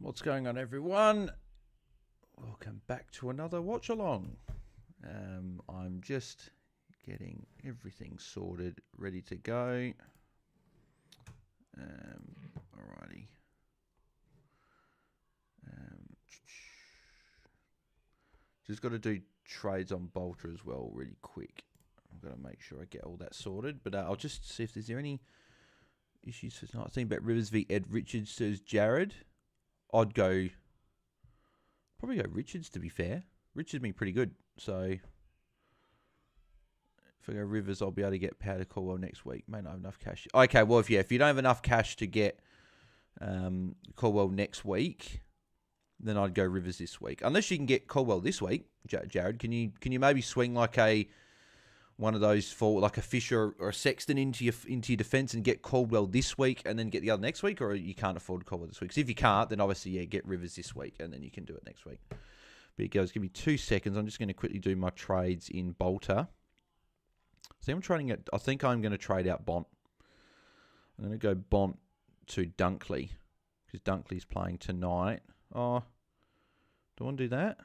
What's going on, everyone? Welcome back to another Watchalong. I'm just getting everything sorted, ready to go. Alrighty. Just got to do trades on Bolter as well really quick. I've got to make sure I get all that sorted. But I'll just see if there's any issues for tonight. I think about Rivers v Ed Richards, says Jared. I'd probably go Richards, to be fair. Richards been pretty good. So if I go Rivers, I'll be able to get Powder Caldwell next week. May not have enough cash. Okay, well, if you don't have enough cash to get Caldwell next week, then I'd go Rivers this week. Unless you can get Caldwell this week, Jared. Can you maybe swing like one of those for like a Fisher or a Sexton into your defence and get Caldwell this week and then get the other next week, or you can't afford Caldwell this week? Because if you can't, then obviously get Rivers this week and then you can do it next week. But guys, give me 2 seconds. I'm just going to quickly do my trades in Bolter. See, I think I'm going to trade out Bont. I'm going to go Bont to Dunkley because Dunkley's playing tonight. Oh, do I want to do that?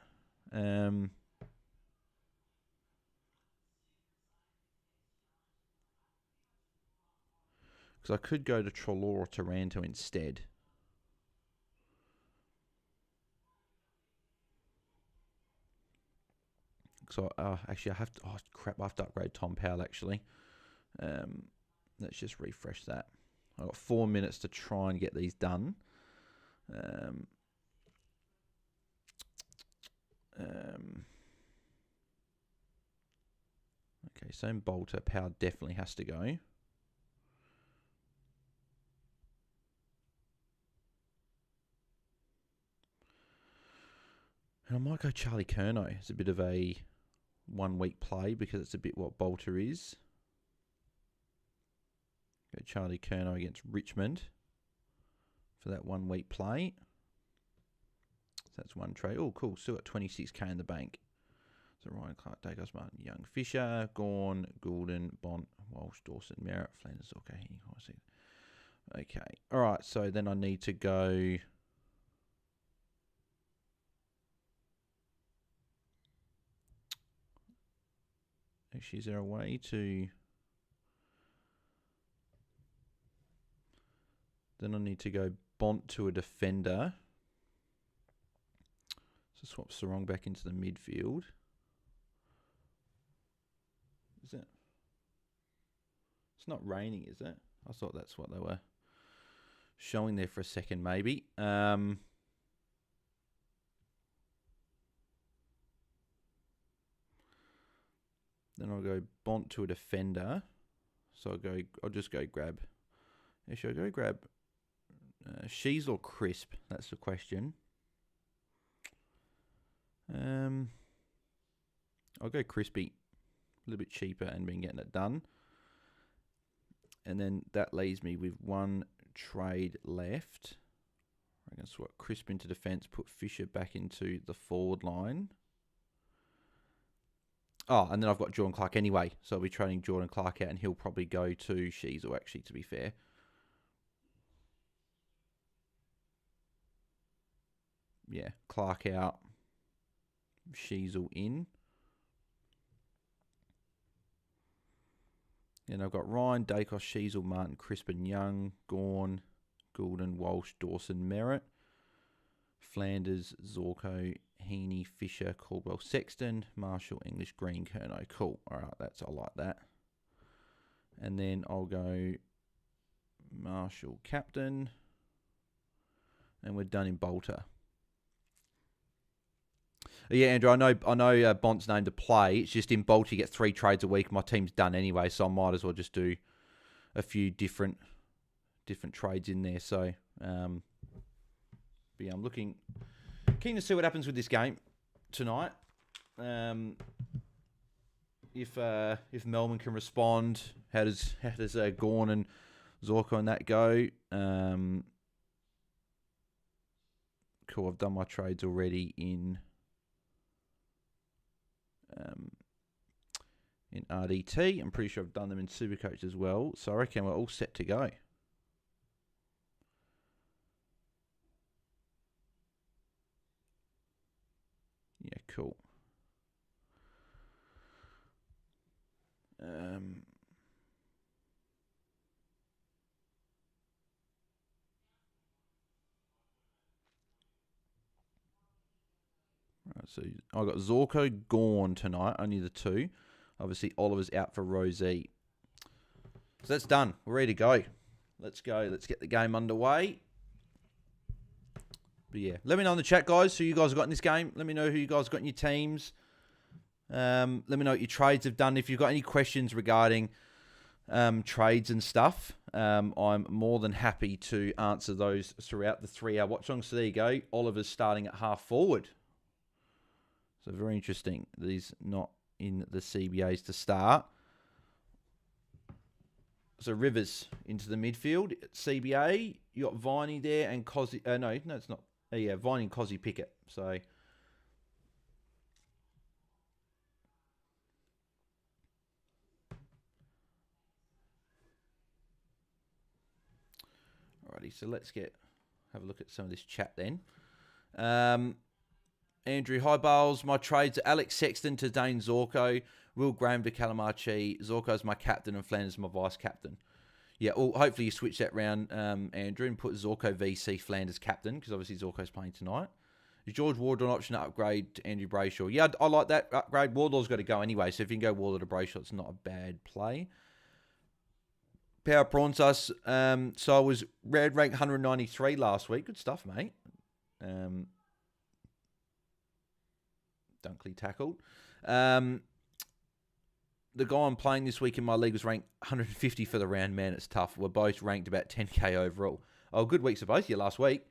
Because I could go to Treloar or Taranto instead. So actually, I have to. Oh crap! I have to upgrade Tom Powell. Actually, let's just refresh that. I've got 4 minutes to try and get these done. Okay, same Bolter. Powell definitely has to go. And I might go Charlie Curnow. It's a bit of a 1 week play because it's a bit what Bolter is. Go Charlie Curnow against Richmond for that 1 week play. So that's one trade. Oh, cool. Still got 26k in the bank. So Ryan Clark, Dacos, Martin, Young, Fisher, Gawn, Goulden, Bont, Walsh, Dawson, Merritt, Flanders, okay. Okay. All right. So then I need to go. Actually, is there a way to... Then I need to go Bont to a defender. So swap Sarong back into the midfield. Is it? It's not raining, is it? I thought that's what they were showing there for a second, maybe. Then I'll go Bont to a defender. So I'll just go grab. Yeah, should I go grab Shees or Crisp? That's the question. I'll go Crispy. A little bit cheaper and been getting it done. And then that leaves me with one trade left. I'm going to swap Crisp into defence, put Fisher back into the forward line. Oh, and then I've got Jordan Clark anyway. So I'll be trading Jordan Clark out and he'll probably go to Sheasel, actually, to be fair. Yeah, Clark out. Sheasel in. And I've got Ryan, Dacos, Sheasel, Martin, Crispin, Young, Gawn, Goulden, Walsh, Dawson, Merritt, Flanders, Zorko, Heaney, Fisher, Caldwell, Sexton, Marshall, English, Green, Curnow. Cool. All right, I like that. And then I'll go Marshall, captain. And we're done in Bolter. Yeah, Andrew, I know Bont's named to play. It's just in Bolter you get 3 trades a week. My team's done anyway, so I might as well just do a few different trades in there. So, but yeah, I'm looking keen to see what happens with this game tonight. If Melbourne can respond, how does Gawn and Zorko and that go? Cool, I've done my trades already in RDT. I'm pretty sure I've done them in Supercoach as well. So I reckon we're all set to go. cool. Right, so I got Zorko, Gorn tonight, only the two. Obviously, Oliver's out for Rosie. So that's done. We're ready to go. Let's go. Let's get the game underway. But yeah, let me know in the chat, guys, who you guys have got in this game. Let me know who you guys have got in your teams. Let me know what your trades have done. If you've got any questions regarding trades and stuff, I'm more than happy to answer those throughout the 3-hour watch-along. So there you go. Oliver's starting at half forward. So very interesting that he's not in the CBAs to start. So Rivers into the midfield. CBA, you got Viney there and Cozzy. No, it's not. Yeah, Viney and Cozzy Pickett. So alrighty, so let's have a look at some of this chat then. Andrew Highbales, my trades are Alex Sexton to Dane Zorko, Will Graham to Calamachi, Zorko's my captain and Flanders my vice captain. Yeah, well, hopefully you switch that round, Andrew, and put Zorko VC Flanders captain, because obviously Zorko's playing tonight. Is George Wardlaw an option to upgrade to Andrew Brayshaw? Yeah, I like that upgrade. Wardlaw's got to go anyway, so if you can go Wardlaw to Brayshaw, it's not a bad play. Power Prawns us. So I was red rank 193 last week. Good stuff, mate. Dunkley tackled. The guy I'm playing this week in my league was ranked 150 for the round. Man, it's tough. We're both ranked about 10k overall. Oh, good weeks of both of you last week.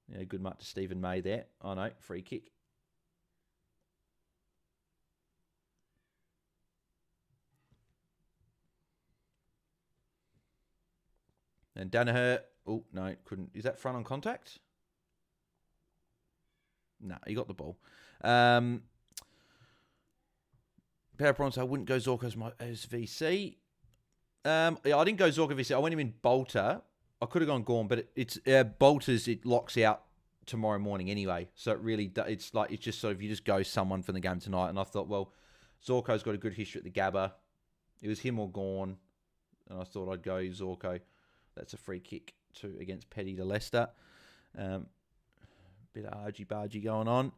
Yeah, good mark to Stephen May there. Oh, no, free kick. And Danaher. Oh, no, couldn't. Is that front on contact? No, he got the ball. Power Prawns, I wouldn't go Zorko as VC. Yeah, I didn't go Zorko VC. I went him in Bolter. I could have gone Gorn, but it's Bolters. It locks out tomorrow morning anyway. So it really, it's just sort of, you just go someone from the game tonight. And I thought, well, Zorko's got a good history at the Gabba. It was him or Gorn. And I thought I'd go Zorko. That's a free kick against Petty to Leicester. Bit of argy-bargy going on.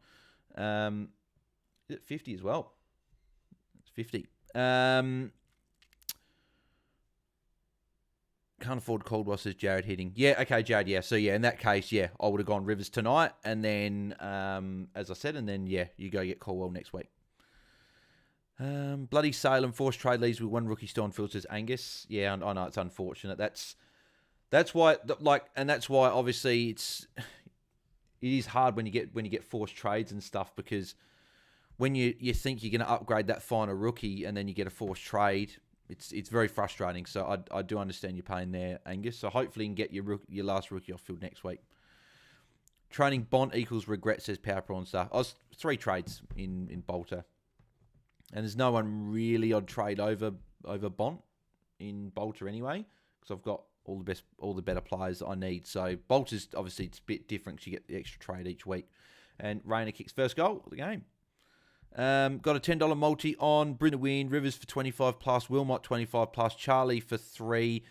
Is it 50 as well? It's 50. Can't afford Caldwell, says Jared Hitting. Yeah, okay, Jared, yeah. So, yeah, in that case, yeah, I would have gone Rivers tonight. And then, as I said, and then, yeah, you go get Caldwell next week. Bloody Salem, forced trade leaves with one rookie still on field, says Angus. Yeah, I know it's unfortunate. That's why, and that's why, obviously, it is hard when you get forced trades and stuff, because when you think you're going to upgrade that final rookie and then you get a forced trade, it's very frustrating. So I do understand your pain there, Angus. So hopefully you can get your last rookie off field next week. Training Bont equals regret, says Power Prawn Star. I was 3 trades in Bolter, and there's no one really I'd trade over Bont in Bolter anyway, because I've got all the better players that I need. So Bolter's obviously it's a bit different because you get the extra trade each week. And Rayner kicks first goal of the game. Got a $10 multi on Brynner Wynn, Rivers for 25 plus, Wilmot 25 plus, Charlie for 3,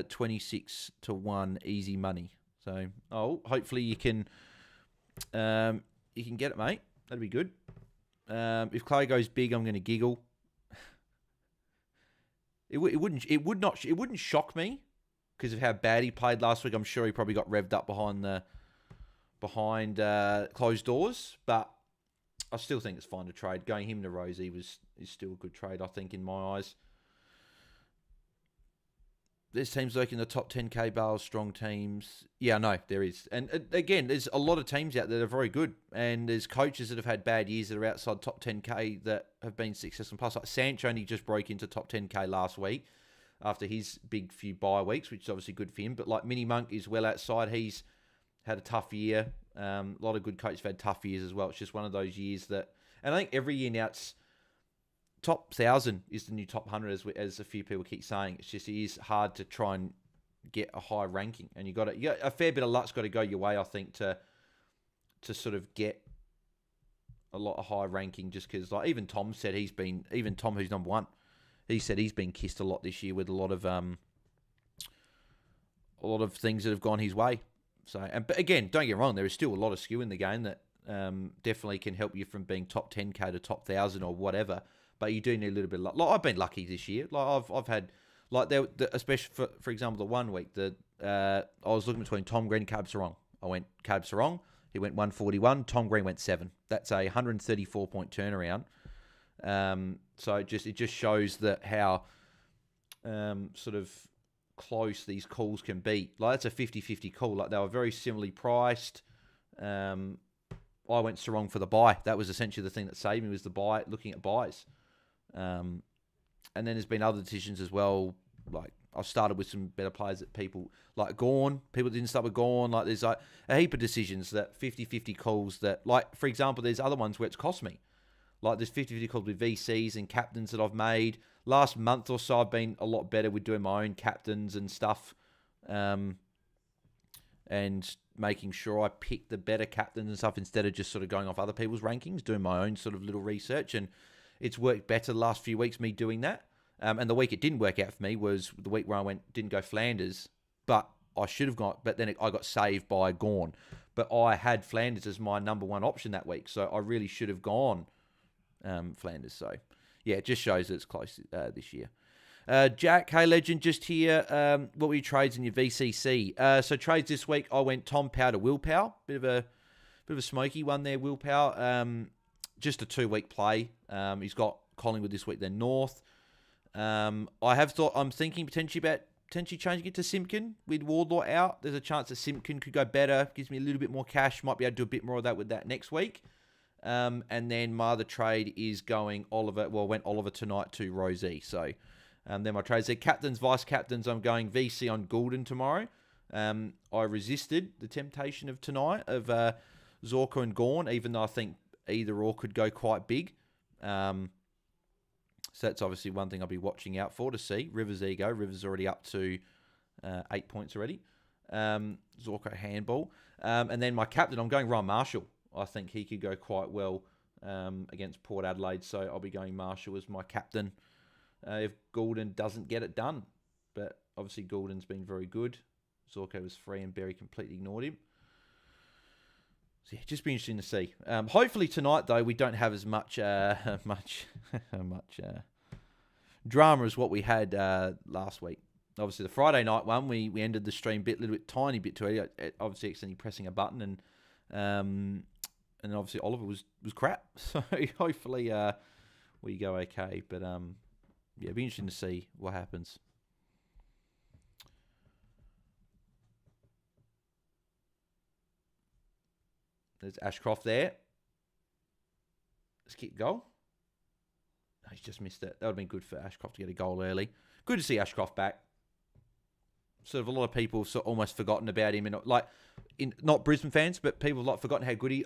26 to 1, easy money. So hopefully you can get it, mate. That'd be good. If Clay goes big, I'm going to giggle. It wouldn't shock me because of how bad he played last week. I'm sure he probably got revved up behind closed doors, but I still think it's fine to trade. Going him to Rosie is still a good trade, I think, in my eyes. There's teams like in the top 10k bars, strong teams. Yeah, no, there is. And again, there's a lot of teams out there that are very good. And there's coaches that have had bad years that are outside top 10k that have been successful. Plus, like Sancho only just broke into top 10k last week after his big few bye weeks, which is obviously good for him. But like Mini Monk is well outside. He's had a tough year. A lot of good coaches have had tough years as well. It's just one of those years that, and I think every year now it's top 1,000 is the new top 100, as a few people keep saying. It's just, it is hard to try and get a high ranking, and you got a fair bit of luck's got to go your way, I think, to sort of get a lot of high ranking just because, like, even Tom said even Tom, who's number one, he said he's been kissed a lot this year with a lot of things that have gone his way. So, but again, don't get me wrong, there is still a lot of skill in the game that definitely can help you from being top 10k to top 1,000 or whatever. But you do need a little bit of luck. Like, I've been lucky this year. Like, I've had, like, especially for example, the 1 week, I was looking between Tom Green and Caleb Sarong. I went Caleb Sarong. He went 141. Tom Green went 7. That's a 134 point turnaround. So it just shows that how sort of close these calls can be. Like, that's a 50-50 call. Like, they were very similarly priced. I went Sarong for the buy. That was essentially the thing that saved me, was the buy, looking at buys. And then there's been other decisions as well. Like, I've started with some better players that people, like Gawn. People didn't start with Gawn. Like, there's like a heap of decisions that 50-50 calls that, like, for example, there's other ones where it's cost me. Like, there's 50-50 calls with VCs and captains that I've made. Last month or so, I've been a lot better with doing my own captains and stuff. And making sure I pick the better captains and stuff instead of just sort of going off other people's rankings, doing my own sort of little research. And it's worked better the last few weeks, me doing that. And the week it didn't work out for me was the week where I didn't go Flanders, but I should have gone, but then I got saved by Gawn. But I had Flanders as my number one option that week, so I really should have gone Flanders. So, yeah, it just shows that it's close this year. Jack, hey legend, just here. What were your trades in your VCC? So trades this week, I went Tom Power to Will Power. Bit of a smoky one there, Will Power. Just a 2-week play. He's got Collingwood this week, then North. I'm thinking potentially changing it to Simpkin with Wardlaw out. There's a chance that Simpkin could go better. Gives me a little bit more cash. Might be able to do a bit more of that with that next week. And then my other trade is going Oliver. Well, went Oliver tonight to Rosie. So then my trades are captains, vice captains. I'm going VC on Goulden tomorrow. I resisted the temptation of tonight of Zorko and Gawn, even though I think either or could go quite big. So that's obviously one thing I'll be watching out for to see. Rivers ego. Rivers already up to 8 points already. Zorko handball. And then my captain, I'm going Ryan Marshall. I think he could go quite well against Port Adelaide. So I'll be going Marshall as my captain if Goulden doesn't get it done. But obviously Goulden's been very good. Zorko was free and Berry completely ignored him. So yeah, just be interesting to see. Hopefully tonight, though, we don't have as much drama as what we had last week. Obviously, the Friday night one, we ended the stream tiny bit too early. Obviously, accidentally pressing a button, and obviously Oliver was crap. So hopefully we go okay. But yeah, it'll be interesting to see what happens. There's Ashcroft there. Let's kick goal. No, he's just missed it. That would have been good for Ashcroft to get a goal early. Good to see Ashcroft back. Sort of a lot of people have sort of almost forgotten about him. And not Brisbane fans, but people have forgotten how good he...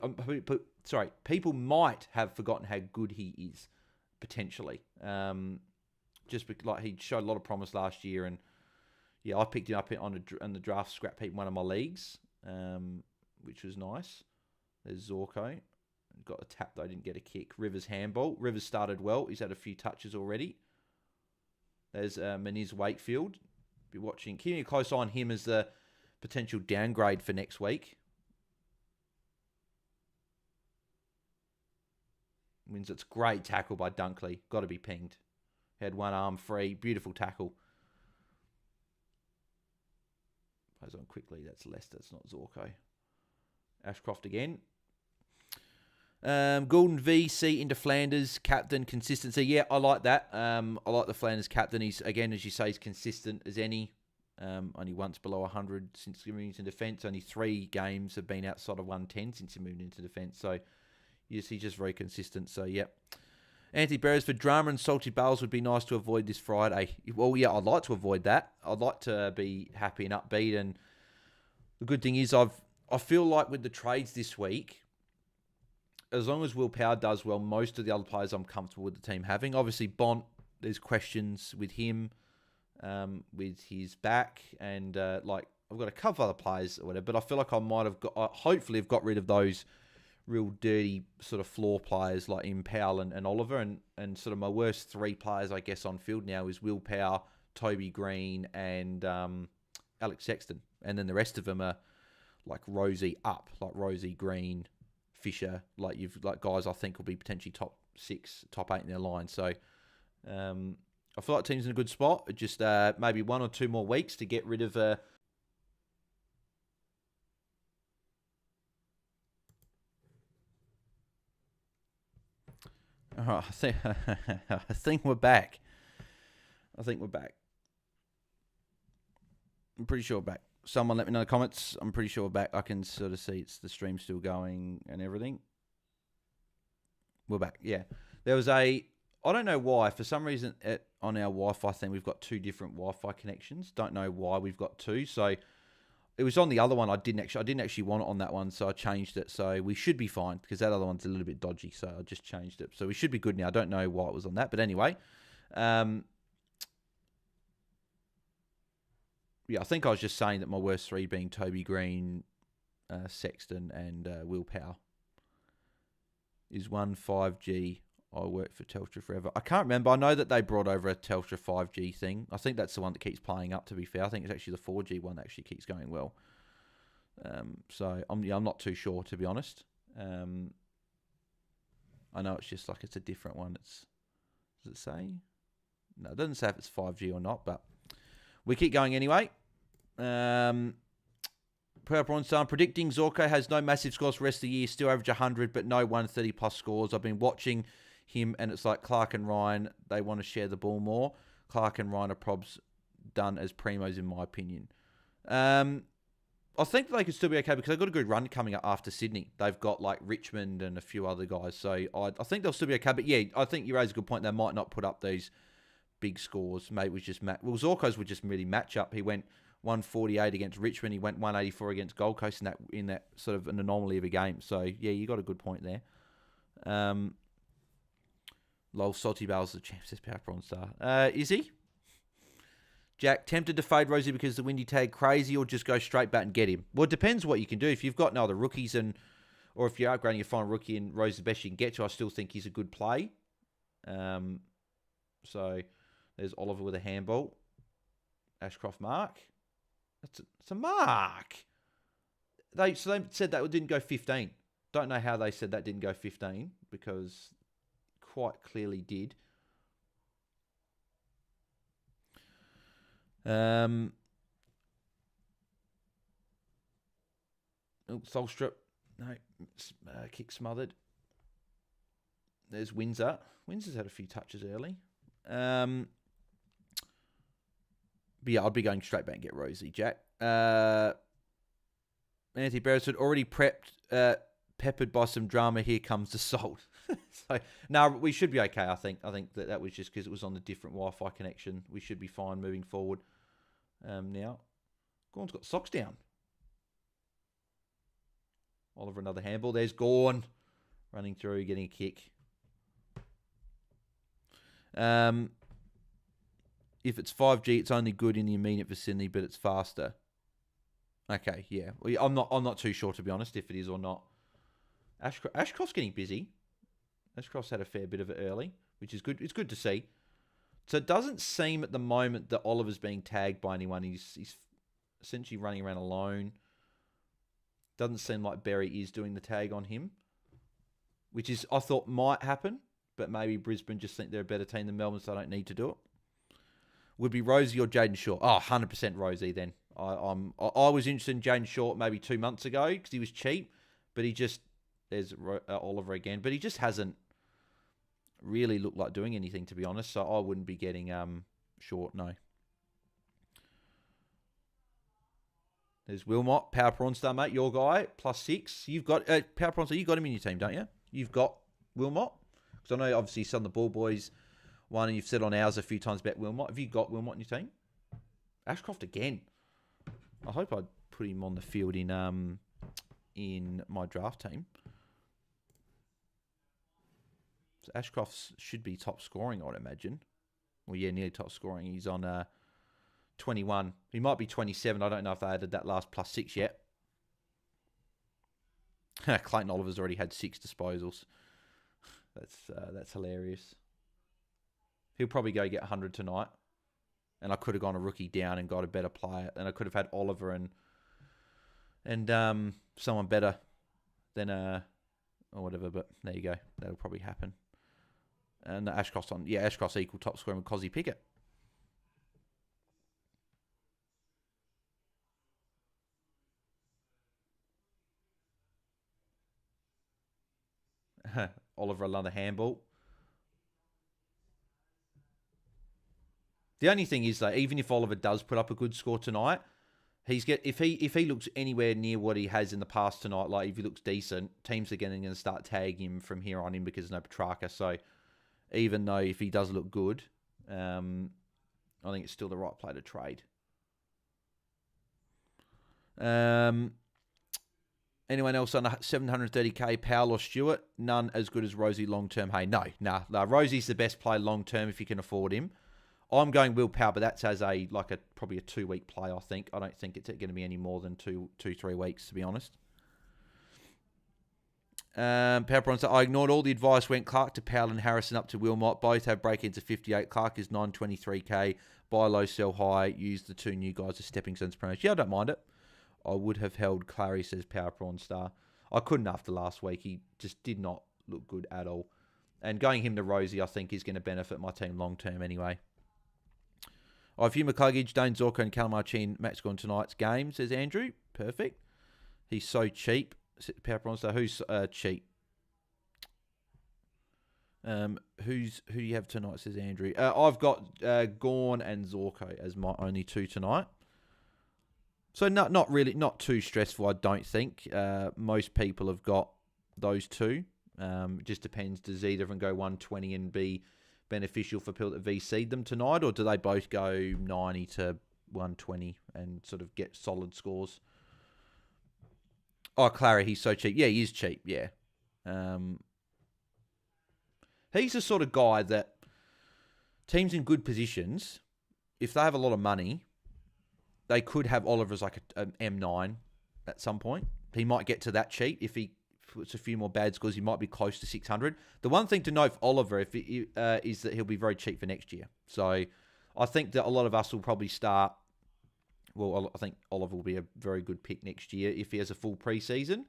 people might have forgotten how good he is, potentially. Just because, like, he showed a lot of promise last year. And yeah, I picked him up on the draft scrap heap in one of my leagues, which was nice. There's Zorko. Got a tap, though. Didn't get a kick. Rivers handball. Rivers started well. He's had a few touches already. There's Maniz Wakefield. Be watching. Keeping a close eye on him as the potential downgrade for next week. Wins. It's great tackle by Dunkley. Got to be pinged. Had one arm free. Beautiful tackle. Plays on quickly. That's Leicester. It's not Zorko. Ashcroft again. Goulden VC into Flanders, captain, consistency. Yeah, I like that. I like the Flanders captain. He's, again, as you say, he's consistent as any. Only once below 100 since he moved into defence. Only 3 games have been outside of 110 since he moved into defence. So, yes, he's just very consistent. So, yep. Anthony Beresford, drama and salty barrels would be nice to avoid this Friday. Well, yeah, I'd like to avoid that. I'd like to be happy and upbeat. And the good thing is I feel like with the trades this week, as long as Will Power does well, most of the other players I'm comfortable with the team having. Obviously, Bont, there's questions with him, with his back, and I've got a couple other players or whatever, but I feel like I might have hopefully have got rid of those real dirty sort of floor players like Powell and Oliver, and sort of my worst 3 players, I guess, on field now is Will Power, Toby Green, and Alex Sexton. And then the rest of them are like Rosie up, like Rosie, Green, Fisher. Like you've like guys I think will be potentially top 6, top 8 in their line. So I feel like the team's in a good spot. Just maybe 1 or 2 more weeks to get rid of all right, I think we're back. I'm pretty sure we're back. Someone let me know in the comments. I'm pretty sure we're back. I can sort of see the stream still going and everything. We're back. Yeah. There was I don't know why. For some reason, on our Wi-Fi thing, we've got 2 different Wi-Fi connections. Don't know why we've got 2. So it was on the other one. I didn't actually want it on that one, so I changed it. So we should be fine because that other one's a little bit dodgy. So I just changed it. So we should be good now. I don't know why it was on that, but anyway. Yeah, I think I was just saying that my worst 3 being Toby Green, Sexton, and Will Power. Is 5G. I work for Telstra forever. I can't remember. I know that they brought over a Telstra 5G thing. I think that's the one that keeps playing up, to be fair. I think it's actually the 4G one that actually keeps going well. So I'm not too sure, to be honest. I know it's just like it's a different one. Does it say? No, it doesn't say if it's 5G or not, but we keep going anyway. Purple Star predicting Zorko has no massive scores for the rest of the year, still average 100, but no 130 plus scores. I've been watching him, and it's like Clark and Ryan, they want to share the ball more. Clark and Ryan are probs done as primos, in my opinion. I think they could still be okay because they've got a good run coming up after Sydney. They've got like Richmond and a few other guys, so I think they'll still be okay. But yeah, I think you raise a good point. They might not put up these big scores. Maybe it was just Zorko's would just really match up. He went 148 against Richmond. He went 184 against Gold Coast in that sort of an anomaly of a game. So yeah, you got a good point there. Lol, Salty Bale's the champ, says Power Prawn Star. Is he? Jack, tempted to fade Rosie because the windy tag crazy, or just go straight back and get him? Well, it depends what you can do. If you've got no other rookies, or if you're upgrading your final rookie and Rosie's the best you can get to, I still think he's a good play. So there's Oliver with a handball. Ashcroft mark. It's a mark. They said that didn't go 15. Don't know how they said that didn't go 15 because quite clearly did. Soul strip. No. Kick smothered. There's Windsor. Windsor's had a few touches early. But yeah, I'd be going straight back and get Rosie, Jack. Anthony Beresford already peppered by some drama. Here comes the salt. So, no, we should be okay, I think. I think that was just because it was on a different Wi-Fi connection. We should be fine moving forward. Now, Gorn's got socks down. Oliver, another handball. There's Gorn running through, getting a kick. If it's 5G, it's only good in the immediate vicinity, but it's faster. Okay, yeah. Well, I'm not too sure, to be honest, if it is or not. Ashcroft's getting busy. Ashcroft's had a fair bit of it early, which is good. It's good to see. So it doesn't seem at the moment that Oliver's being tagged by anyone. He's essentially running around alone. Doesn't seem like Berry is doing the tag on him, which is I thought might happen, but maybe Brisbane just think they're a better team than Melbourne, so they don't need to do it. Would be Rosie or Jaden Short? Oh, 100% Rosie then. I was interested in Jaden Short maybe 2 months ago because he was cheap, but there's Oliver again, but he just hasn't really looked like doing anything, to be honest, so I wouldn't be getting Short, no. There's Wilmot, Power Prawn Star, mate, your guy, +6. You've got Power Prawn Star, you got him in your team, don't you? You've got Wilmot? Because I know obviously some of the Ball Boys one, and you've said on ours a few times about Wilmot. Have you got Wilmot in your team? Ashcroft again. I hope I'd put him on the field in my draft team. So Ashcroft should be top scoring, I'd imagine. Well, yeah, nearly top scoring. He's on 21. He might be 27. I don't know if they added that last +6 yet. Clayton Oliver's already had 6 disposals. That's hilarious. He'll probably go get 100 tonight. And I could have gone a rookie down and got a better player. And I could have had Oliver and someone better than or whatever. But there you go. That'll probably happen. And Ashcroft's on. Yeah, Ashcroft's equal top scorer with Cozzy Pickett. Oliver another handball. The only thing is though, even if Oliver does put up a good score tonight, if he looks anywhere near what he has in the past tonight, like if he looks decent, teams are going to start tagging him from here on in because there's no Petrarca. So even though if he does look good, I think it's still the right play to trade. Anyone else on 730k, Powell or Stewart? None as good as Rosie long-term. Hey, no. Rosie's the best play long-term if you can afford him. I'm going Will Powell, but that's as probably a 2-week play, I think. I don't think it's going to be any more than 2-3 weeks, to be honest. Power said, I ignored all the advice, went Clark to Powell and Harrison up to Wilmot. Both have break-ins of 58. Clark is 923k. Buy low, sell high. Use the 2 new guys as stepping stones promotion. Yeah, I don't mind it. I would have held Clary, says Power Prawn Star. I couldn't after last week. He just did not look good at all. And going him to Rosie, I think, is going to benefit my team long-term anyway. I've Hugh McCluggage, Dane Zorko and Callum Archin match on tonight's game, says Andrew. Perfect. He's so cheap. Power Prawn Star, who's cheap? Who do you have tonight, says Andrew. I've got Gawn and Zorko as my only 2 tonight. So not really, not too stressful, I don't think. Most people have got those 2. It just depends. Does either of them go 120 and be beneficial for people that VC'd them tonight, or do they both go 90 to 120 and sort of get solid scores? Oh, Clary, he's so cheap. Yeah, he is cheap, yeah. He's the sort of guy that teams in good positions, if they have a lot of money, they could have Oliver as like an M9 at some point. He might get to that cheap. If he puts a few more bad scores, he might be close to 600. The one thing to note for Oliver is that he'll be very cheap for next year. So I think that a lot of us will probably start... Well, I think Oliver will be a very good pick next year if he has a full preseason.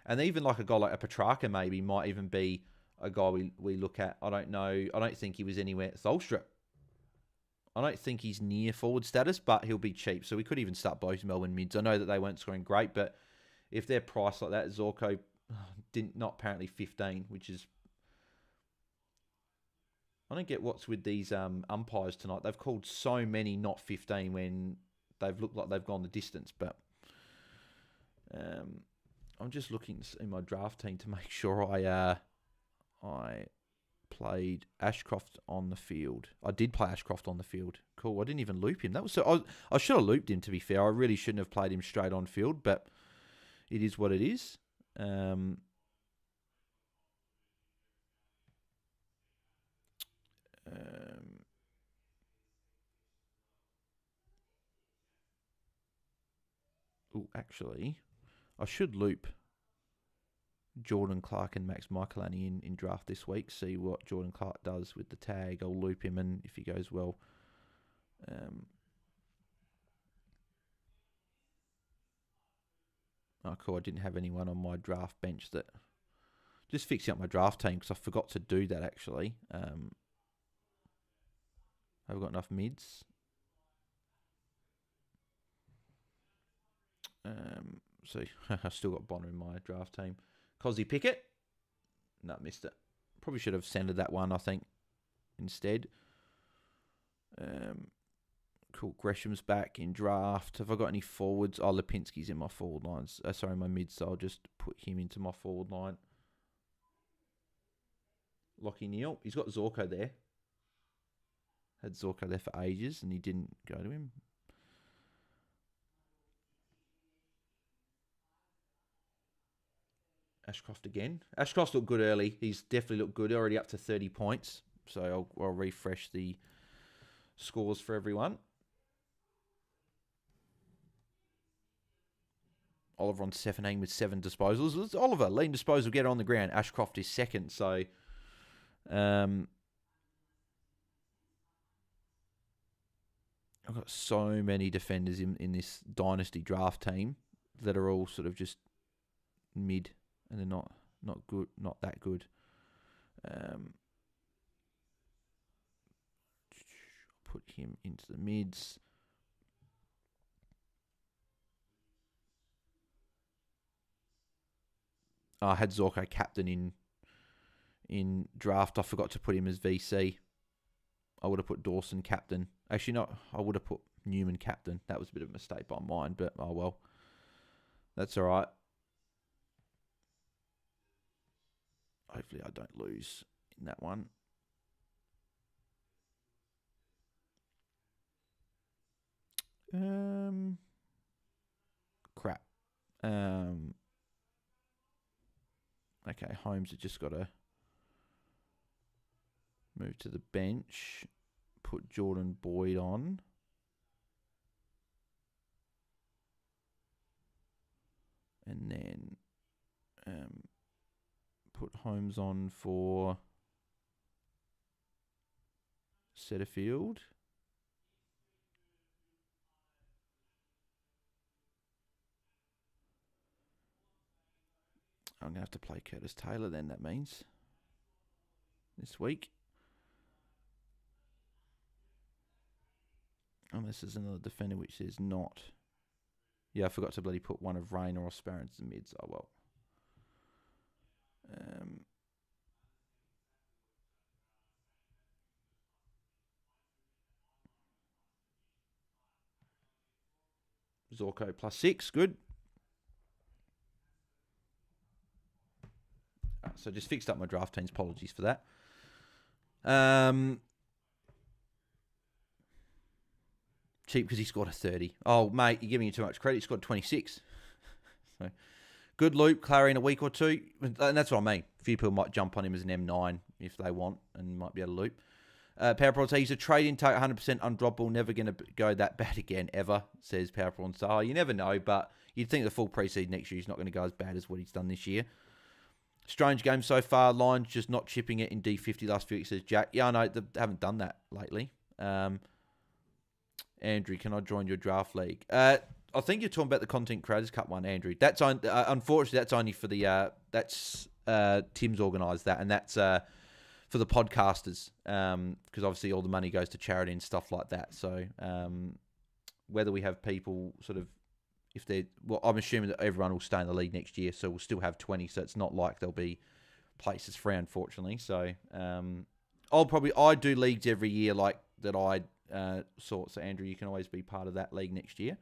And even like a guy like a Petrarca maybe might even be a guy we look at. I don't know. I don't think he was anywhere... Tholstrup. I don't think he's near forward status, but he'll be cheap. So we could even start both Melbourne mids. I know that they weren't scoring great, but if they're priced like that, Zorko not apparently 15, which is... I don't get what's with these umpires tonight. They've called so many not 15 when they've looked like they've gone the distance. But I'm just looking in my draft team to make sure I played Ashcroft on the field. I did play Ashcroft on the field. Cool. I didn't even loop him. That was so. I should have looped him, to be fair. I really shouldn't have played him straight on field, but it is what it is. Actually, I should loop Jordan Clark and Max Michelani in draft this week. See what Jordan Clark does with the tag. I'll loop him, and if he goes well, oh cool. I didn't have anyone on my draft bench that just fixing up my draft team because I forgot to do that actually. Have I got enough mids? So I still got Bonner in my draft team. Cozzy Pickett. No, missed it. Probably should have centered that one, I think, instead. Cool. Gresham's back in draft. Have I got any forwards? Oh, Lipinski's in my forward lines. My mids, so I'll just put him into my forward line. Lockie Neal. He's got Zorko there. Had Zorko there for ages, and he didn't go to him. Ashcroft again. Ashcroft looked good early. He's definitely looked good. Already up to 30 points. So I'll refresh the scores for everyone. Oliver on 17 with 7 disposals. It's Oliver, leading disposal getter on the ground. Ashcroft is second. So, I've got so many defenders in this dynasty draft team that are all sort of just mid, and they're not good, not that good. Put him into the mids. I had Zorko captain in draft. I forgot to put him as VC. I would have put Dawson captain. Actually, not. I would have put Newman captain. That was a bit of a mistake by mine, but oh well. That's all right. Hopefully I don't lose in that one. Crap. Okay, Holmes has just got to move to the bench. Put Jordan Boyd on. And then put Holmes on for Setterfield. I'm going to have to play Curtis Taylor then, that means, this week. Unless there's another defender which is not. Yeah, I forgot to bloody put one of Rain or Sparrans in mids. Oh, well. Zorko +6, good. So just fixed up my draft teams. Apologies for that. Cheap because he scored a 30. Oh, mate, you're giving you too much credit. He scored 26. So, good loop, Clary, in a week or two. And that's what I mean. A few people might jump on him as an M9 if they want and might be able to loop. Power Prawn says he's a trade intake, 100% undroppable, never going to go that bad again, ever, says Power Prawn. So you never know, but you'd think the full pre-season next year he's not going to go as bad as what he's done this year. Strange game so far. Lions just not chipping it in D50 last few weeks, says Jack. Yeah, I know. They haven't done that lately. Andrew, can I join your draft league? I think you're talking about the Content Creators Cup one, Andrew. That's on, unfortunately, that's only for the... that's Tim's organised that, and that's for the podcasters, because obviously all the money goes to charity and stuff like that. So whether we have people sort of... If they're, well, I'm assuming that everyone will stay in the league next year, so we'll still have 20. So it's not like there'll be places free, unfortunately. So I do leagues every year like that. I sort. So Andrew, you can always be part of that league next year.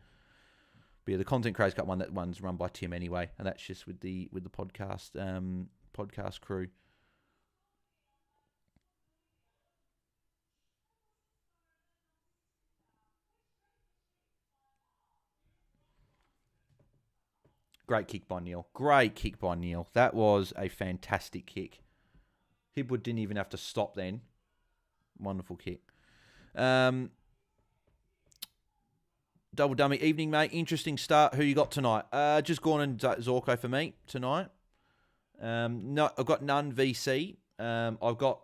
But yeah, the Content Creators Cup one, that one's run by Tim anyway, and that's just with the podcast podcast crew. Great kick by Neil. Great kick by Neil. That was a fantastic kick. Hibwood didn't even have to stop then. Wonderful kick. Double dummy evening, mate. Interesting start. Who you got tonight? Just Gorn and Zorko for me tonight. No, I've got none VC. I've got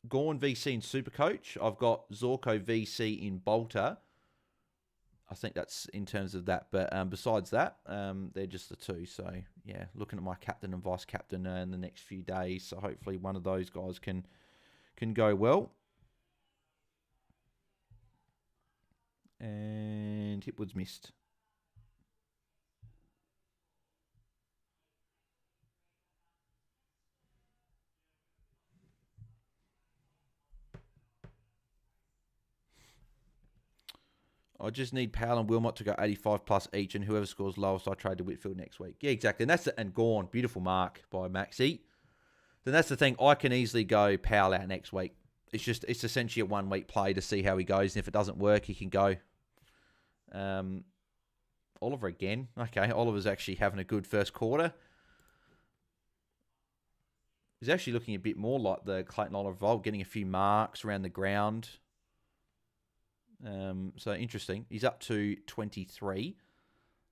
Gorn VC in Supercoach. I've got Zorko VC in Bolter. I think that's in terms of that. But besides that, they're just the two. So, yeah, looking at my captain and vice captain in the next few days. So, hopefully one of those guys can go well. And Hipwood's missed. I just need Powell and Wilmot to go 85 plus each, and whoever scores lowest, I trade to Whitfield next week. Yeah, exactly. And that's and Gorn, beautiful mark by Maxi. Then that's the thing. I can easily go Powell out next week. It's essentially a 1 week play to see how he goes, and if it doesn't work, he can go. Oliver again. Okay, Oliver's actually having a good first quarter. He's actually looking a bit more like the Clayton Oliver of old, getting a few marks around the ground. So interesting. He's up to 23.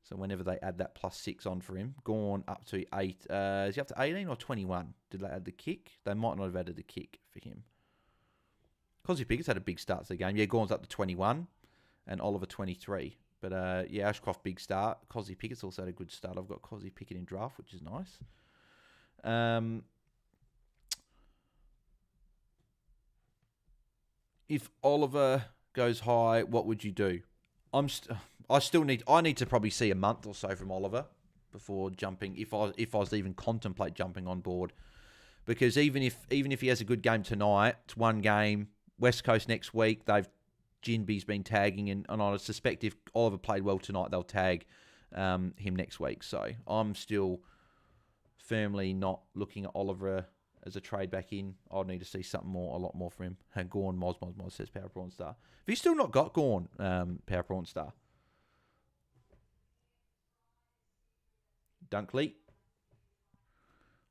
So whenever they add that +6 on for him, Gawn up to 8. Is he up to 18 or 21? Did they add the kick? They might not have added the kick for him. Cosy Pickett's had a big start to the game. Yeah, Gawn's up to 21 and Oliver 23. But yeah, Ashcroft, big start. Cosy Pickett's also had a good start. I've got Cosy Pickett in draft, which is nice. If Oliver goes high, what would you do? I need to probably see a month or so from Oliver before jumping. If I was to even contemplate jumping on board, because even if he has a good game tonight, it's one game. West Coast next week. Jinby's been tagging, and I suspect if Oliver played well tonight, they'll tag him next week. So I'm still firmly not looking at Oliver as a trade back in. I'd need to see something a lot more from him. And Gawn, Moz says Power Prawn Star. Have you still not got Gawn, Power Prawn Star? Dunkley.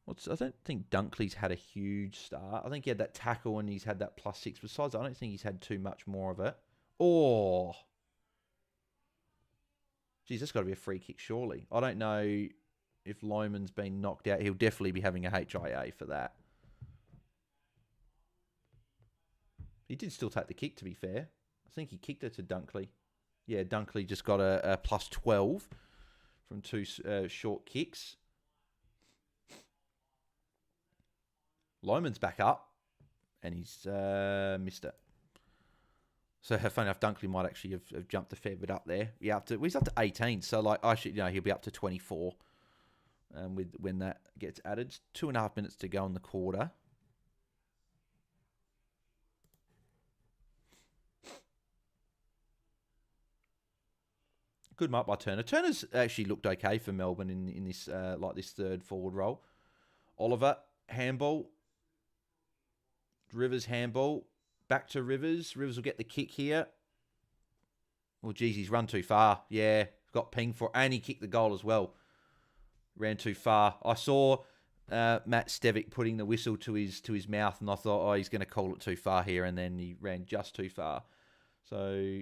I don't think Dunkley's had a huge start. I think he had that tackle and he's had that +6. Besides, I don't think he's had too much more of it. Oh. Geez, that's got to be a free kick, surely. I don't know if Loman's been knocked out. He'll definitely be having a HIA for that. He did still take the kick, to be fair. I think he kicked it to Dunkley. Yeah, Dunkley just got a +12 from 2 short kicks. Loman's back up, and he's missed it. So, funny enough, Dunkley might actually have jumped a fair bit up there. Yeah, he's up to 18, so he'll be up to 24 when that gets added. 2.5 minutes to go in the quarter. Good mark by Turner. Turner's actually looked okay for Melbourne in this this third forward role. Oliver, handball. Rivers handball. Back to Rivers. Rivers will get the kick here. Well, geez, he's run too far. Yeah, got pinged for, and he kicked the goal as well. Ran too far. I saw Matt Stevic putting the whistle to his mouth, and I thought, oh, he's going to call it too far here, and then he ran just too far. So,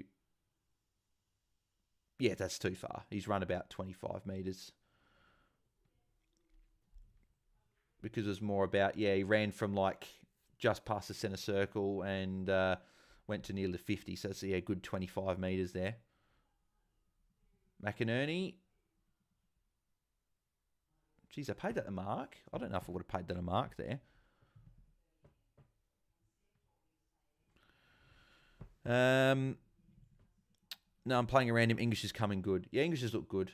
yeah, that's too far. He's run about 25 metres. Because it was more about, he ran from just past the centre circle and went to nearly 50. So it's a good 25 metres there. McInerney. Geez, I paid that a mark. I don't know if I would have paid that a mark there. No, I'm playing around him. English is coming good. Yeah, English has looked good.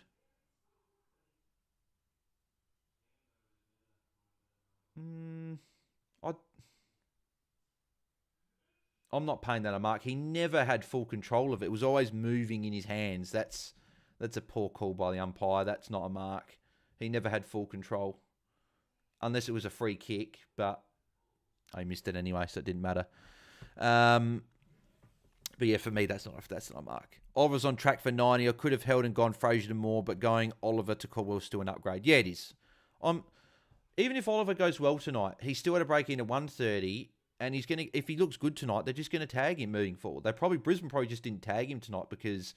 I'm not paying that a mark. He never had full control of it. It was always moving in his hands. That's a poor call by the umpire. That's not a mark. He never had full control. Unless it was a free kick, but I missed it anyway, so it didn't matter. But yeah, for me, that's not a mark. Oliver's on track for 90. I could have held and gone Fraser to Moore, but going Oliver to Caldwell's still an upgrade. Yeah, it is. Even if Oliver goes well tonight, he's still at a break in at 130. And he's going to, if he looks good tonight, they're just going to tag him moving forward. Brisbane probably just didn't tag him tonight because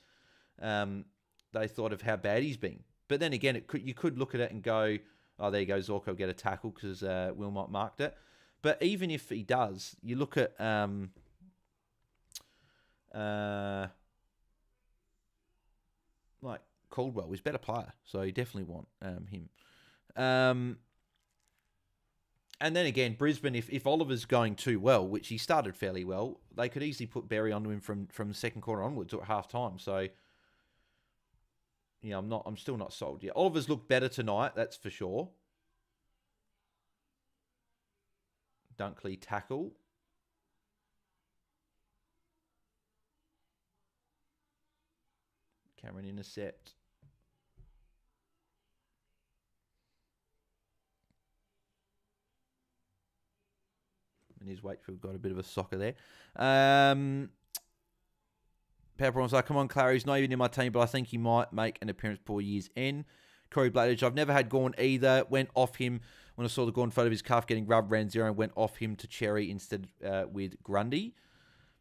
they thought of how bad he's been. But then again, you could look at it and go, oh, there you go, Zorko get a tackle because Wilmot marked it. But even if he does, you look at Caldwell, he's a better player, so you definitely want him. And then again, Brisbane, if Oliver's going too well, which he started fairly well, they could easily put Berry onto him from the second quarter onwards or at half time. So, yeah, I'm still not sold yet. Oliver's looked better tonight, that's for sure. Dunkley tackle. Cameron intercept. And his Wakefield got a bit of a soccer there. Pepperon's like, come on, Clary, he's not even in my team, but I think he might make an appearance before year's end. Corey Bladage, I've never had Gawn either. Went off him when I saw the Gawn photo of his calf getting rubbed, ran 0 and went off him to Cherry instead with Grundy.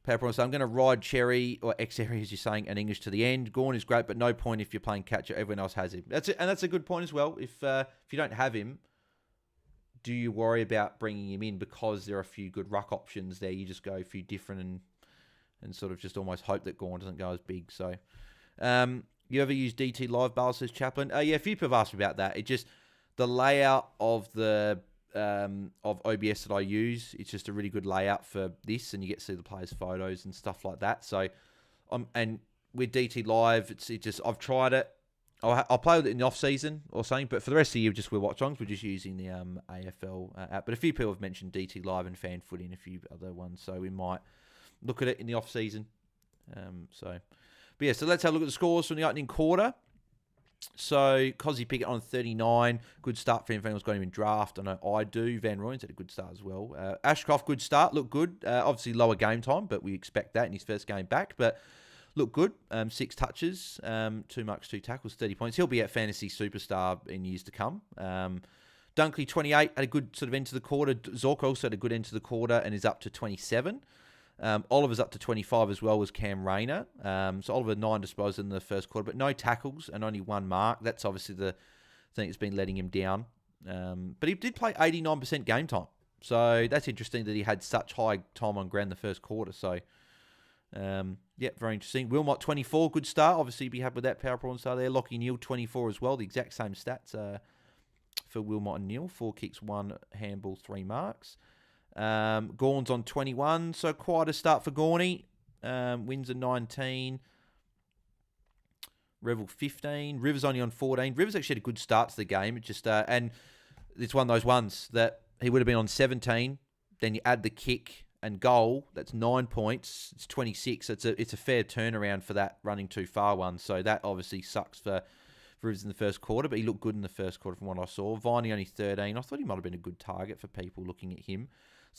PowerPoint. So I'm going to ride Cherry or X-Area, as you're saying, and English to the end. Gorn is great, but no point if you're playing catcher. Everyone else has him. That's it, and that's a good point as well. If you don't have him, do you worry about bringing him in because there are a few good ruck options there? You just go a few different and sort of just almost hope that Gorn doesn't go as big. So, you ever use DT Live Ball, says Chaplin? Yeah, a few people have asked me about that. It just, the layout of the of OBS that I use, it's just a really good layout for this, and you get to see the players' photos and stuff like that. So, and with DT Live, it's just, I've tried it. I'll play with it in the off season or something, but for the rest of the year, just with Watchalongs, we're just using the AFL app. But a few people have mentioned DT Live and Fan Footy and a few other ones, so we might look at it in the off season. But yeah, so let's have a look at the scores from the opening quarter. So Cozzy Pickett on 39, good start for him. If anyone's got him in draft, I know I do. Van Rooyen's had a good start as well. Ashcroft, good start, looked good. Obviously lower game time, but we expect that in his first game back. But looked good. 6 touches, 2 marks, 2 tackles, 30 points. He'll be at fantasy superstar in years to come. Dunkley, 28, had a good sort of end to the quarter. Zorko also had a good end to the quarter and is up to 27. Oliver's up to 25 as well, was Cam Rayner. So Oliver, 9 disposals in the first quarter, but no tackles and only 1 mark. That's obviously the thing that's been letting him down. But he did play 89% game time. So that's interesting that he had such high time on ground the first quarter. So, yeah, very interesting. Wilmot, 24, good start. Obviously, be happy with that power prawn star there. Lockie Neal, 24 as well. The exact same stats for Wilmot and Neal. 4 kicks, 1 handball, 3 marks. Gorn's on 21, so quite a start for Gorney. Windsor 19. Revel 15. Rivers only on 14. Rivers actually had a good start to the game. It just and it's one of those ones that he would have been on 17. Then you add the kick and goal. That's 9 points. It's 26. It's a fair turnaround for that running too far one. So that obviously sucks for Rivers in the first quarter, but he looked good in the first quarter from what I saw. Viney only 13. I thought he might have been a good target for people looking at him.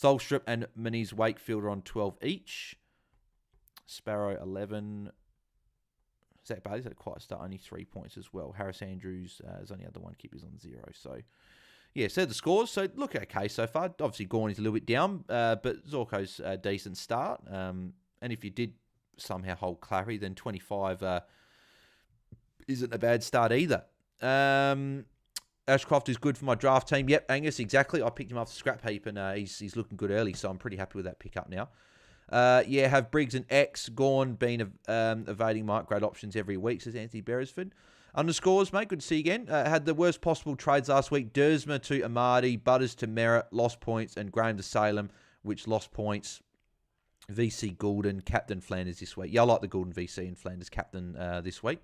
Tholstrup and Maniz Wakefield are on 12 each. Sparrow, 11. Zach Bailey's had a quiet start, only 3 points as well. Harris Andrews is only other one, keepers on 0. So, yeah, so the scores. So, look okay so far. Obviously, Gorney's a little bit down, but Zorko's a decent start. And if you did somehow hold Clary, then 25 isn't a bad start either. Ashcroft is good for my draft team. Yep, Angus, exactly. I picked him off the scrap heap, and he's looking good early, so I'm pretty happy with that pickup now. Yeah, have Briggs and X, Gorn been evading Mike. Great options every week, says Anthony Beresford. Underscores, mate, good to see you again. Had the worst possible trades last week. Dersma to Amadi, Butters to Merritt, lost points, and Graham to Salem, which lost points. VC Goulden, Captain Flanders this week. Yeah, I like the Goulden VC and Flanders Captain this week.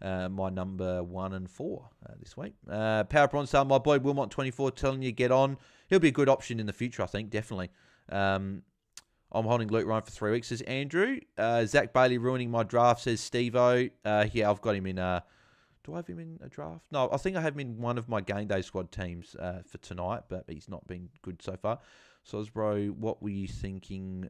My number 1 and 4 this week. Power Bronze Star, my boy Wilmot 24, telling you get on. He'll be a good option in the future, I think, definitely. I'm holding Luke Ryan for 3 weeks, says Andrew. Zach Bailey ruining my draft, says Steve-O. Yeah, I've got him in... do I have him in a draft? No, I think I have him in one of my game day squad teams for tonight, but he's not been good so far. Sosbro, what were you thinking...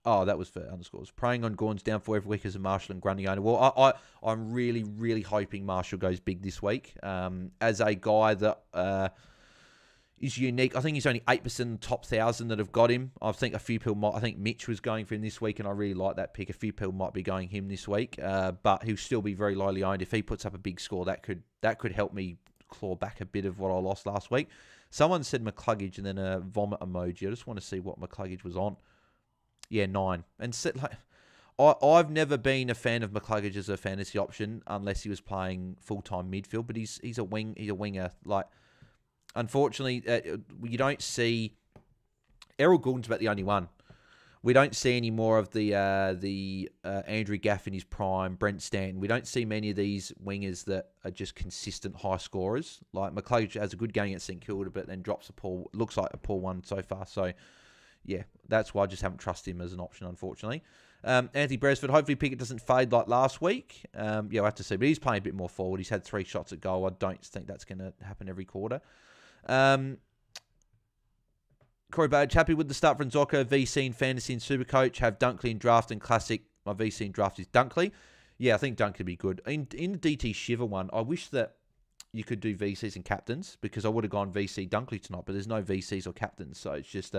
Oh, that was for underscores. Praying on Gorn's downfall every week as a Marshall and Grundy owner. Well, I'm really, really hoping Marshall goes big this week. As a guy that is unique, I think he's only 8% in the top 1,000 that have got him. I think a few people might. I think Mitch was going for him this week, and I really like that pick. A few people might be going him this week, but he'll still be very lowly owned. If he puts up a big score, that could help me claw back a bit of what I lost last week. Someone said McCluggage and then a vomit emoji. I just want to see what McCluggage was on. Yeah, 9. And I've never been a fan of McCluggage as a fantasy option unless he was playing full-time midfield. But he's a winger. Like, unfortunately, you don't see Errol Goulden's about the only one. We don't see any more of the Andrew Gaff in his prime, Brent Stanton. We don't see many of these wingers that are just consistent high scorers. Like McCluggage has a good game at St Kilda, but then drops looks like a poor one so far. So. Yeah, that's why I just haven't trusted him as an option, unfortunately. Anthony Beresford, hopefully Pickett doesn't fade like last week. Yeah, we'll have to see. But he's playing a bit more forward. He's had 3 shots at goal. I don't think that's going to happen every quarter. Corey Badge, happy with the start from Zorko, VC in Fantasy and Supercoach. Have Dunkley in Draft and Classic. My VC in Draft is Dunkley. Yeah, I think Dunkley would be good. In the DT Shiver one, I wish that you could do VCs and captains because I would have gone VC Dunkley tonight, but there's no VCs or captains. So it's just...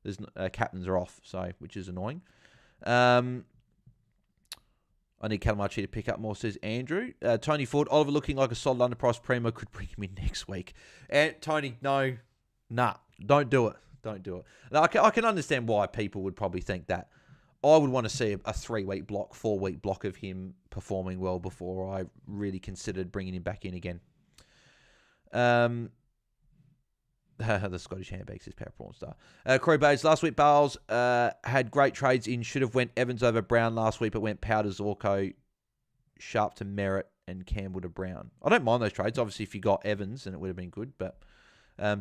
There's captains are off, so which is annoying. I need Calamachi to pick up more, says Andrew. Tony Ford, Oliver looking like a solid underpriced primo, could bring him in next week. And Tony, no, don't do it. Don't do it. Now, I can understand why people would probably think that. I would want to see a 3-week block, 4-week block of him performing well before I really considered bringing him back in again. The Scottish handbag, says Power Prawn Star. Corey Bays, last week Bales had great trades in. Should have went Evans over Brown last week, but went Powder, Zorko, Sharp to Merritt, and Campbell to Brown. I don't mind those trades. Obviously, if you got Evans, then it would have been good. But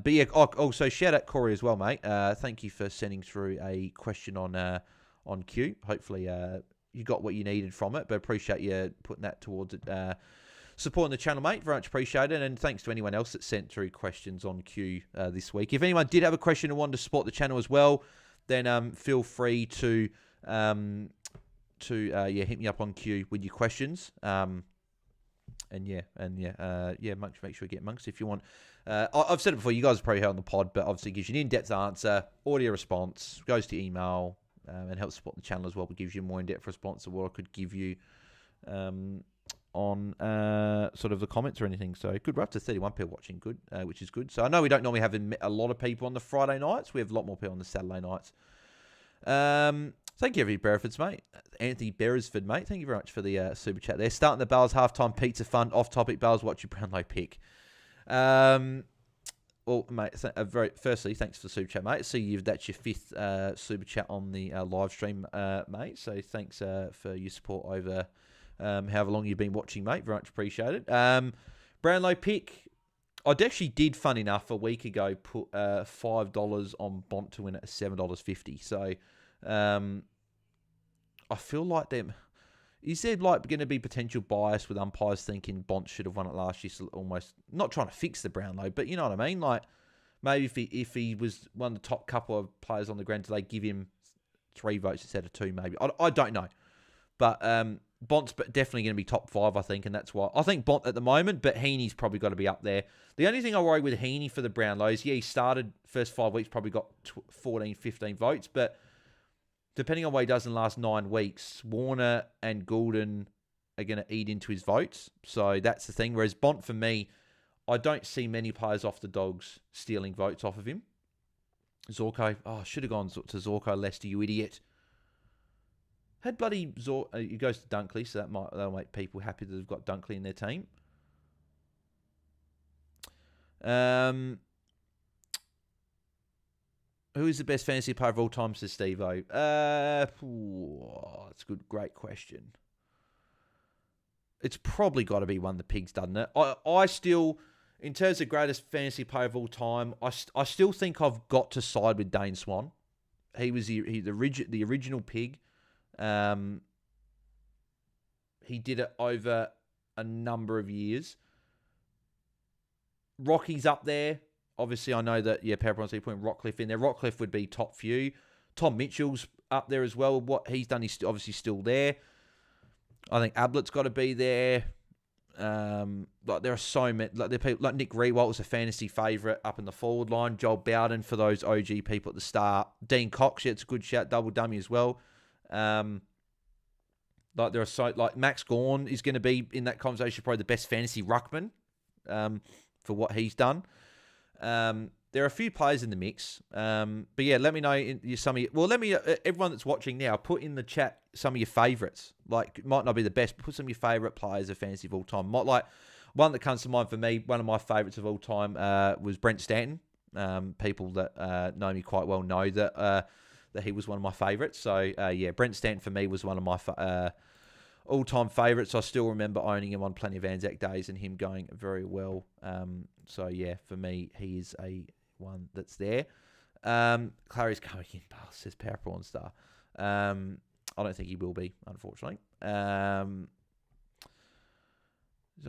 yeah, also shout out Corey as well, mate. Thank you for sending through a question on Q. Hopefully, you got what you needed from it, but appreciate you putting that towards it. Supporting the channel, mate. Very much appreciated. And thanks to anyone else that sent through questions on Q this week. If anyone did have a question and wanted to support the channel as well, then feel free to hit me up on Q with your questions. Monks, make sure you get Monks if you want. I've said it before, you guys have probably heard on the pod, but obviously it gives you an in-depth answer, audio response, goes to email, and helps support the channel as well, but gives you a more in-depth response to what I could give you on sort of the comments or anything. So good, we're up to 31 people watching, good, which is good. So I know we don't normally have a lot of people on the Friday nights. We have a lot more people on the Saturday nights. Thank you, Anthony Beresford, mate. Anthony Beresford, mate. Thank you very much for the super chat there. Starting the Bales halftime pizza fund. Off topic, Bales, watch your Brownlow pick. Well, mate, firstly, thanks for the super chat, mate. See, that's your 5th super chat on the live stream, mate. So thanks for your support over however long you've been watching, mate. Very much appreciated. Brownlow pick. I actually did, fun enough, a week ago, put $5 on Bont to win at $7.50. So I feel like them. Is there like going to be potential bias with umpires thinking Bont should have won it last year? So almost not trying to fix the Brownlow, but you know what I mean. Like maybe if he was one of the top couple of players on the ground, do they give him 3 votes instead of 2? Maybe I don't know, but Bont's definitely going to be top 5, I think, and that's why I think Bont at the moment. But Heaney's probably got to be up there. The only thing I worry with Heaney for the Brownlows, he started first 5 weeks, probably got 14, 15 votes, but depending on what he does in the last 9 weeks, Warner and Goulden are going to eat into his votes. So that's the thing. Whereas Bont, for me, I don't see many players off the Dogs stealing votes off of him. Zorko, should have gone to Zorko, Lester, you idiot. Had bloody Zorko, he goes to Dunkley, so that'll make people happy that they've got Dunkley in their team. Who is the best fantasy player of all time, says Steve-O? That's a great question. It's probably got to be one of the Pigs, doesn't it? I still, in terms of greatest fantasy player of all time, I still think I've got to side with Dane Swan. He was the original Pig. He did it over a number of years. Rocky's up there. Obviously, I know that, Powerpoint's putting Rockcliffe in there. Rockcliffe would be top few. Tom Mitchell's up there as well. What he's done is obviously still there. I think Ablett's got to be there. There are so many. Like Nick Rewalt was a fantasy favourite up in the forward line. Joel Bowden for those OG people at the start. Dean Cox, it's a good shout. Double dummy as well. There are Max Gawn is going to be in that conversation, probably the best fantasy ruckman for what he's done. There are a few players in the mix. But yeah, let me know everyone that's watching now, put in the chat some of your favourites. Like, it might not be the best, but put some of your favourite players of fantasy of all time. One that comes to mind for me, one of my favourites of all time was Brent Stanton. People that know me quite well know that he was one of my favourites. So Brent Stanton for me was one of my all-time favourites. I still remember owning him on plenty of Anzac days and him going very well. For me, he is a one that's there. Clary's coming in, says Power Prawn Star. I don't think he will be, unfortunately. Did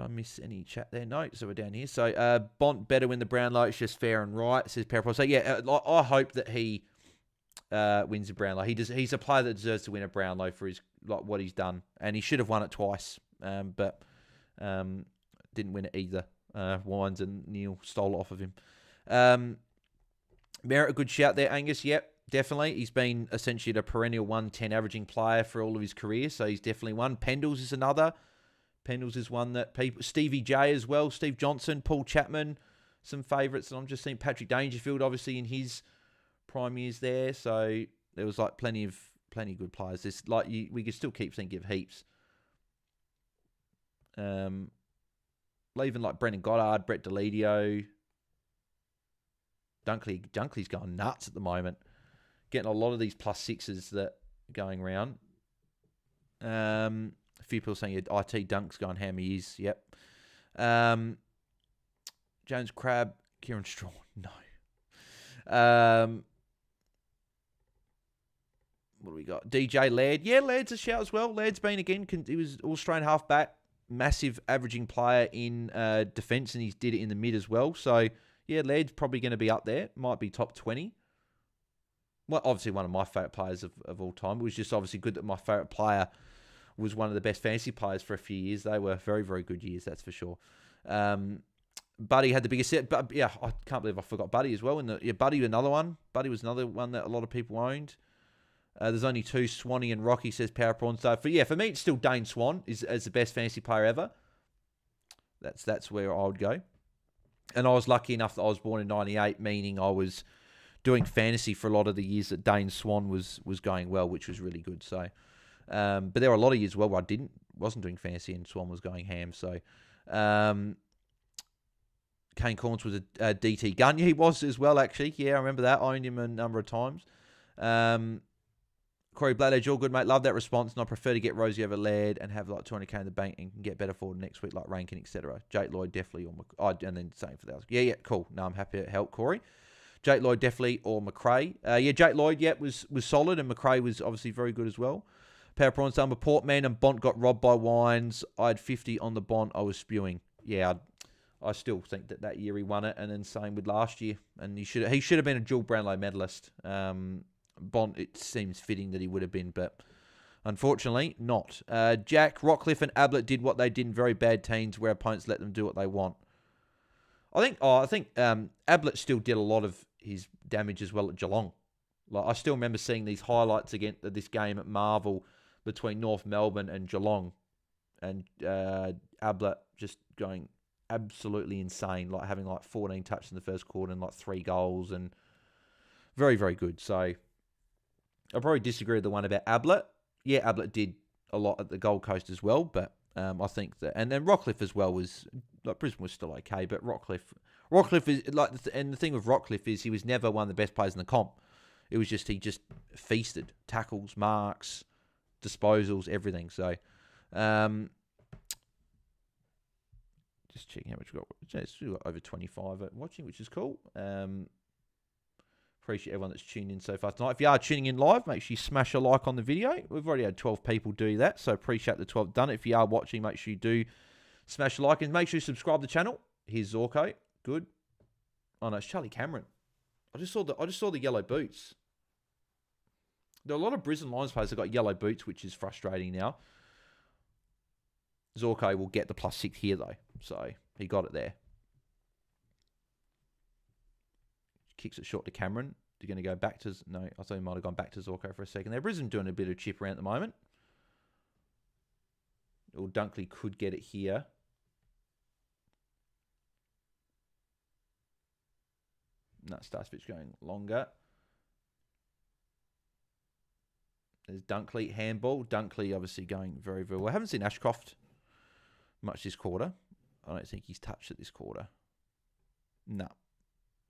I miss any chat there? No, so we're down here. So Bont better win the Brownlow. It's just fair and right, says Power Prawn. So I hope that he wins a Brownlow. He's a player that deserves to win a Brownlow for his what he's done, and he should have won it twice, but didn't win it either. Wines and Neil stole it off of him. Merritt, a good shout there, Angus. Yep, definitely. He's been essentially a perennial 110 averaging player for all of his career, so he's definitely one. Pendles is another. Pendles is one that people... Stevie J as well, Steve Johnson, Paul Chapman, some favourites. And I'm just seeing Patrick Dangerfield, obviously, in his prime years there. So there was like plenty of good players. There's like we could still keep thinking of heaps. Even like Brendan Goddard, Brett Deledio, Dunkley's going nuts at the moment. Getting a lot of these +6s that are going around. A few people saying IT Dunk's going ham. He is. Yep. James Crabb, Kieran Strawn. No. What do we got? DJ Laird. Yeah, Laird's a shout as well. Laird's been again. He was Australian halfback. Massive averaging player in defence, and he did it in the mid as well. So, yeah, Laird's probably going to be up there. Might be top 20. Well, obviously one of my favourite players of all time. It was just obviously good that my favourite player was one of the best fantasy players for a few years. They were very, very good years, that's for sure. Buddy had the biggest set. But yeah, I can't believe I forgot Buddy as well. Buddy, another one. Buddy was another one that a lot of people owned. There's only two, Swanee and Rocky, says Power Prawn. So, for me, it's still Dane Swan as the best fantasy player ever. That's where I would go. And I was lucky enough that I was born in 98, meaning I was doing fantasy for a lot of the years that Dane Swan was going well, which was really good. So, but there were a lot of years as well where I wasn't doing fantasy and Swan was going ham. So, Kane Corns was a DT gun. Yeah, he was as well, actually. Yeah, I remember that. I owned him a number of times. Corey Bladage, all good, mate. Love that response. And I prefer to get Rosie over Laird and have like 200k in the bank and can get better forward next week, like Rankin, etc. Jake Lloyd, definitely. And then same for the others. Yeah, cool. No, I'm happy to help Corey. Jake Lloyd, definitely, or McRae. Jake Lloyd, was solid, and McRae was obviously very good as well. Power Prawns, Summer Portman and Bont got robbed by Wines. I had 50 on the Bont. I was spewing. Yeah, I still think that year he won it, and then same with last year. And he should have been a dual Brownlow medalist. Bont, it seems fitting that he would have been, but unfortunately not. Jack, Rockcliffe and Ablett did what they did in very bad teams where opponents let them do what they want. I think Ablett still did a lot of his damage as well at Geelong. Like I still remember seeing these highlights against this game at Marvel between North Melbourne and Geelong, and Ablett just going absolutely insane, like having like 14 touches in the first quarter and like 3 goals, and very, very good. So I probably disagree with the one about Ablett. Yeah, Ablett did a lot at the Gold Coast as well, but I think that, and then Rockcliffe as well was, like Brisbane was still okay, but Rockcliffe is like, and the thing with Rockcliffe is he was never one of the best players in the comp. It was just, he just feasted tackles, marks, disposals, everything. So, just checking how much we've got. We've got over 25 watching, which is cool. Appreciate everyone that's tuned in so far tonight. If you are tuning in live, make sure you smash a like on the video. We've already had 12 people do that, so appreciate the 12 done it. If you are watching, make sure you do smash a like and make sure you subscribe to the channel. Here's Zorko. Good. Oh no, it's Charlie Cameron. I just saw the yellow boots. There are a lot of Brisbane Lions players that got yellow boots, which is frustrating now. Zorko will get the +6 here though, so he got it there. Kicks it short to Cameron. They're going to go back to... No, I thought he might have gone back to Zorko for a second there. Brisbane doing a bit of chip around at the moment. Or Dunkley could get it here. No, Starsfitch going longer. There's Dunkley, handball. Dunkley obviously going very, very well. I haven't seen Ashcroft much this quarter. I don't think he's touched it this quarter. No.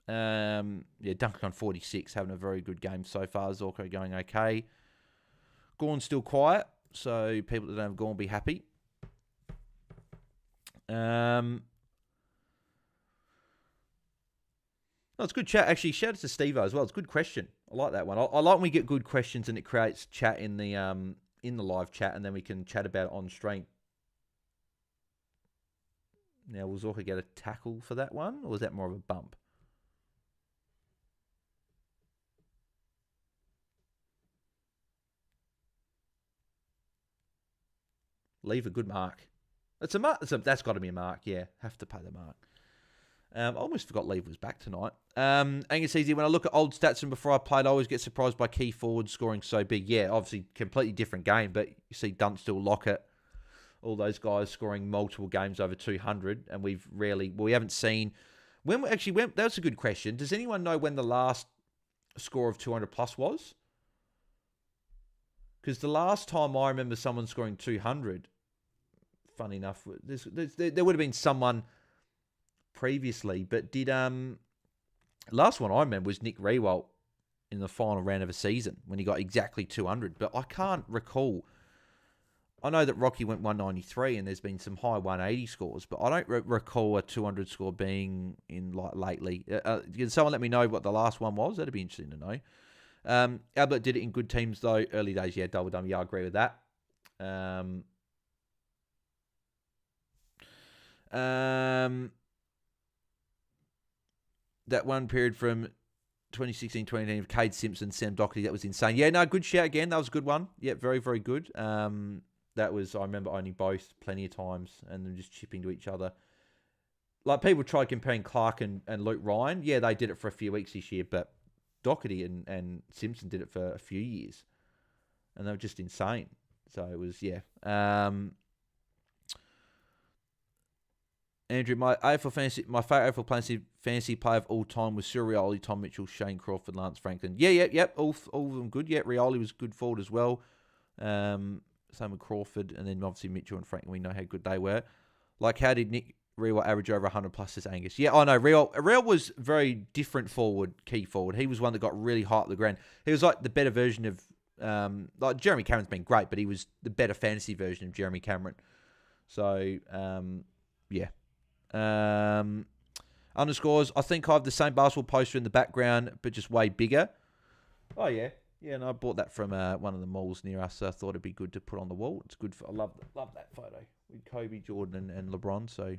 Duncan on 46, having a very good game so far. Zorko going okay. Gorn's still quiet, so people that don't have Gorn be happy. No, it's good chat. Actually, shout out to Steve-O as well. It's a good question. I like that one. I like when we get good questions and it creates chat in the live chat, and then we can chat about it on stream. Now, will Zorko get a tackle for that one, or was that more of a bump? Leave a good mark. It's a mark. That's got to be a mark. Yeah, have to pay the mark. I almost forgot Lever was back tonight. Angus Easy, when I look at old stats from before I played, I always get surprised by key forwards scoring so big. Yeah, obviously, completely different game, but you see Dunstall, Lockett, all those guys scoring multiple games over 200, and we haven't seen... That's a good question. Does anyone know when the last score of 200 plus was? Because the last time I remember someone scoring 200, funny enough, there would have been someone previously, but last one I remember was Nick Riewoldt in the final round of a season when he got exactly 200, but I can't recall. I know that Rocky went 193 and there's been some high 180 scores, but I don't recall a 200 score being in like lately. Can someone let me know what the last one was? That'd be interesting to know. Albert did it in good teams though. Early days, yeah, double dumb. Yeah, I agree with that. That one period from 2016-2018 of Cade Simpson, Sam Doherty, that was insane. Yeah, no, good shout again. That was a good one. Yeah, very, very good. That was, I remember owning both plenty of times and them just chipping to each other. Like, people tried comparing Clark and Luke Ryan. Yeah, they did it for a few weeks this year, but Doherty and Simpson did it for a few years. And they were just insane. So it was, yeah. Andrew, my favourite AFL fantasy player of all time was Cyril Rioli, Tom Mitchell, Shane Crawford, Lance Franklin. Yeah. All of them good. Yeah, Rioli was good forward as well. Same with Crawford, and then obviously Mitchell and Franklin. We know how good they were. Like, how did Nick Riewoldt average over 100 plus as Angus? Yeah, I know. Riewoldt was very different key forward. He was one that got really high at the ground. He was like the better version of, like Jeremy Cameron's been great, but he was the better fantasy version of Jeremy Cameron. So, yeah. Underscores, I think I have the same basketball poster in the background, but just way bigger. Oh, yeah. Yeah, and I bought that from one of the malls near us, so I thought it'd be good to put on the wall. It's good. I love that photo with Kobe, Jordan, and LeBron. So,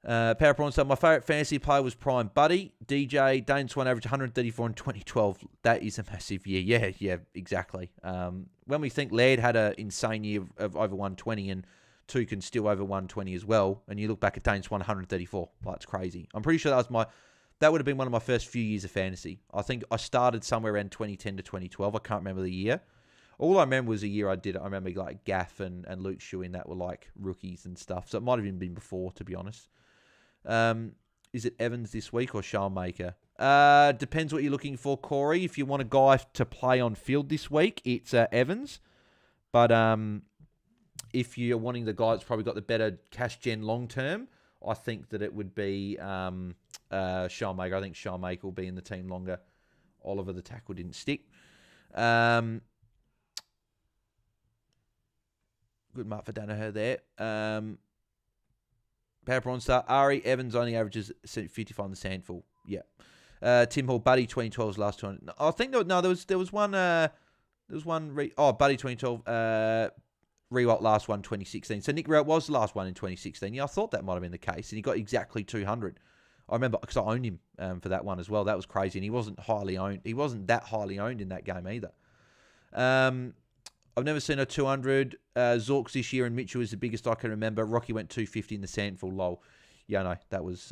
Power Prawn, so my favourite fantasy player was Prime Buddy. DJ, Dane Swan averaged 134 in 2012. That is a massive year. Yeah, exactly. When we think Laird had an insane year of over 120 and Tukin still over 120 as well, and you look back at Dane Swan 134. Like, it's crazy. I'm pretty sure that would have been one of my first few years of fantasy. I think I started somewhere around 2010 to 2012. I can't remember the year. All I remember was a year I did it. I remember like Gaff and Luke Shuey that were like rookies and stuff. So it might have even been before, to be honest. Is it Evans this week or Sharmaker? Depends what you're looking for, Corey. If you want a guy to play on field this week, it's Evans. But if you're wanting the guy that's probably got the better cash gen long term, I think that it would be Sharmaker. I think Sharmaker will be in the team longer. Oliver, the tackle, didn't stick. Good mark for Danaher there. Power Prawn Star. Ari Evans only averages 55 in the Sandful. Yeah. Tim Hall, Buddy 2012's last 200. I think there was one. Buddy 2012. Riewoldt last one 2016. So Nick Riewoldt was the last one in 2016. Yeah, I thought that might have been the case, and he got exactly 200. I remember because I owned him for that one as well. That was crazy, and he wasn't highly owned. He wasn't that highly owned in that game either. I've never seen a 200. Zorks this year, and Mitchell is the biggest I can remember. Rocky went 250 in the Sandful. Lol. Yeah, no, that was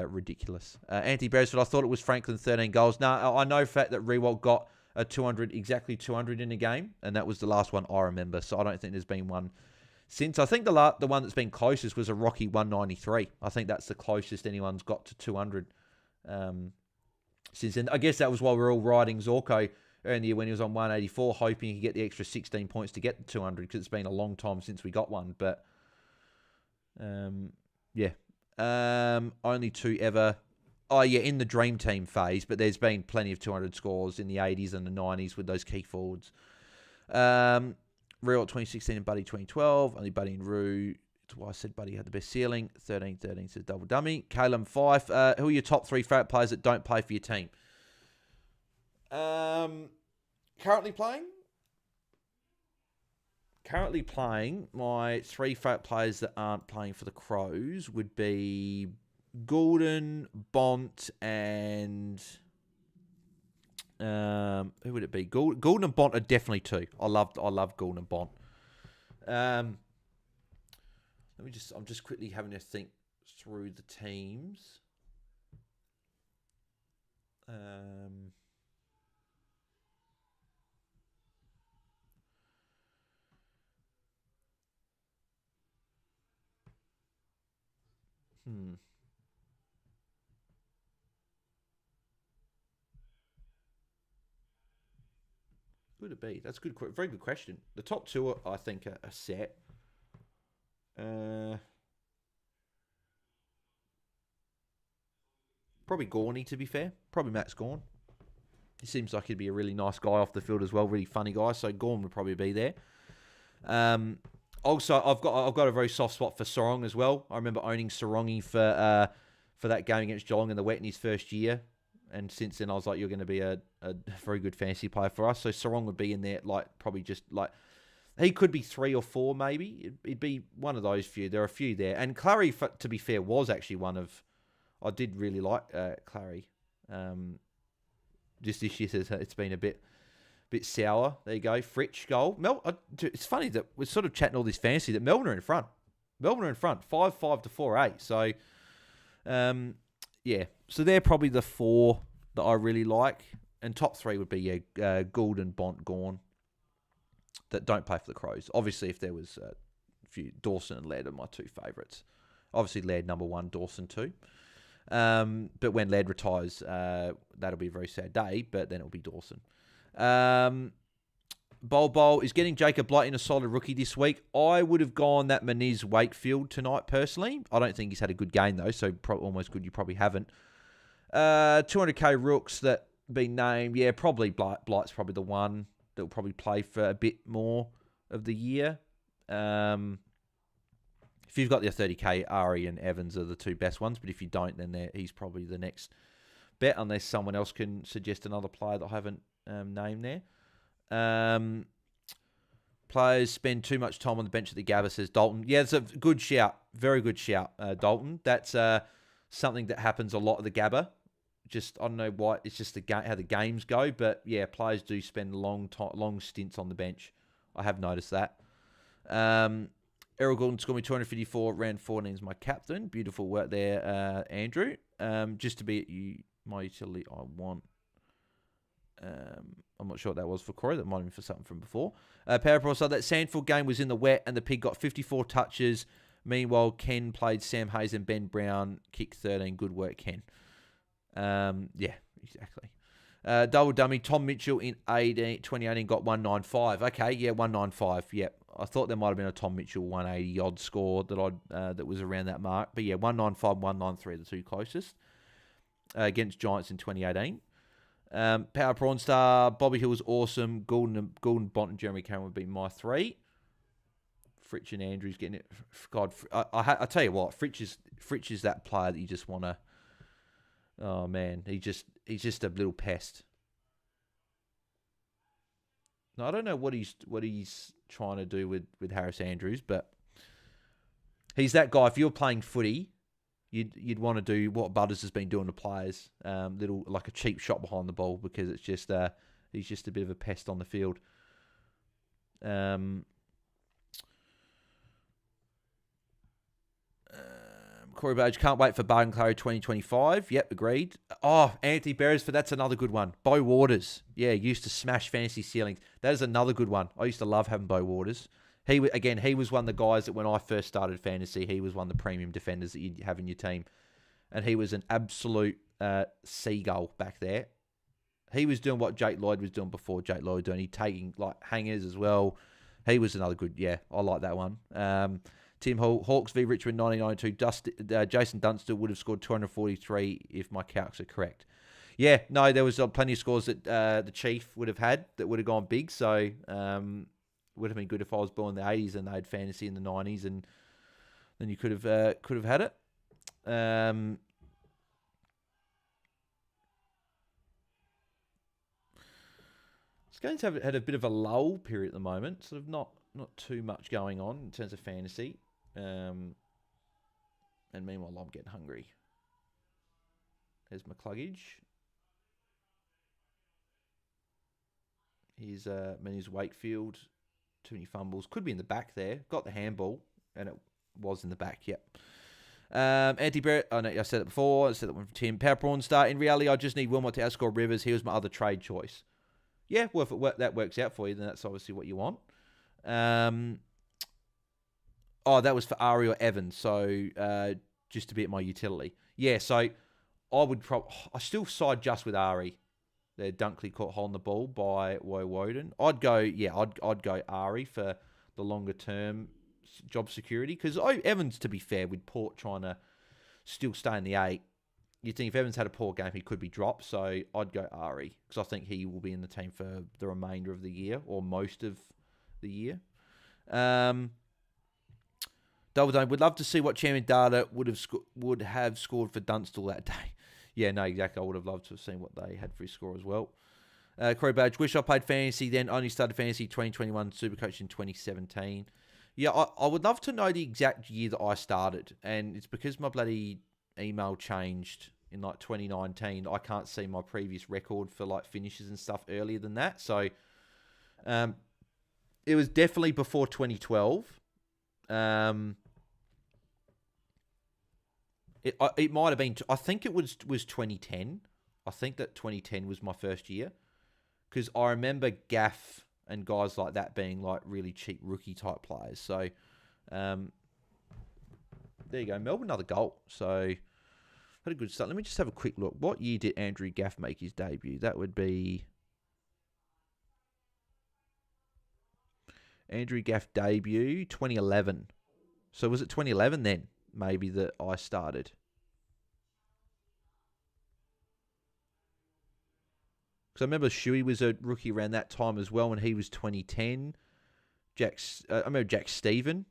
ridiculous. Anthony Beresford, I thought it was Franklin 13 goals. No, I know the fact that Riewoldt got a 200, exactly 200 in a game, and that was the last one I remember. So I don't think there's been one since. I think the one that's been closest was a Rocky 193. I think that's the closest anyone's got to 200 since then. I guess that was why we were all riding Zorko earlier in the year when he was on 184, hoping he could get the extra 16 points to get the 200, because it's been a long time since we got one. But yeah, only two ever. Oh, yeah, in the Dream Team phase, but there's been plenty of 200 scores in the 80s and the 90s with those key forwards. Real 2016 and Buddy 2012. Only Buddy and Roo. That's why I said Buddy had the best ceiling. 13 says Double Dummy. Calum Fife. Who are your top three favourite players that don't play for your team? Currently playing, my three favourite players that aren't playing for the Crows would be Goulden, Bont, and who would it be? Goulden and Bont are definitely two. I love Goulden and Bont. I'm just quickly having to think through the teams. Who would it be? That's good. Very good question. The top two, I think, are set. Probably Gorney, to be fair. Probably Max Gorn. He seems like he'd be a really nice guy off the field as well. Really funny guy. So Gorn would probably be there. Also, I've got a very soft spot for Sarong as well. I remember owning Sarongi for that game against Geelong in the wet in his first year. And since then, I was like, you're going to be a very good fantasy player for us. So Sarong would be in there, like, probably just like, he could be 3 or 4 maybe. It'd be one of those few. There are a few there. And Clary, to be fair, was actually one of, I did really like Clary. Just this year, it's been a bit sour. There you go. Fritsch goal. It's funny that we're sort of chatting all this fantasy that Melbourne are in front. 5-5 to 4-8. So, yeah. So they're probably the 4 that I really like. And top 3 would be Goulden, Bont, Gorn that don't play for the Crows. Obviously, if there was a few, Dawson and Laird are my 2 favourites. Obviously, Laird number 1, Dawson 2. But when Laird retires, that'll be a very sad day, but then it'll be Dawson. Bol is getting Jacob Blight in a solid rookie this week. I would have gone that Maniz Wakefield tonight, personally. I don't think he's had a good game, though, so almost good you probably haven't. 200k rooks that been named. Yeah, probably Blight's probably the one that will probably play for a bit more of the year. If you've got the 30k, Ari and Evans are the 2 best ones, but if you don't, then he's probably the next bet, unless someone else can suggest another player that I haven't named there. Players spend too much time on the bench at the Gabba, says Dalton. Yeah, it's a good shout. Very good shout, Dalton. That's something that happens a lot at the Gabba. Just, I don't know why, it's just how the games go, but yeah, players do spend long stints on the bench. I have noticed that. Errol Goulden scored me 254, ran 14 as my captain. Beautiful work there, Andrew. Just to be at my utility, I want. I'm not sure what that was for Corey. That might have been for something from before. Power Pro said that Sandfield game was in the wet and the Pig got 54 touches. Meanwhile, Ken played Sam Hayes and Ben Brown, kicked 13. Good work, Ken. Yeah, exactly. Double dummy, Tom Mitchell in 2018 got 195. Okay, yeah, 195. Yep. I thought there might have been a Tom Mitchell 180 odd score that was around that mark. But yeah, 195, 193 are the 2 closest against Giants in 2018. Power Prawn Star, Bobby Hill was awesome. Goulden, Bont, and Jeremy Cameron would be my 3. Fritsch and Andrews getting it. God, I tell you what, Fritsch is that player that you just want to. Oh man, he's just a little pest. Now, I don't know what he's trying to do with Harris Andrews, but he's that guy. If you're playing footy, you'd want to do what Butters has been doing to players, little like a cheap shot behind the ball, because it's just he's just a bit of a pest on the field. Corey Badge, can't wait for Bargain Clary 2025. Yep, agreed. Oh, Anthony Beresford, that's another good one. Bo Waters. Yeah, used to smash fantasy ceilings. That is another good one. I used to love having Bo Waters. He was one of the guys that when I first started fantasy, he was one of the premium defenders that you'd have in your team. And he was an absolute seagull back there. He was doing what Jake Lloyd was doing before Jake Lloyd doing. He taking like hangers as well. He was another good, yeah, I like that one. Tim Hall, Hawks v Richmond 1992. Jason Dunster would have scored 243 if my calcs are correct. Yeah, no, there was plenty of scores that the Chief would have had that would have gone big. So would have been good if I was born in the 80s and they had fantasy in the 90s, and then you could have had it. Skane's had a bit of a lull period at the moment, sort of not too much going on in terms of fantasy. And meanwhile, I'm getting hungry. There's McCluggage. Here's Wakefield. Too many fumbles. Could be in the back there. Got the handball, and it was in the back, yep. Anti-Brett, oh no, I said it before. I said that one from Tim. Power Prawn Star. In reality, I just need Wilmot to outscore Rivers. He was my other trade choice. Yeah, well, if that works out for you, then that's obviously what you want. Oh, that was for Ari or Evans, so just to be at my utility. Yeah, so I still side just with Ari. The Dunkley caught holding the ball by Woden. I'd go Ari for the longer term job security because Evans, to be fair, with Port trying to still stay in the 8, you'd think if Evans had a poor game, he could be dropped. So I'd go Ari because I think he will be in the team for the remainder of the year or most of the year. Double Dome would love to see what Chairman Data would have scored for Dunstall that day. Yeah, no, exactly. I would have loved to have seen what they had for his score as well. Corey Badge, wish I played fantasy then. Only started fantasy 2021, Supercoach in 2017. Yeah, I would love to know the exact year that I started, and it's because my bloody email changed in like 2019. I can't see my previous record for like finishes and stuff earlier than that. So, it was definitely before 2012. It might have been. I think it was 2010. I think that 2010 was my first year because I remember Gaff and guys like that being like really cheap rookie type players. So, there you go. Melbourne another goal. So, had a good start. Let me just have a quick look. What year did Andrew Gaff make his debut? That would be Andrew Gaff debut 2011. So was it 2011 then? Maybe that I started. Because I remember Shuey was a rookie around that time as well, and he was 2010. I remember Jack Stephen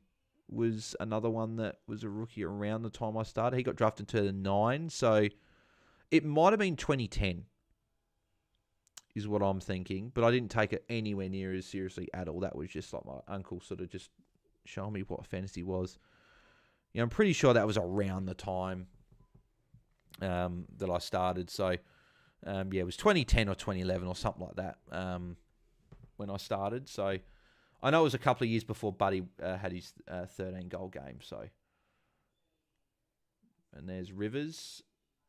was another one that was a rookie around the time I started. He got drafted in 2009, so it might have been 2010 is what I'm thinking, but I didn't take it anywhere near as seriously at all. That was just like my uncle sort of just showing me what fantasy was. Yeah, I'm pretty sure that was around the time that I started. So, it was 2010 or 2011 or something like that when I started. So, I know it was a couple of years before Buddy had his 13-goal game. So, and there's Rivers,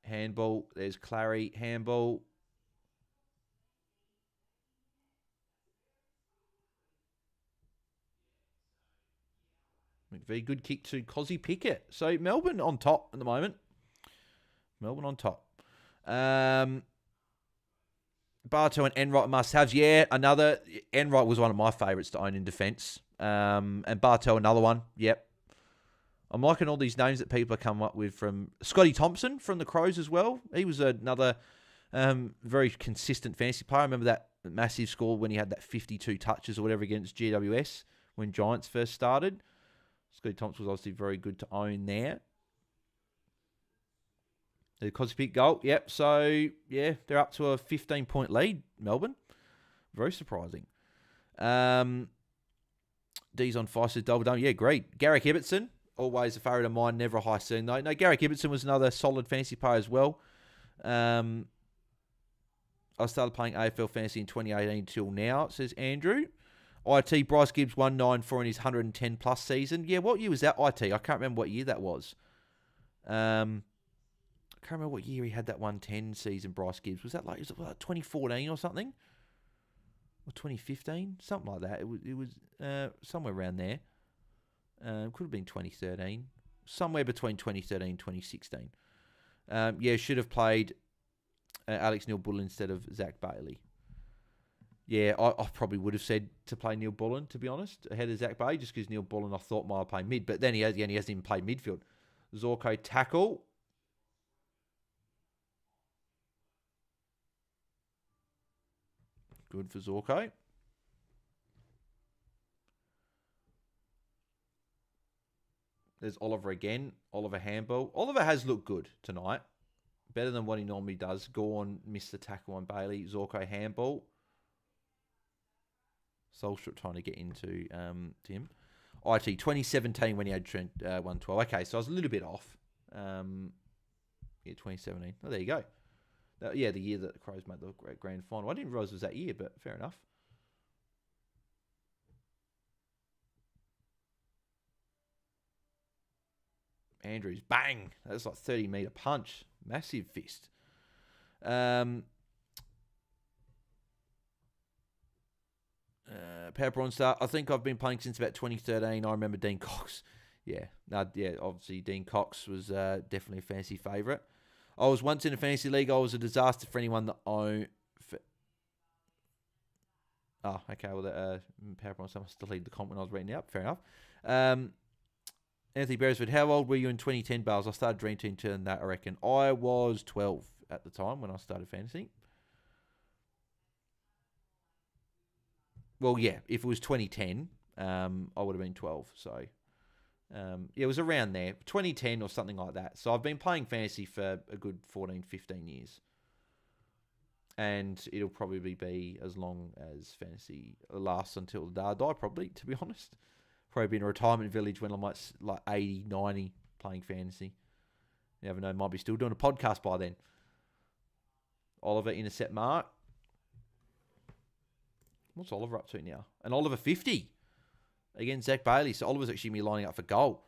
handball. There's Clary, handball. Very good kick to Cozzy Pickett. So Melbourne on top at the moment. Melbourne on top. Bartow and Enright must-haves. Yeah, another. Enright was one of my favourites to own in defence. And Bartow, another one. Yep. I'm liking all these names that people are coming up with from Scotty Thompson from the Crows as well. He was another very consistent fantasy player. I remember that massive score when he had that 52 touches or whatever against GWS when Giants first started. Scotty Thompson was obviously very good to own there. The Cosby goal. Yep. So, yeah, they're up to a 15-point lead, Melbourne. Very surprising. D's on fire, says double dome. Yeah, great. Garrick Ibbotson, always a favourite of mine, never a high ceiling though. No, Garrick Ibbotson was another solid fantasy player as well. I started playing AFL Fantasy in 2018 until now, says Andrew. IT, Bryce Gibbs, 194 in his 110-plus season. Yeah, what year was that, IT? I can't remember what year that was. I can't remember what year he had that 110 season, Bryce Gibbs. Was it like 2014 or something? Or 2015? Something like that. It was somewhere around there. Could have been 2013. Somewhere between 2013 and 2016. Should have played Alex Neil-Bullen instead of Zach Bailey. Yeah, I probably would have said to play Neil-Bullen, to be honest, ahead of Zach Bailey, just because Neil-Bullen I thought might play mid, but then he hasn't even played midfield. Zorko tackle. Good for Zorko. There's Oliver again. Oliver handball. Oliver has looked good tonight. Better than what he normally does. Gorn missed the tackle on Bailey. Zorko handball. Solstrip trying to get into Tim. IT 2017 when he had Trent 112. Okay, so I was a little bit off. 2017. Oh, there you go. The year that the Crows made the grand final. I didn't realise it was that year, but fair enough. Andrews, bang! That's like 30-metre punch. Massive fist. Power Prawn Star. I think I've been playing since about 2013. I remember Dean Cox. Yeah, obviously Dean Cox was definitely a fantasy favourite. I was once in a fantasy league. I was a disaster for anyone that owned. Oh, okay. Well, Power Prawn Star must delete the comment when I was reading out. Fair enough. Anthony Beresford, how old were you in 2010, Bales? I started Dream Team turn that, I reckon. I was 12 at the time when I started fantasy. Well, yeah, if it was 2010, I would have been 12. So, it was around there, 2010 or something like that. So I've been playing fantasy for a good 14, 15 years. And it'll probably be as long as fantasy lasts until the day I die, probably, to be honest. Probably be in a retirement village when I'm like 80, 90 playing fantasy. You never know, might be still doing a podcast by then. Oliver intercept mark. What's Oliver up to now? And Oliver 50 against Zach Bailey. So Oliver's actually going to be lining up for goal.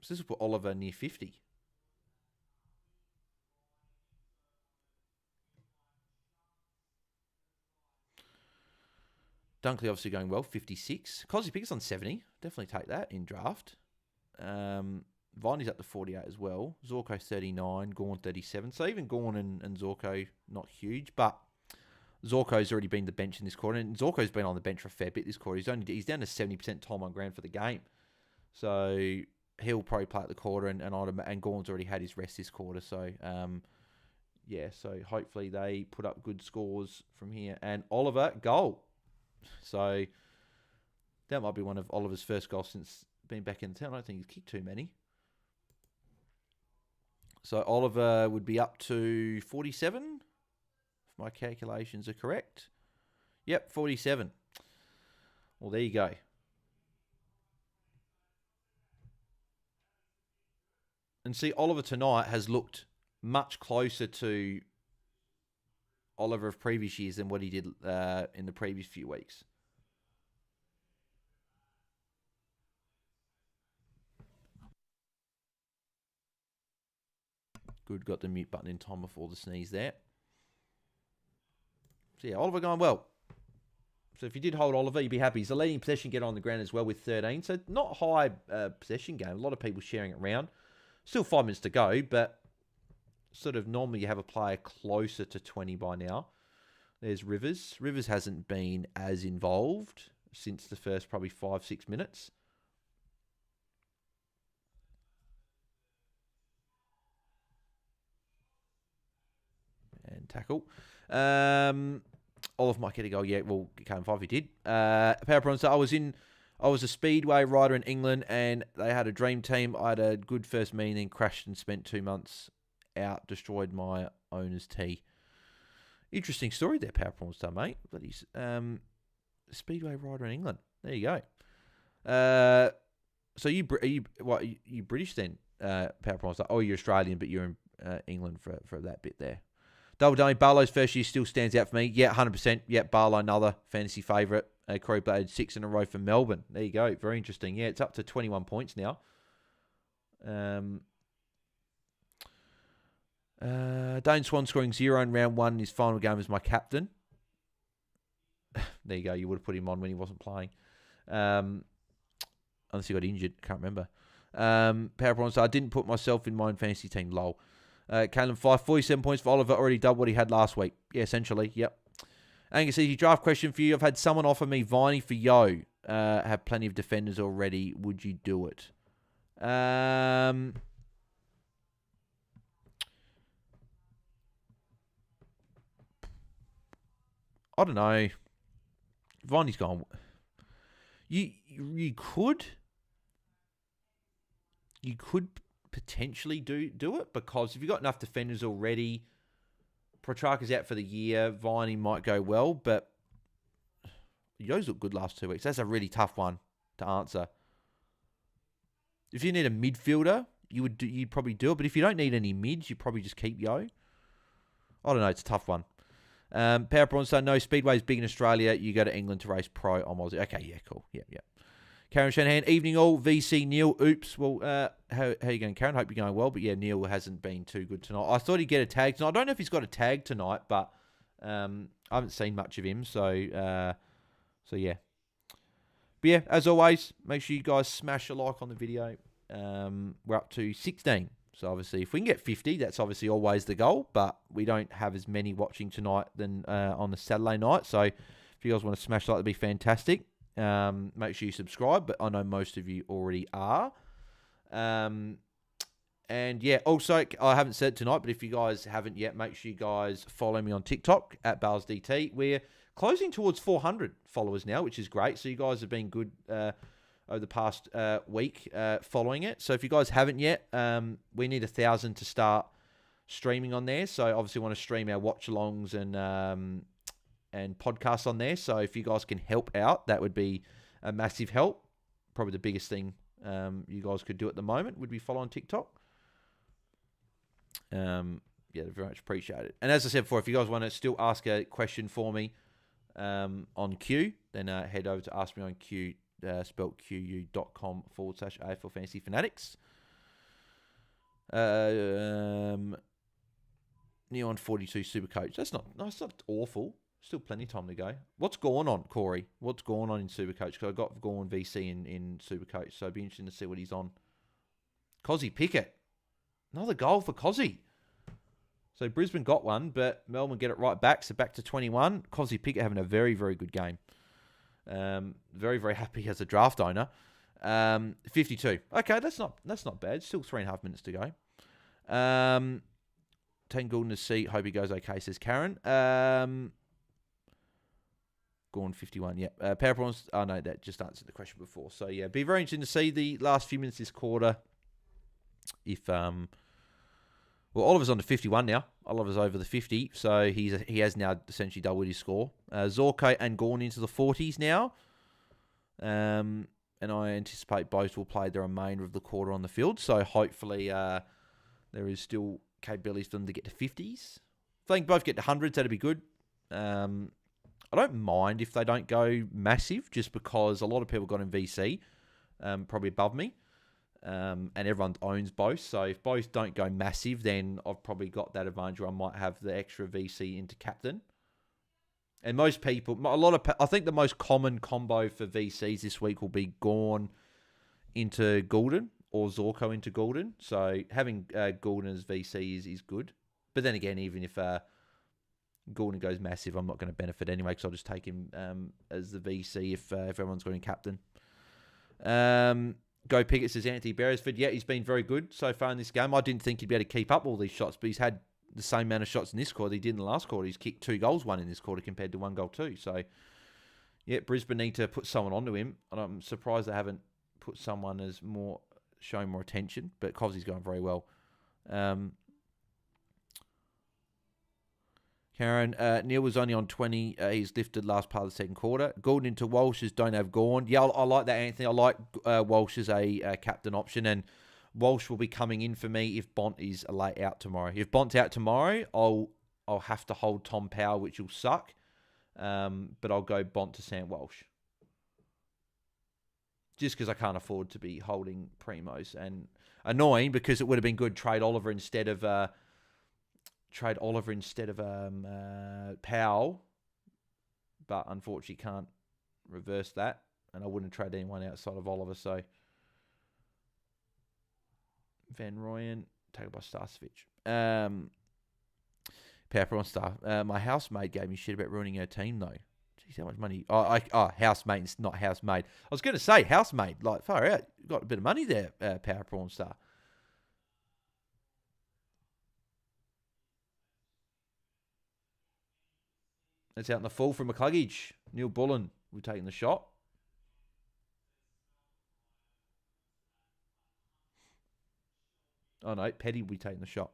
So this will put Oliver near 50. Dunkley obviously going well, 56. Cosy Pickett's on 70. Definitely take that in draft. Viney's up to 48 as well. Zorko 39, Gorn 37. So even Gorn and Zorko, not huge, but Zorko's already been the bench in this quarter, and Zorko's been on the bench for a fair bit this quarter. He's down to 70% time on ground for the game. So he'll probably play at the quarter, and Gorn's already had his rest this quarter. So, so hopefully they put up good scores from here. And Oliver, goal. So that might be one of Oliver's first goals since being back in town. I don't think he's kicked too many. So Oliver would be up to 47, if my calculations are correct. Yep, 47. Well, there you go. And see, Oliver tonight has looked much closer to Oliver of previous years than what he did in the previous few weeks. Good, got the mute button in time before the sneeze there. So yeah, Oliver going well. So if you did hold Oliver, you'd be happy. He's a leading possession getter on the ground as well with 13. So not high possession game. A lot of people sharing it around. Still 5 minutes to go, but sort of normally you have a player closer to 20 by now. There's Rivers. Rivers hasn't been as involved since the first probably 5-6 minutes. And tackle. Oliver might get a goal. Yeah, well, came 5 he did. Power Prawn. So I was a speedway rider in England, and they had a dream team. I had a good first meeting, then crashed and spent 2 months out, destroyed my owner's tee. Interesting story there, Power Prawn Star, mate. But he's speedway rider in England. There you go. So you British then, Power Prawn Star? Oh, you're Australian, but you're in England for that bit there. Double dummy, Barlow's first year still stands out for me. Yeah, 100%. Yeah, Barlow, another fantasy favourite. Corey Blade, 6 in a row for Melbourne. There you go. Very interesting. Yeah, it's up to 21 points now. Dane Swan scoring 0 in round 1 in his final game as my captain. There you go. You would have put him on when he wasn't playing. Unless he got injured. Can't remember. Power Prawn Star, I didn't put myself in my own fantasy team. Lol. Caleb 5, 47 points for Oliver. Already doubled what he had last week. Yeah, essentially. Yep. Angus, easy draft question for you. I've had someone offer me Viney for Yo. Have plenty of defenders already. Would you do it? I don't know. Viney's gone. You could potentially do it, because if you've got enough defenders already, Petrarca's out for the year, Viney might go well, but Yo's looked good last 2 weeks. That's a really tough one to answer. If you need a midfielder, you'd probably do it, but if you don't need any mids, you probably just keep Yo. I don't know, it's a tough one. Power Prawn Star, no, Speedway's big in Australia. You go to England to race pro on Aussie. Okay, yeah, cool. Yeah. Karen Shanahan, evening all. VC Neil, oops. Well, how you going, Karen? Hope you're going well. But yeah, Neil hasn't been too good tonight. I thought he'd get a tag tonight. I don't know if he's got a tag tonight, but I haven't seen much of him. So yeah. But yeah, as always, make sure you guys smash a like on the video. We're up to 16. So obviously, if we can get 50, that's obviously always the goal. But we don't have as many watching tonight than on the Saturday night. So if you guys want to smash like, that'd be fantastic. Make sure you subscribe, but I know most of you already are. And yeah, also, I haven't said tonight, but if you guys haven't yet, make sure you guys follow me on TikTok at BalzDT. We're closing towards 400 followers now, which is great. So you guys have been good over the past week following it. So if you guys haven't yet, we need 1,000 to start streaming on there. So obviously want to stream our watch-alongs and podcasts on there. So if you guys can help out, that would be a massive help. Probably the biggest thing you guys could do at the moment would be follow on TikTok. Yeah, very much appreciated. And as I said before, if you guys want to still ask a question for me on Q, then head over to Ask Me on Q, spelled qu.com/AFL Fantasy Fanatics. Neon 42 Supercoach. That's not awful. Still plenty of time to go. What's going on, Corey? What's going on in Supercoach? Because I got Gorn VC in Supercoach, so it'd be interesting to see what he's on. Cozzy Pickett. Another goal for Cozzy. So Brisbane got one, but Melbourne get it right back, so back to 21. Cozzy Pickett having a very, very good game. Very, very happy as a draft owner. 52. Okay, that's not bad. Still 3.5 minutes to go. 10 Goulden to see. Hope he goes okay, says Karen. Gorn 51, yeah. Power Prawns, oh no, that just answered the question before. So yeah, be very interesting to see the last few minutes this quarter. If Oliver's on to 51 now. Oliver's over the 50, so he has now essentially doubled his score. Zorko and Gorn into the 40s now. And I anticipate both will play the remainder of the quarter on the field. So hopefully there is still capabilities for them to get to 50s. If they can both get to 100s, that'd be good. I don't mind if they don't go massive, just because a lot of people got in VC, probably above me, and everyone owns both. So if both don't go massive, then I've probably got that advantage where I might have the extra VC into captain. And most people, I think the most common combo for VCs this week will be Gorn into Goulden or Zorko into Goulden. So having Goulden as VC is good. But then again, even if Goulden goes massive, I'm not going to benefit anyway, because I'll just take him as the VC if everyone's going captain. Go Pickett, says Anthony Beresford. Yeah, he's been very good so far in this game. I didn't think he'd be able to keep up all these shots, but he's had the same amount of shots in this quarter he did in the last quarter. He's kicked 2 goals, 1 in this quarter compared to 1 goal 2. So, yeah, Brisbane need to put someone onto him. And I'm surprised they haven't put someone as showing more attention, but Covsy's going very well. Karen, Neil was only on 20. He's lifted last part of the second quarter. Goulden into Walsh's don't have Gorn. Yeah, I like that, Anthony. I like Walsh as a captain option, and Walsh will be coming in for me if Bont is late out tomorrow. If Bont's out tomorrow, I'll have to hold Tom Powell, which will suck. But I'll go Bont to Sam Walsh. Just because I can't afford to be holding Primos. And annoying, because it would have been good trade Oliver instead of Powell, but unfortunately can't reverse that, and I wouldn't trade anyone outside of Oliver. So Van Rooyen, taken by Starcevic. Pepper on Star. My housemate gave me shit about ruining her team though. Jeez, how much money? Housemate, not housemaid. I was going to say housemaid. Like, far out. You've got a bit of money there, Power Prawn Star. That's out in the full from McCluggage. Neil Bullen will be taking the shot. Oh, no. Petty will be taking the shot.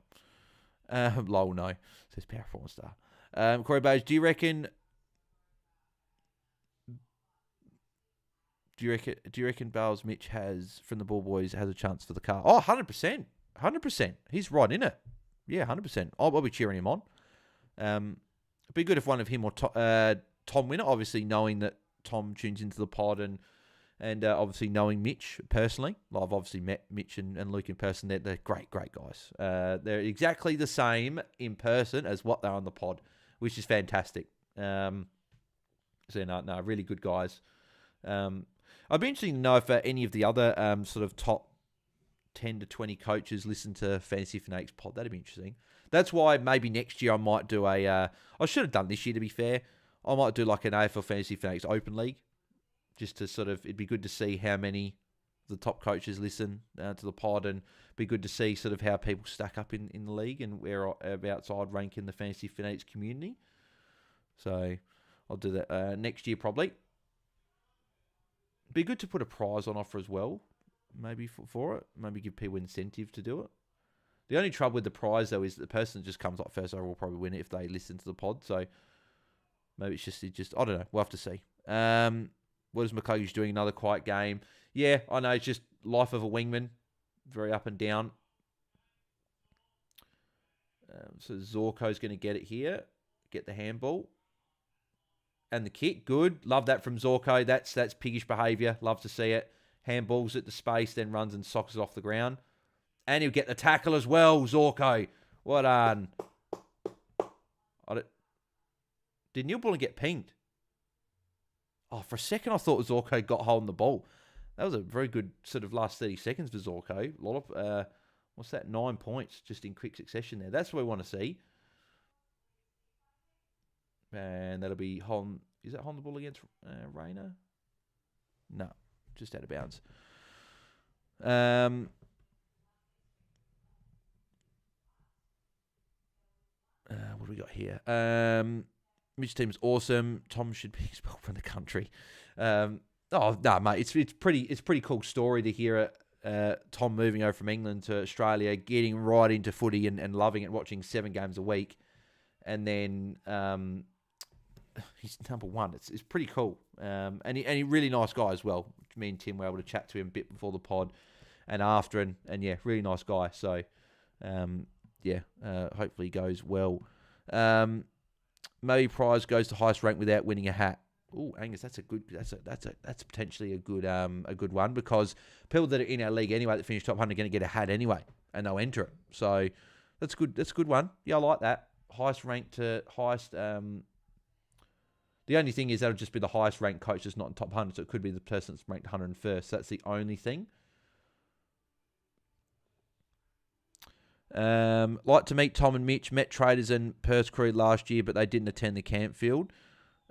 Lol, no. Says Power Prawn Star. Corey Bays, do you reckon Bales Mitch from the Ball Boys has a chance for the car? Oh, 100%. 100%. He's right in it. Yeah, 100%. I'll be cheering him on. It'd be good if one of him or Tom Winner, obviously knowing that Tom tunes into the pod and obviously knowing Mitch personally. I've obviously met Mitch and Luke in person. They're great guys. They're exactly the same in person as what they're on the pod, which is fantastic. So, no, really good guys. I'd be interested to know if any of the other sort of top 10 to 20 coaches listen to Fantasy Fanatics pod. That'd be interesting. That's why maybe next year I might do I should have done this year, to be fair. I might do like an AFL Fantasy Fanatics Open League. Just to sort of, it'd be good to see how many of the top coaches listen to the pod, and be good to see sort of how people stack up in the league and where outside rank in the Fantasy Fanatics community. So I'll do that next year probably. Be good to put a prize on offer as well, maybe for it. Maybe give people incentive to do it. The only trouble with the prize, though, is the person that just comes up first overall will probably win it if they listen to the pod. So maybe it's just I don't know. We'll have to see. What is McCluggage doing? Another quiet game. Yeah, I know. It's just life of a wingman. Very up and down. So Zorko's going to get it here. Get the handball. And the kick. Good. Love that from Zorko. That's piggish behaviour. Love to see it. Handballs at the space, then runs and socks it off the ground. And he'll get the tackle as well, Zorko. Well done. Did Newborn get pinged? Oh, for a second I thought Zorko got hold of the ball. That was a very good sort of last 30 seconds for Zorko. A lot of, 9 points just in quick succession there. That's what we want to see. And that'll be is that holding the ball against Rayner? No, just out of bounds. What do we got here? Mitch's team's awesome. Tom should be expelled from the country. Oh no, mate, it's pretty cool story to hear Tom moving over from England to Australia, getting right into footy and loving it, watching 7 games a week, and then he's number one. It's pretty cool. And he really nice guy as well. Me and Tim were able to chat to him a bit before the pod and after, and yeah, really nice guy. So hopefully goes well. Maybe prize goes to highest rank without winning a hat. Oh, Angus, that's potentially a good one, because people that are in our league anyway that finish top 100 are going to get a hat anyway, and they'll enter it. So that's good. That's a good one. Yeah, I like that. Highest rank to highest. The only thing is that'll just be the highest ranked coach that's not in top 100, so it could be the person that's ranked 101st. So that's the only thing. Like to meet Tom and Mitch. Met Traders and Perth Crew last year, but they didn't attend the camp field.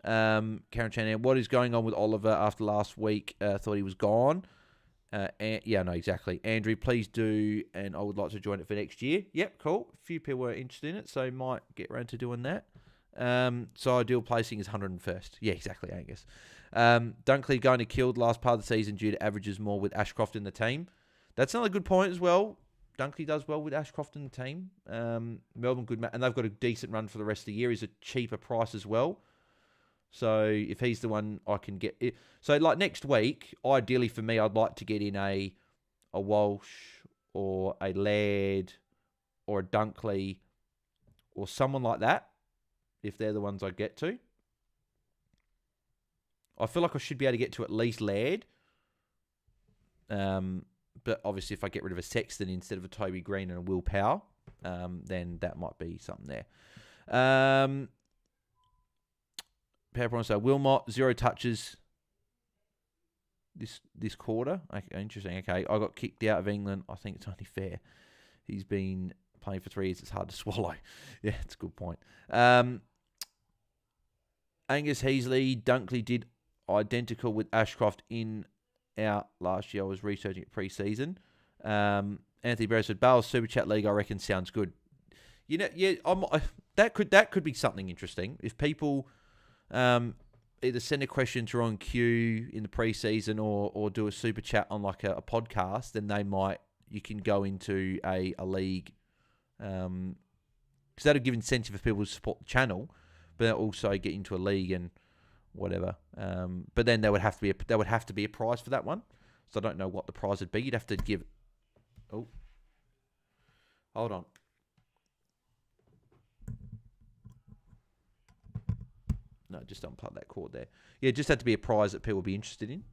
Karen Chan, what is going on with Oliver after last week? Thought he was gone. Yeah, no, exactly. Andrew, please do, and I would like to join it for next year. Yep, cool. A few people were interested in it, so might get around to doing that. So ideal placing is 101st. Yeah, exactly, Angus. Dunkley going to kill the last part of the season due to averages more with Ashcroft in the team. That's another good point as well. Dunkley does well with Ashcroft in the team. Melbourne, good, and they've got a decent run for the rest of the year. He's a cheaper price as well. So if he's the one I can get it. So like next week, ideally for me, I'd like to get in a Walsh or a Laird or a Dunkley or someone like that, if they're the ones I get to. I feel like I should be able to get to at least Laird. But obviously if I get rid of a Sexton instead of a Toby Green and a Will Power, then that might be something there. PowerPoint, so Wilmot, 0 touches this quarter. Okay, interesting. Okay, I got kicked out of England. I think it's only fair. He's been playing for 3 years. It's hard to swallow. Yeah, it's a good point. Angus Heasley, Dunkley did identical with Ashcroft in out last year. I was researching it pre-season. Anthony Barrow said, Bale's Super Chat League, I reckon, sounds good. You know, yeah, that could be something interesting. If people either send a question to Ron Q in the pre-season or do a Super Chat on like a podcast, then you can go into a league. Because that'll give incentive for people to support the channel, but also get into a league and whatever. But then there would have to be a prize for that one. So I don't know what the prize would be. You'd have to give. Oh, hold on. No, just unplug that cord there. Yeah, just had to be a prize that people would be interested in.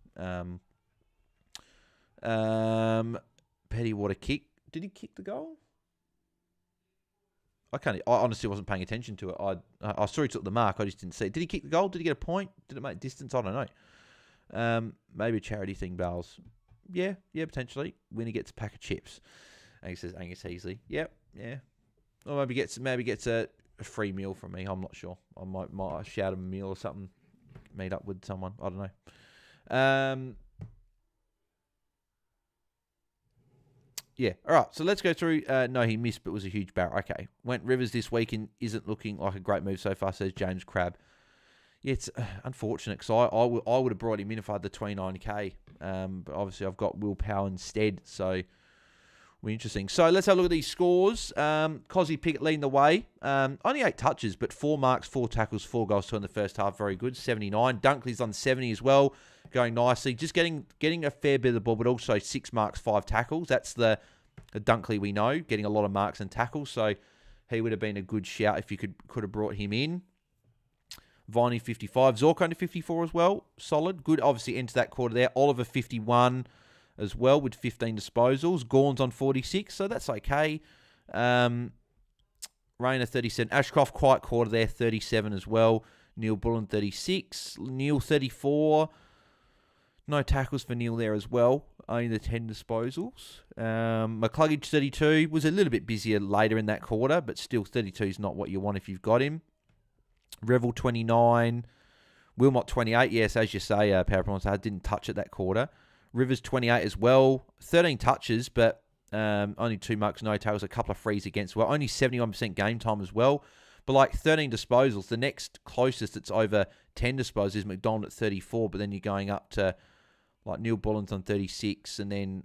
Petty Water kick. Did he kick the goal? I honestly wasn't paying attention to it. I saw he took the mark. I just didn't see it. Did he kick the goal? Did he get a point? Did it make distance? I don't know. Maybe a charity thing, Bales. Yeah, potentially. Winner gets a pack of chips. Angus says Angus Heasley. Yep, yeah. Or maybe gets a free meal from me. I'm not sure. I might shout him a meal or something. Meet up with someone. I don't know. Yeah. All right. So let's go through. No, he missed, but was a huge barrel. Okay. Went Rivers this week and isn't looking like a great move so far, says James Crabb. Yeah, it's unfortunate because I would have brought him in if I had the 29k. But obviously I've got Will Power instead. So we're interesting. So let's have a look at these scores. Cozzy Pickett leading the way. Only 8 touches, but 4 marks, 4 tackles, 4 goals, 2 in the first half. Very good. 79. Dunkley's on 70 as well. Going nicely. Just getting a fair bit of the ball, but also 6 marks, 5 tackles. That's the Dunkley we know. Getting a lot of marks and tackles. So he would have been a good shout if you could have brought him in. Viney 55. Zorko to 54 as well. Solid. Good. Obviously into that quarter there. Oliver 51 as well with 15 disposals. Gawn's on 46, so that's okay. Rayner 37. Ashcroft quiet quarter there, 37 as well. Neil Bullen 36. Neil 34. No tackles for Neil there as well. Only the 10 disposals. McCluggage 32. Was a little bit busier later in that quarter, but still 32 is not what you want if you've got him. Revel 29. Wilmot 28. Yes, as you say, PowerPoint, I didn't touch it that quarter. Rivers 28 as well. 13 touches, but only 2 marks, no tackles, a couple of frees against. Well, only 71% game time as well. But like 13 disposals, the next closest that's over 10 disposals is McDonald at 34, but then you're going up to like Neil Bullen's on 36, and then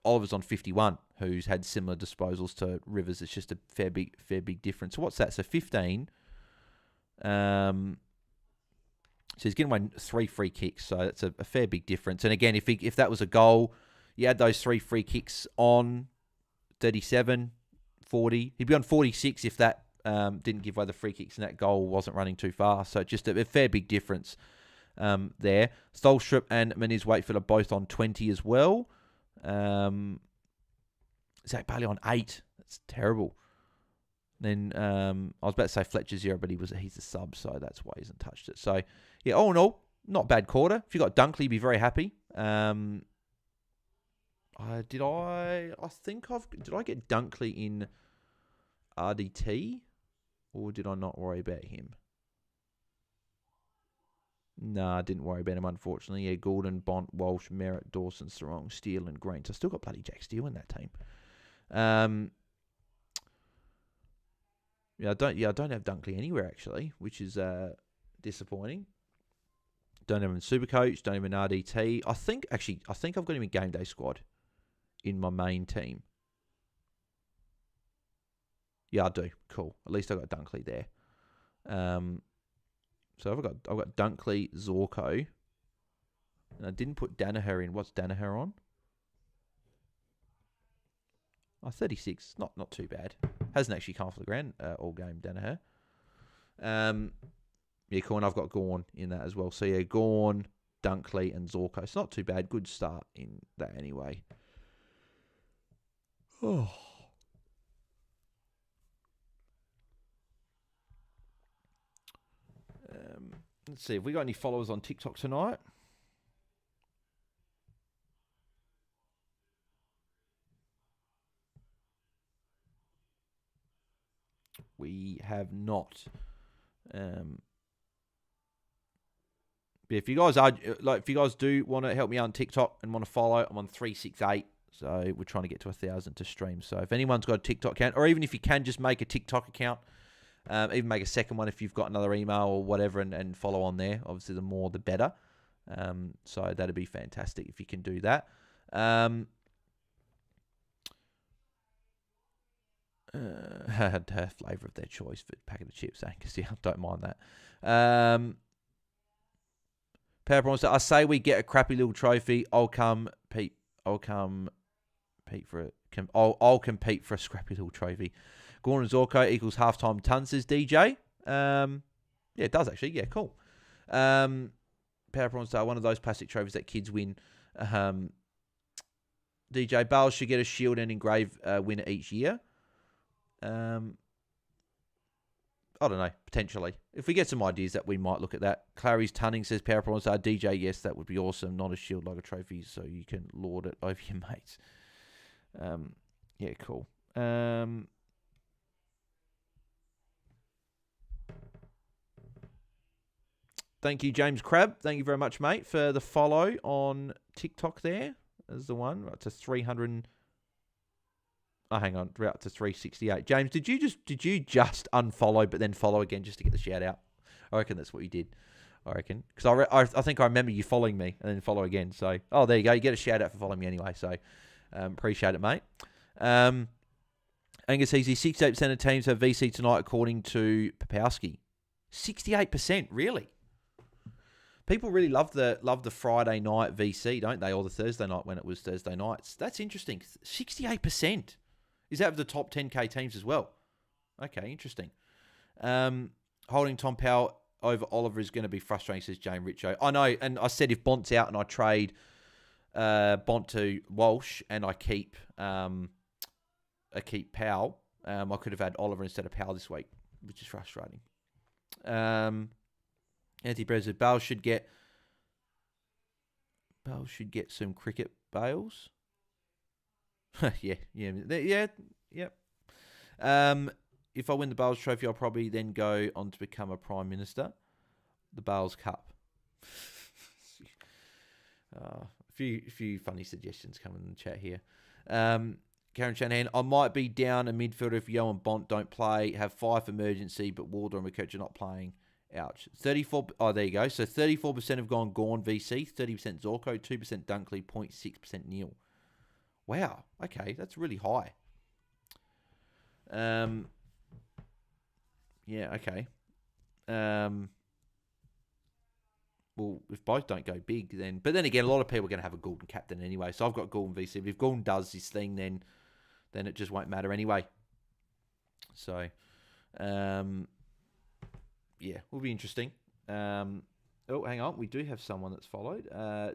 Oliver's on 51, who's had similar disposals to Rivers. It's just a fair big difference. So what's that? So 15. So he's getting away 3 free kicks, so that's a fair big difference. And again, if that was a goal, you add those 3 free kicks on 37, 40. He'd be on 46 if that didn't give away the free kicks and that goal wasn't running too fast. So just a fair big difference there. Stolstrup and Maniz Wakefield are both on 20 as well. Zach Bailey on 8. That's terrible. Then I was about to say Fletcher 0, but he's a sub, so that's why he hasn't touched it. So yeah, all in all, not bad quarter. If you got Dunkley, be very happy. Did I get Dunkley in RDT, or did I not worry about him? Nah, I didn't worry about him, unfortunately. Yeah, Gordon, Bont, Walsh, Merritt, Dawson, Sarong, Steele, and Green. So I still got bloody Jack Steele in that team. I don't have Dunkley anywhere actually, which is disappointing. Don't have him in Supercoach. Don't have him in RDT. I think I've got him in Game Day Squad in my main team. Yeah, I do. Cool. At least I got Dunkley there. So I've got Dunkley, Zorko, and I didn't put Danaher in. What's Danaher on? 36. Not too bad. Hasn't actually come off the ground all game, Danaher. Yeah, cool. And I've got Gawn in that as well. So yeah, Gawn, Dunkley, and Zorko. It's not too bad. Good start in that anyway. Oh. Let's see. Have we got any followers on TikTok tonight? We have not. But if you guys do want to help me out on TikTok and want to follow, I'm on 368. So we're trying to get to 1,000 to stream. So if anyone's got a TikTok account, or even if you can just make a TikTok account, even make a second one if you've got another email or whatever, and follow on there. Obviously, the more the better. So that'd be fantastic if you can do that. Flavour of their choice for packet of chips, because yeah, I don't mind that. PowerPoint, I say we get a crappy little trophy. I'll compete for it. I'll compete for a scrappy little trophy. Gordon Zorko equals halftime ton, says DJ. Yeah, it does actually. Yeah, cool. Power Prawn Star, one of those plastic trophies that kids win. DJ Bales should get a shield and engrave winner each year. I don't know, potentially. If we get some ideas that we might look at that. Clary's Tunning says Power Prawn Star DJ, yes, that would be awesome. Not a shield like a trophy, so you can lord it over your mates. Yeah, cool. Thank you, James Crab. Thank you very much, mate, for the follow on TikTok there. There's the one. Right to 300. Oh, hang on. We're up to 368. James, did you just unfollow but then follow again just to get the shout out? I reckon that's what you did. I reckon. Because I think I remember you following me and then follow again. So, oh, there you go. You get a shout out for following me anyway. So, appreciate it, mate. Angus Easy, 68% of teams have VC tonight according to Popowski. 68%, really? People really love the Friday night VC, don't they? Or the Thursday night when it was Thursday nights. That's interesting. 68%. Is that of the top 10K teams as well? Okay, interesting. Holding Tom Powell over Oliver is going to be frustrating, says Jane Richo. I know, and I said if Bont's out and I trade Bont to Walsh and I keep Powell, I could have had Oliver instead of Powell this week, which is frustrating. Anthony Perez said Bale should get some cricket bales. yeah. If I win the Bales Trophy, I'll probably then go on to become a Prime Minister. The Bales Cup. A few funny suggestions coming in the chat here. Karen Shanahan, I might be down a midfielder if Yo and Bont don't play. Have 5 emergency, but Walder and McCutcheon are not playing. Ouch. 34. Oh, there you go. So 34% have gone Gorn VC, 30% Zorko, 2% Dunkley, 0.6% Neil. Wow. Okay, that's really high. Yeah. Okay. Well, if both don't go big, then. But then again, a lot of people are going to have a Goulden captain anyway. So I've got Goulden VC. But if Goulden does this thing, then it just won't matter anyway. So, yeah, will be interesting. Oh, hang on. We do have someone that's followed.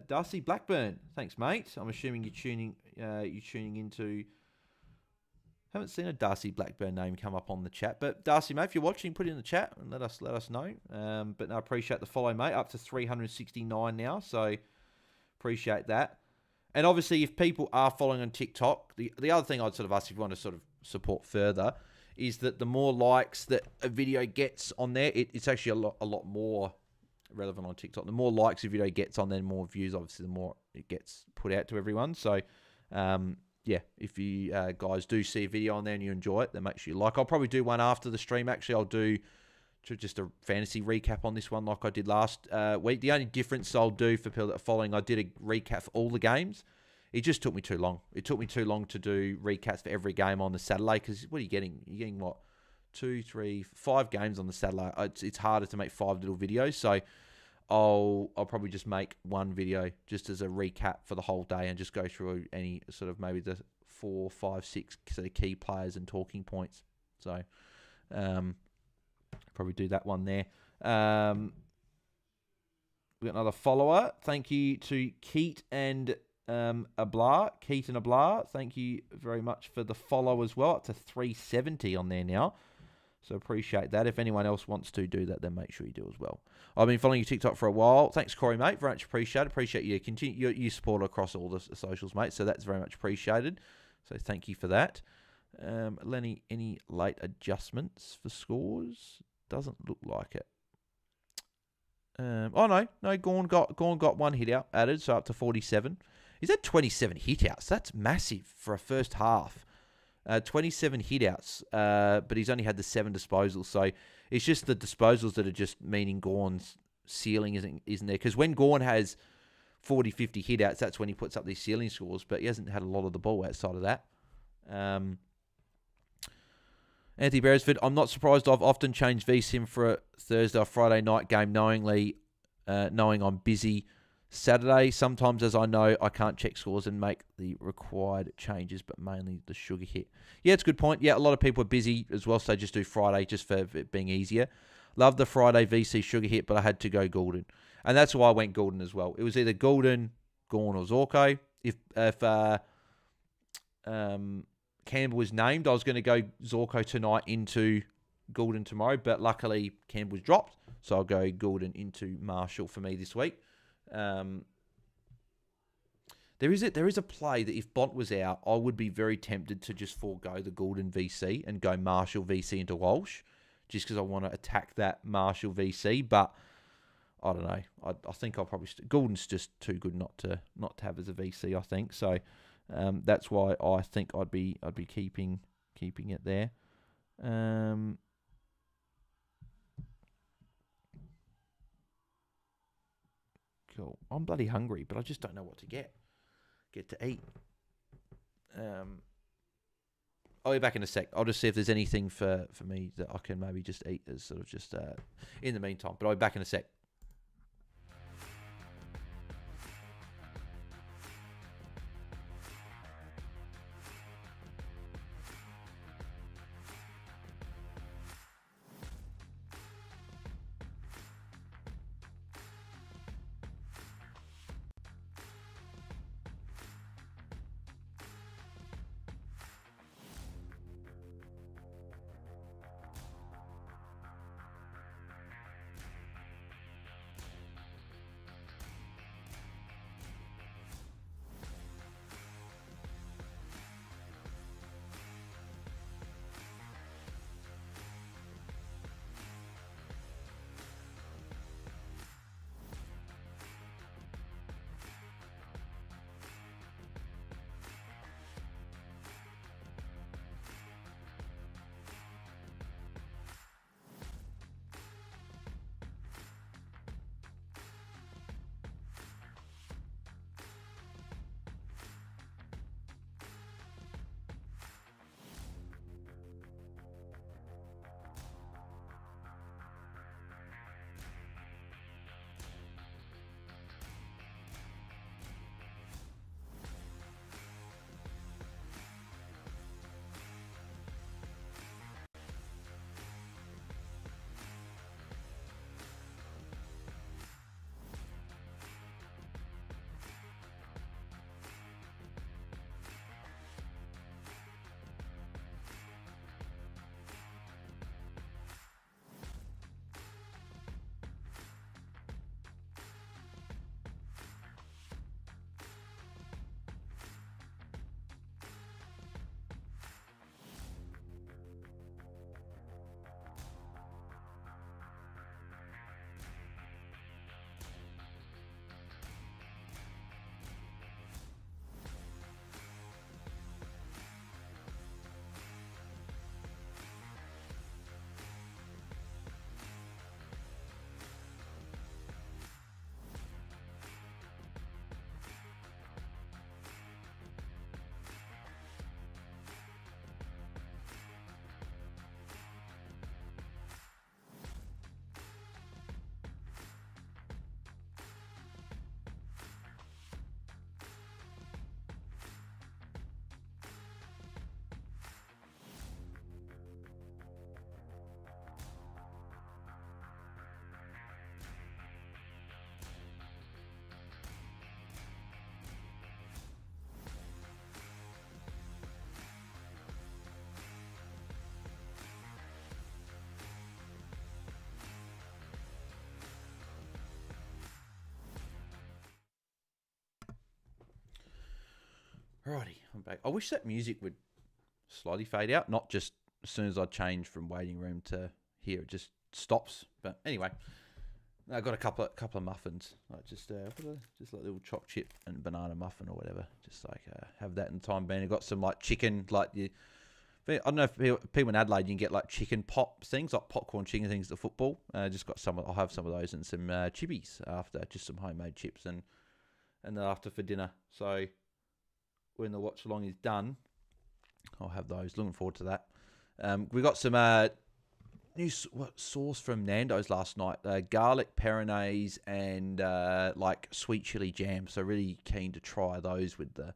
Darcy Blackburn. Thanks, mate. I'm assuming you're tuning into... Haven't seen a Darcy Blackburn name come up on the chat. But Darcy, mate, if you're watching, put it in the chat and let us know. But no, I appreciate the follow, mate. Up to 369 now. So appreciate that. And obviously, if people are following on TikTok, the other thing I'd sort of ask if you want to sort of support further is that the more likes that a video gets on there, it's actually a lot more relevant on TikTok. The more likes a video gets on there, the more views, obviously, the more it gets put out to everyone. So, yeah, if you guys do see a video on there and you enjoy it, then make sure you like. I'll probably do one after the stream. Actually, I'll do just a fantasy recap on this one like I did last week. The only difference I'll do for people that are following, I did a recap for all the games. It just took me too long. It took me too long to do recaps for every game on the Saturday because what are you getting? You're getting what? 2, 3, 5 games on the Saturday. It's harder to make 5 little videos. So I'll probably just make one video just as a recap for the whole day and just go through any sort of maybe the 4, 5, 6 sort of key players and talking points. So probably do that one there. We've got another follower. Thank you to Keat and Ablar. Keat and Ablar. Thank you very much for the follow as well. Up to 370 on there now. So appreciate that. If anyone else wants to do that, then make sure you do as well. I've been following your TikTok for a while. Thanks, Corey, mate. Very much appreciated. Appreciate you continue your support across all the socials, mate. So that's very much appreciated. So thank you for that. Lenny, any late adjustments for scores? Doesn't look like it. No. Gorn got one hit out added, so up to 47. Is that 27 hit outs? That's massive for a first half. 27 hit outs, but he's only had the 7 disposals. So it's just the disposals that are just meaning Gorn's ceiling isn't there. Because when Gorn has 40, 50 hit outs, that's when he puts up these ceiling scores, but he hasn't had a lot of the ball outside of that. Anthony Beresford, I'm not surprised. I've often changed VSIM for a Thursday or Friday night game knowing I'm busy Saturday. Sometimes, as I know, I can't check scores and make the required changes, but mainly the sugar hit. Yeah, it's a good point. Yeah, a lot of people are busy as well, so they just do Friday just for it being easier. Love the Friday VC sugar hit, but I had to go Goulden. And that's why I went Goulden as well. It was either Goulden, Gawn, or Zorko. If Campbell was named, I was going to go Zorko tonight into Goulden tomorrow, but luckily Campbell was dropped, so I'll go Goulden into Marshall for me this week. There is a play that if Bont was out, I would be very tempted to just forego the Goulden VC and go Marshall VC into Walsh, just because I want to attack that Marshall VC. But I don't know. I think I'll probably Goulden's just too good not to have as a VC. I think so. That's why I think I'd be keeping it there. Cool. I'm bloody hungry, but I just don't know what to get to eat. I'll be back in a sec. I'll just see if there's anything for me that I can maybe just eat as sort of just in the meantime. But I'll be back in a sec. Alrighty, I'm back. I wish that music would slightly fade out, not just as soon as I change from waiting room to here, it just stops. But anyway, I got a couple of muffins, like just like a little choc chip and banana muffin or whatever. Just like have that in time being. I got some like chicken, like I don't know if people in Adelaide you can get like chicken pop things, like popcorn chicken things at football. Just got some. I'll have some of those and some chippies after, just some homemade chips and then after for dinner. So when the watch along is done, I'll have those. Looking forward to that. We got some new sauce from Nando's last night. Garlic peronaise and like sweet chili jam. So really keen to try those with the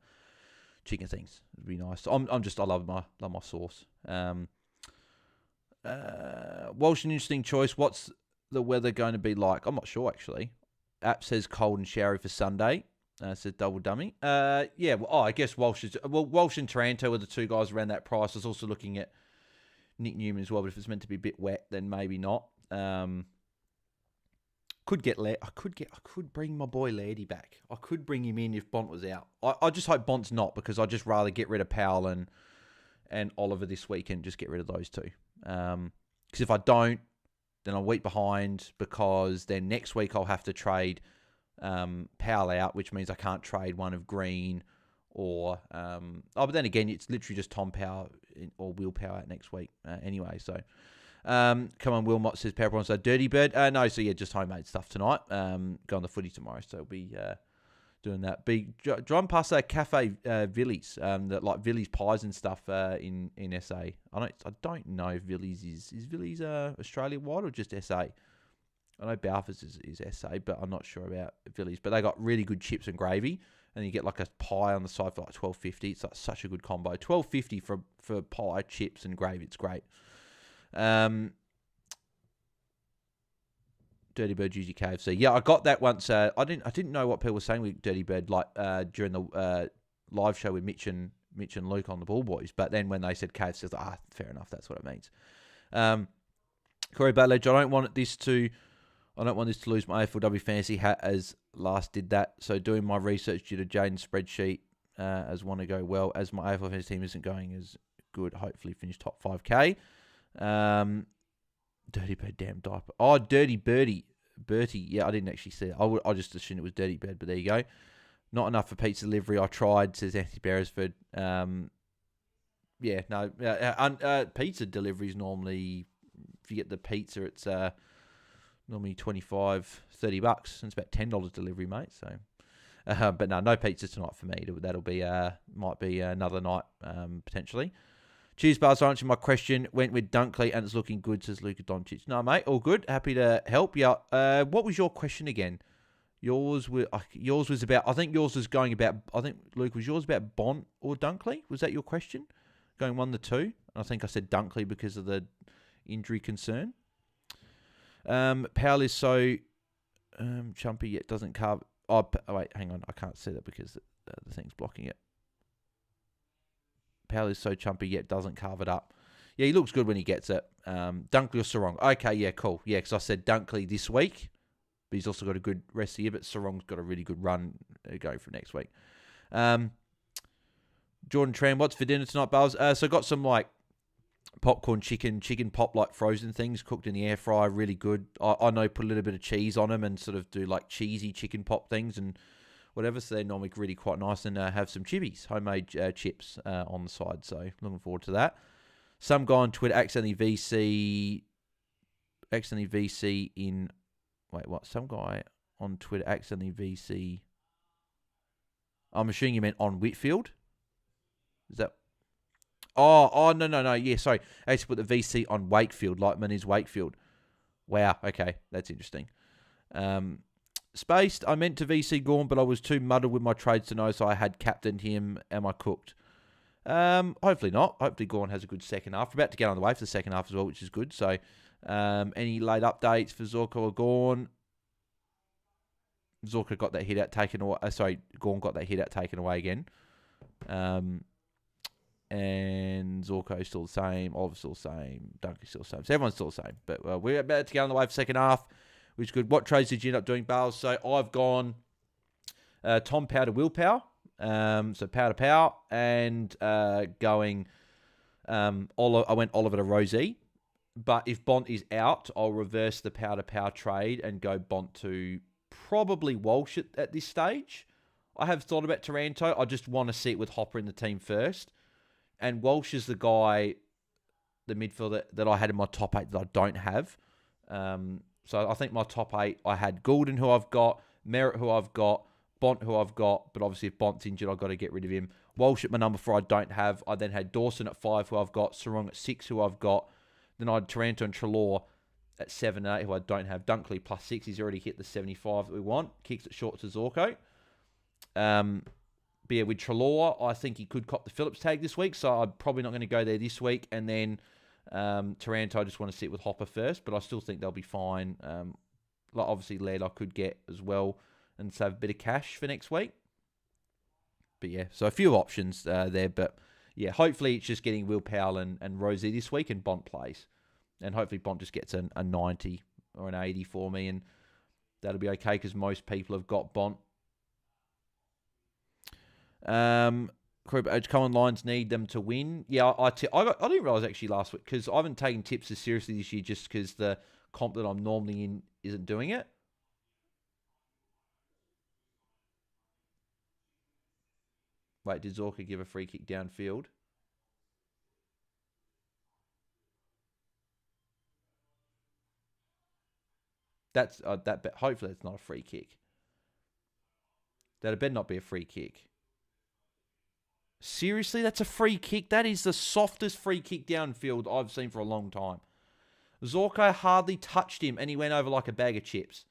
chicken things. It'd be nice. I love my sauce. Walsh, an interesting choice. What's the weather going to be like? I'm not sure, actually. App says cold and showery for Sunday. Says double dummy. Yeah, well, I guess Walsh and Taranto were the two guys around that price. I was also looking at Nick Newman as well, but if it's meant to be a bit wet, then maybe not. Could bring my boy Lairdy back. I could bring him in if Bont was out. I just hope Bont's not, because I'd just rather get rid of Powell and Oliver this weekend. Just get rid of those two. Because if I don't, then I'm a week behind, because then next week I'll have to trade Powell out, which means I can't trade one of Green or... but then again, it's literally just Tom Powell or Will Powell out next week anyway, so... come on, Wilmot says Powerball. So Dirty Bird. No, so yeah, just homemade stuff tonight. Go on the footy tomorrow, so we'll be doing that. Be driving past that Cafe Villies, that like Villies pies and stuff in SA. I don't know if Villies is Villies Australia wide or just SA. I know Balfour's is SA, but I'm not sure about Villies. But they got really good chips and gravy, and you get like a pie on the side for like $12.50. It's like such a good combo. $12.50 for pie, chips, and gravy. It's great. Dirty Bird Juicy KFC. Yeah, I got that once. I didn't know what people were saying with Dirty Bird, like during the live show with Mitch and Luke on the Ball Boys. But then when they said KFC, I was like, fair enough, that's what it means. Corey Badledge, I don't want this to lose my AFLW fantasy hat as last did that. So doing my research due to Jaden's spreadsheet as want to go well, as my AFL fantasy team isn't going as good. Hopefully finish top 5K. Dirty Bird, damn diaper. Oh, Dirty Bertie. Yeah, I didn't actually see it. I just assumed it was Dirty Bird, but there you go. Not enough for pizza delivery. I tried, says Anthony Beresford. Pizza delivery is normally, if you get the pizza, it's normally $25, $30. It's about $10 delivery, mate. So, but no pizza tonight for me. That'll be might be another night potentially. Cheers, Buzz. Answering my question. Went with Dunkley and it's looking good, says Luka Doncic. No, mate, all good. Happy to help. Yeah. What was your question again? Yours was about. I think yours was going about. I think Luke, was yours about Bont or Dunkley? Was that your question? Going 1-2. And I think I said Dunkley because of the injury concern. Powell is so chumpy yet doesn't carve. Oh, wait, hang on. I can't see that because the thing's blocking it. Powell is so chumpy yet doesn't carve it up. Yeah, he looks good when he gets it. Dunkley or Sarong. Okay, yeah, cool. Yeah, because I said Dunkley this week, but he's also got a good rest of the year, but Sarong's got a really good run going for next week. Jordan Tran, what's for dinner tonight, Buzz? So I got some like popcorn chicken pop like frozen things cooked in the air fryer, really good. I know put a little bit of cheese on them and sort of do like cheesy chicken pop things and whatever, so they're normally really quite nice, and have some chibbies, homemade chips on the side, so looking forward to that. Some guy on Twitter accidentally VC in... Wait, what? Some guy on Twitter accidentally VC... I'm assuming you meant on Whitfield? Is that... Oh, no. Yeah, sorry. I actually put the VC on Wakefield, like Maniz Wakefield. Wow, okay, that's interesting. Spaced, I meant to VC Gorn, but I was too muddled with my trades to know, so I had captained him. Am I cooked? Hopefully not. Hopefully Gorn has a good second half. We're about to get on the way for the second half as well, which is good. So, any late updates for Zorko or Gorn? Zorko got that hit out taken away. Gorn got that hit out taken away again. And Zorko's still the same. Oliver's still the same. Dunkley's still the same. So everyone's still the same. But we're about to get on the way for the second half, which is good. What trades did you end up doing, Bales? So I've gone Tom Power to Will Power. So Power to Power. And going... I went Oliver to Rosie. But if Bont is out, I'll reverse the Power to Power trade and go Bont to probably Walsh at this stage. I have thought about Taranto. I just want to see it with Hopper in the team first. And Walsh is the guy, the midfielder that I had in my top 8 that I don't have. So I think my top 8, I had Goulden, who I've got, Merritt, who I've got, Bont, who I've got. But obviously if Bont's injured, I've got to get rid of him. Walsh at my number 4, I don't have. I then had Dawson at 5, who I've got. Sarong at 6, who I've got. Then I had Taranto and Treloar at 7 and 8, who I don't have. Dunkley plus 6. He's already hit the 75 that we want. Kicks it short to Zorko. But yeah, with Treloar, I think he could cop the Phillips tag this week, so I'm probably not going to go there this week. And then Taranto, I just want to sit with Hopper first, but I still think they'll be fine. Like obviously, Laird I could get as well and save a bit of cash for next week. But yeah, so a few options there. But yeah, hopefully it's just getting Will Powell and Rosie this week and Bont plays. And hopefully Bont just gets a 90 or an 80 for me, and that'll be okay because most people have got Bont. Cohen Lions need them to win. Yeah, I didn't realise actually last week because I haven't taken tips as seriously this year just because the comp that I'm normally in isn't doing it. Wait, did Zorka give a free kick downfield? That's hopefully it's not a free kick. That better not be a free kick. Seriously, that's a free kick? That is the softest free kick downfield I've seen for a long time. Zorko hardly touched him and he went over like a bag of chips.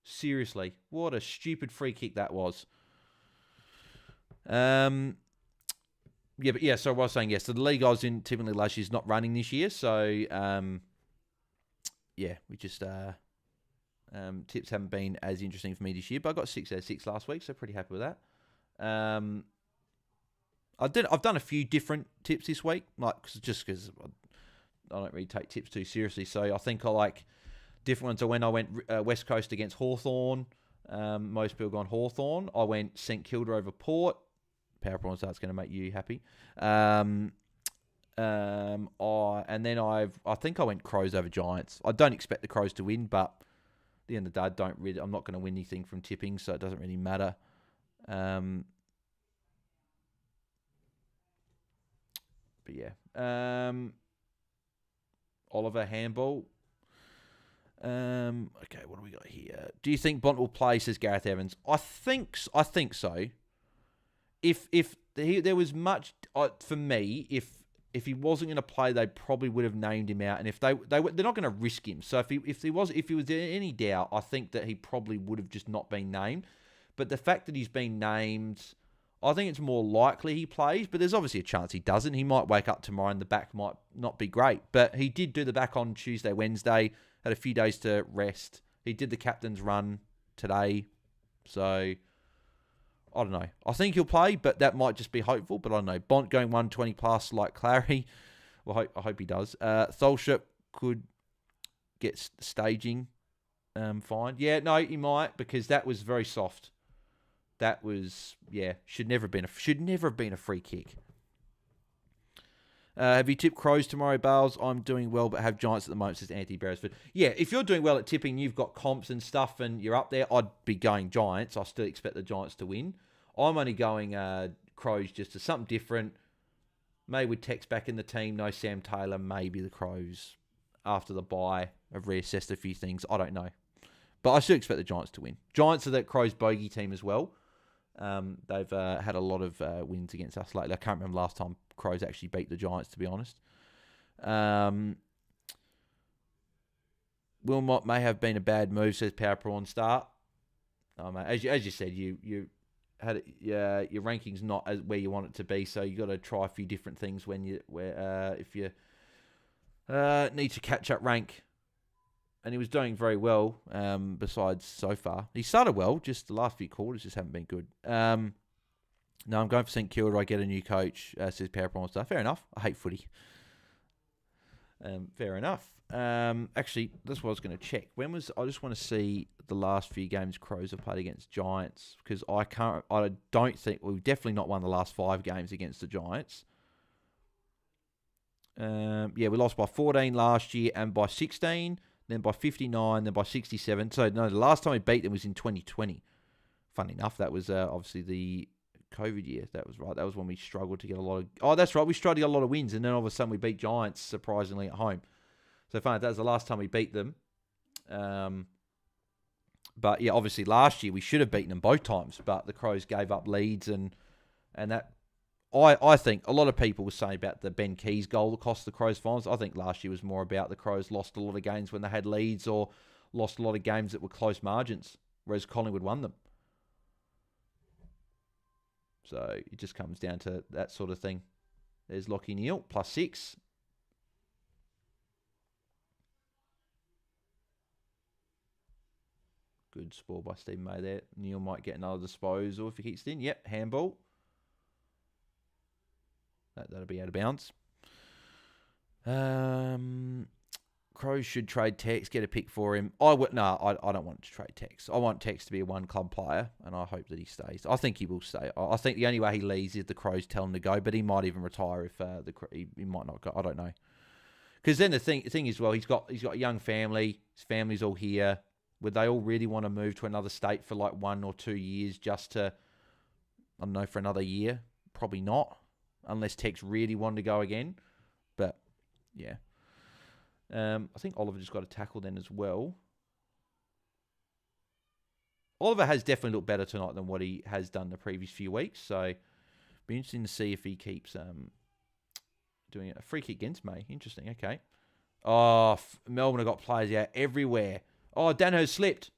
Seriously, what a stupid free kick that was. Yeah, but yeah, so what I was saying, yes, so the league I was in typically last year is not running this year, so yeah, we just tips haven't been as interesting for me this year, but I got 6 out of 6 last week, so pretty happy with that. I've done a few different tips this week, like just because I don't really take tips too seriously, so I think I like different ones. So when I went West Coast against Hawthorn, most people gone Hawthorn. I went St Kilda over Port. Power Prawn Start's going to make you happy. And then I think I went Crows over Giants. I don't expect the Crows to win, but at the end of the day, I'm not going to win anything from tipping, so it doesn't really matter. But yeah, Oliver handball. Okay, what do we got here? Do you think Bont will play? Says Gareth Evans. I think so. If there was much for me, if he wasn't going to play, they probably would have named him out. And if they're not going to risk him. So if he was in any doubt, I think that he probably would have just not been named. But the fact that he's been named, I think it's more likely he plays. But there's obviously a chance he doesn't. He might wake up tomorrow and the back might not be great. But he did do the back on Tuesday, Wednesday. Had a few days to rest. He did the captain's run today. So I don't know. I think he'll play, but that might just be hopeful. But I don't know. Bont going 120 plus like Clary. Well, I hope he does. Tholship could get staging fine. Yeah, no, he might because that was very soft. That was, yeah, should never have been a free kick. Have you tipped Crows tomorrow, Bales? I'm doing well, but have Giants at the moment, says Anthony Beresford. Yeah, if you're doing well at tipping, you've got comps and stuff, and you're up there, I'd be going Giants. I still expect the Giants to win. I'm only going Crows just to something different. Maybe with Tex back in the team, no Sam Taylor, maybe the Crows, after the bye, have reassessed a few things. I don't know. But I still expect the Giants to win. Giants are that Crows bogey team as well. They've had a lot of wins against us lately. I can't remember last time Crows actually beat the Giants, to be honest. Wilmot may have been a bad move, says Power Prawn Start. Oh, mate, as you said, you had your ranking's not as where you want it to be, so you got to try a few different things if you need to catch up rank. And he was doing very well, besides so far. He started well, just the last few quarters just haven't been good. No, I'm going for St Kilda. I get a new coach, says Power Prawn Star. Fair enough. I hate footy. Fair enough. Actually, that's what I was going to check. I just want to see the last few games Crows have played against Giants, because I don't think, we've definitely not won the last 5 games against the Giants. Yeah, we lost by 14 last year and by 16. Then by 59, then by 67. So, no, the last time we beat them was in 2020. Funny enough, that was obviously the COVID year. That was right. That was when we struggled to get a lot of... Oh, that's right. We struggled to get a lot of wins, and then all of a sudden we beat Giants, surprisingly, at home. So, funny, that was the last time we beat them. But, yeah, obviously last year we should have beaten them both times, but the Crows gave up leads, and that... I think a lot of people were saying about the Ben Keys goal that cost the Crows finals. I think last year was more about the Crows lost a lot of games when they had leads or lost a lot of games that were close margins, whereas Collingwood won them. So it just comes down to that sort of thing. There's Lockie Neal, +6. Good score by Stephen May there. Neal might get another disposal if he keeps it in. Yep, handball. That'll be out of bounds. Crows should trade Tex, get a pick for him. I don't want to trade Tex. I want Tex to be a one-club player, and I hope that he stays. I think he will stay. I think the only way he leaves is if the Crows tell him to go, but he might even retire if he might not go. I don't know. Because then the thing is, well, he's got a young family. His family's all here. Would they all really want to move to another state for like 1 or 2 years just to, I don't know, for another year? Probably not, unless Tex really wanted to go again. But, yeah. I think Oliver just got a tackle then as well. Oliver has definitely looked better tonight than what he has done the previous few weeks. So, be interesting to see if he keeps doing a free kick against May. Interesting, okay. Oh, Melbourne have got players out everywhere. Oh, Dano slipped.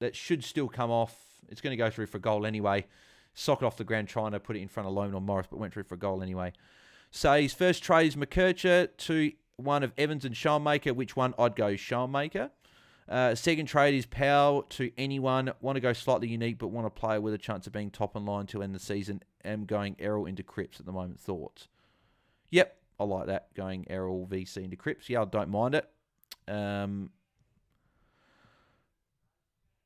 That should still come off. It's going to go through for a goal anyway. Sock it off the ground, trying to put it in front of Loman or Morris, but went through for a goal anyway. So his first trade is McKercher to one of Evans and Schoenmaker. Which one? I'd go Schoenmaker. Second trade is Powell to anyone. Want to go slightly unique, but want to play with a chance of being top in line to end the season. Am going Errol into Cripps at the moment. Thoughts? Yep, I like that. Going Errol VC into Cripps. Yeah, I don't mind it.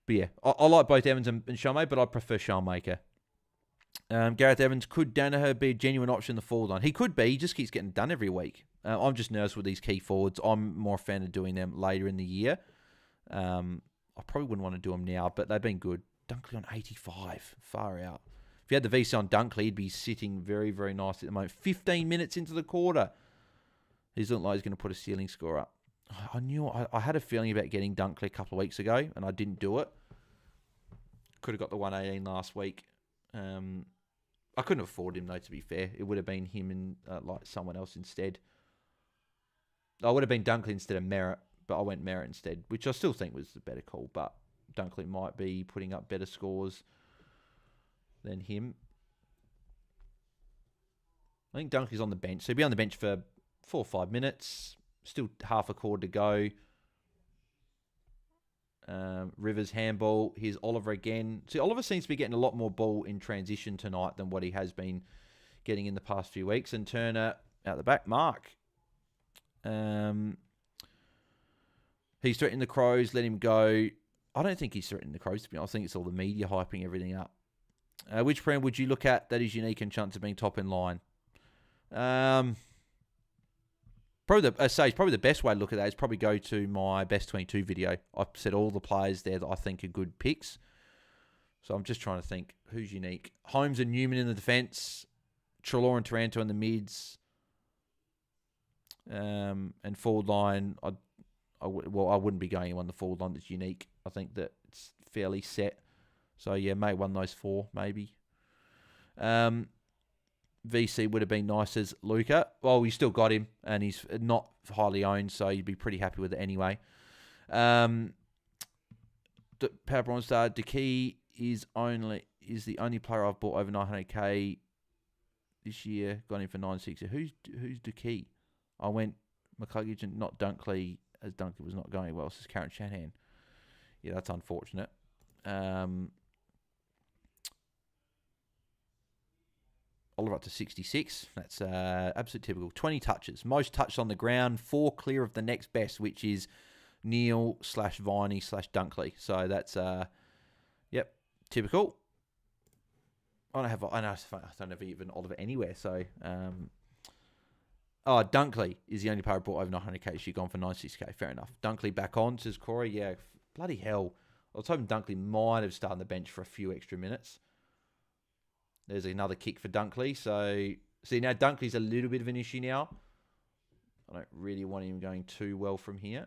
But yeah, I like both Evans and Schoenmaker, but I prefer Schoenmaker. Gareth Evans, could Danaher be a genuine option in the forward line? He could be. He just keeps getting done every week. I'm just nervous with these key forwards. I'm more a fan of doing them later in the year. I probably wouldn't want to do them now, but they've been good. Dunkley on 85. Far out. If you had the VC on Dunkley, he'd be sitting very, very nicely at the moment. 15 minutes into the quarter. He's looking like he's going to put a ceiling score up. I had a feeling about getting Dunkley a couple of weeks ago, and I didn't do it. Could have got the 118 last week. I couldn't afford him, though, to be fair. It would have been him and like someone else instead. I would have been Dunkley instead of Merritt, but I went Merritt instead, which I still think was the better call. But Dunkley might be putting up better scores than him. I think Dunkley's on the bench. So he'll be on the bench for 4 or 5 minutes. Still half a quarter to go. Rivers handball. Here's Oliver again. See, Oliver seems to be getting a lot more ball in transition tonight than what he has been getting in the past few weeks. And Turner out the back. Mark. He's threatening the Crows. Let him go. I don't think he's threatening the Crows, to be honest. I think it's all the media hyping everything up. Which brand would you look at that is unique and chance of being top in line? Probably the best way to look at that is probably go to my best 22 video. I've said all the players there that I think are good picks. So I'm just trying to think who's unique. Holmes and Newman in the defence. Treloar and Taranto in the mids. And forward line, I wouldn't be going on the forward line that's unique. I think that it's fairly set. So yeah, may one of those 4, maybe. VC would have been nice as Luca. Well, we still got him, and he's not highly owned, so you'd be pretty happy with it anyway. Power Bronze Star, DeKey is the only player I've bought over 900k this year. Got him for 960. Who's DeKey? I went McCluggage and not Dunkley, as Dunkley was not going well. This is Karen Shanahan. Yeah, that's unfortunate. Oliver up to 66. That's absolute typical. 20 touches. Most touches on the ground. 4 clear of the next best, which is Neil/Viney/Dunkley. So that's, yep, typical. I don't have even Oliver anywhere. So, Dunkley is the only player bought over 900k. She's gone for 96k. Fair enough. Dunkley back on, says Corey. Yeah, bloody hell. I was hoping Dunkley might have started on the bench for a few extra minutes. There's another kick for Dunkley. So, see, now Dunkley's a little bit of an issue now. I don't really want him going too well from here.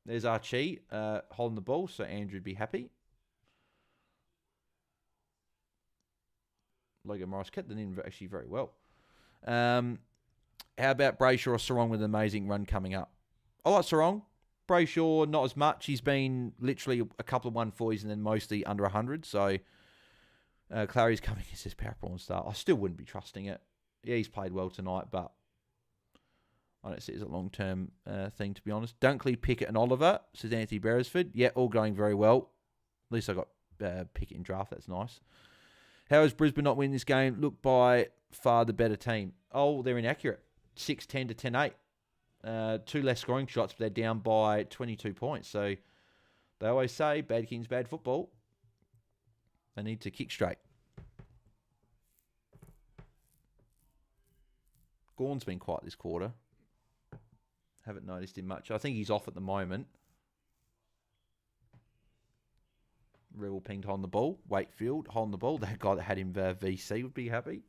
There's Archie holding the ball, so Andrew would be happy. Logan Morris kept it in actually very well. How about Brayshaw or Sarong with an amazing run coming up? I like Sarong. Brayshaw, not as much. He's been literally a couple of 140s and then mostly under 100, so... Clary's coming. He says Power Prawn Star. I still wouldn't be trusting it. Yeah, he's played well tonight, but I don't see it as a long-term thing, to be honest. Dunkley, Pickett, and Oliver, says Anthony Beresford. Yeah, all going very well. At least I got Pickett in draft. That's nice. How is Brisbane not winning this game? Look, by far the better team. Oh, they're inaccurate. 6-10 to 10-8. 2 less scoring shots, but they're down by 22 points. So they always say, bad kings, bad football. They need to kick straight. Gawn's been quiet this quarter. Haven't noticed him much. I think he's off at the moment. Rebel pinged on the ball. Wakefield holding the ball. That guy that had him VC would be happy.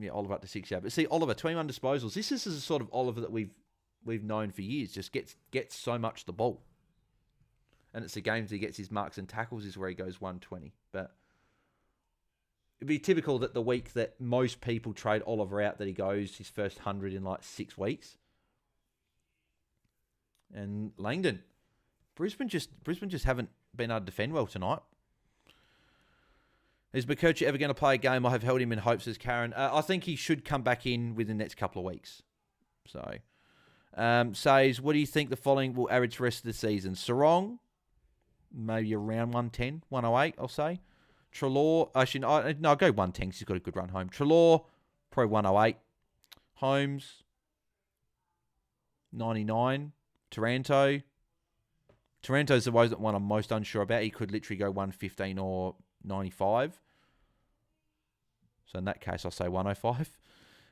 Yeah, Oliver up to 6 yard. But see, Oliver, 21 disposals. This is a sort of Oliver that we've known for years. Just gets so much the ball. And it's the games he gets his marks and tackles is where he goes 120. But it'd be typical that the week that most people trade Oliver out, that he goes his first 100 in like 6 weeks. And Langdon. Brisbane just haven't been able to defend well tonight. Is McCurchy ever going to play a game? I have held him in hopes, says Karen. I think he should come back in within the next couple of weeks. So, says, what do you think the following will average the rest of the season? Sarong, maybe around 110, 108, I'll say. Treloar, actually, no, I'll go 110 because he's got a good run home. Treloar, probably 108. Holmes, 99. Taranto's the one I'm most unsure about. He could literally go 115 or 95. So in that case, I'll say 105.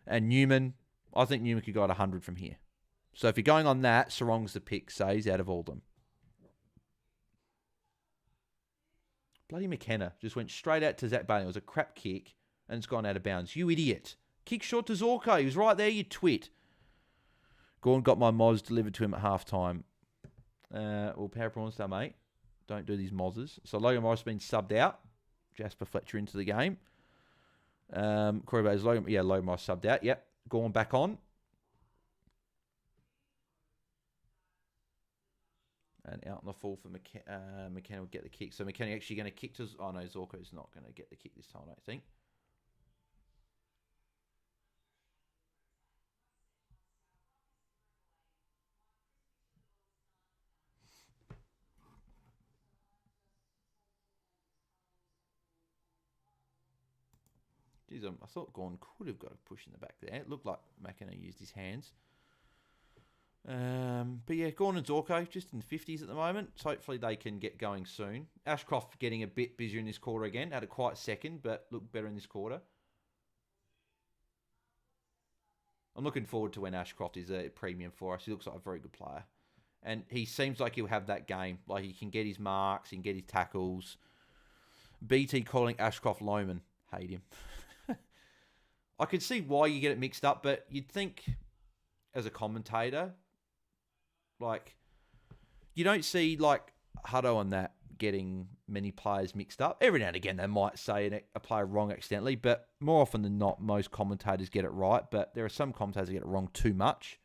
And Newman, I think Newman could go at 100 from here. So if you're going on that, Sarong's the pick, says, out of all of them. Bloody McKenna just went straight out to Zach Bailey. It was a crap kick, and it's gone out of bounds. You idiot. Kick short to Zorko. He was right there, you twit. Gordon got my moz delivered to him at halftime. Well, Power Prawn Star, mate. Don't do these mozzes. So Logan Morris has been subbed out. Jasper Fletcher into the game. Corey Bayes, Logan Morris subbed out. Yep. Gordon back on. And out on the fall for McKenna will get the kick. So McKenna actually going to kick to... Oh, no, Zorko's not going to get the kick this time, I don't think. Jeez, I thought Gorn could have got a push in the back there. It looked like McKenna used his hands. But yeah, Gorn and Zorko just in the 50s at the moment. So hopefully they can get going soon. Ashcroft getting a bit busier in this quarter again. Had a quiet second, but looked better in this quarter. I'm looking forward to when Ashcroft is a premium for us. He looks like a very good player. And he seems like he'll have that game. Like he can get his marks, he can get his tackles. BT calling Ashcroft Loman. Hate him. I could see why you get it mixed up, but you'd think as a commentator, like, you don't see, like, Hutto and that getting many players mixed up. Every now and again, they might say a player wrong accidentally, but more often than not, most commentators get it right, but there are some commentators that get it wrong too much.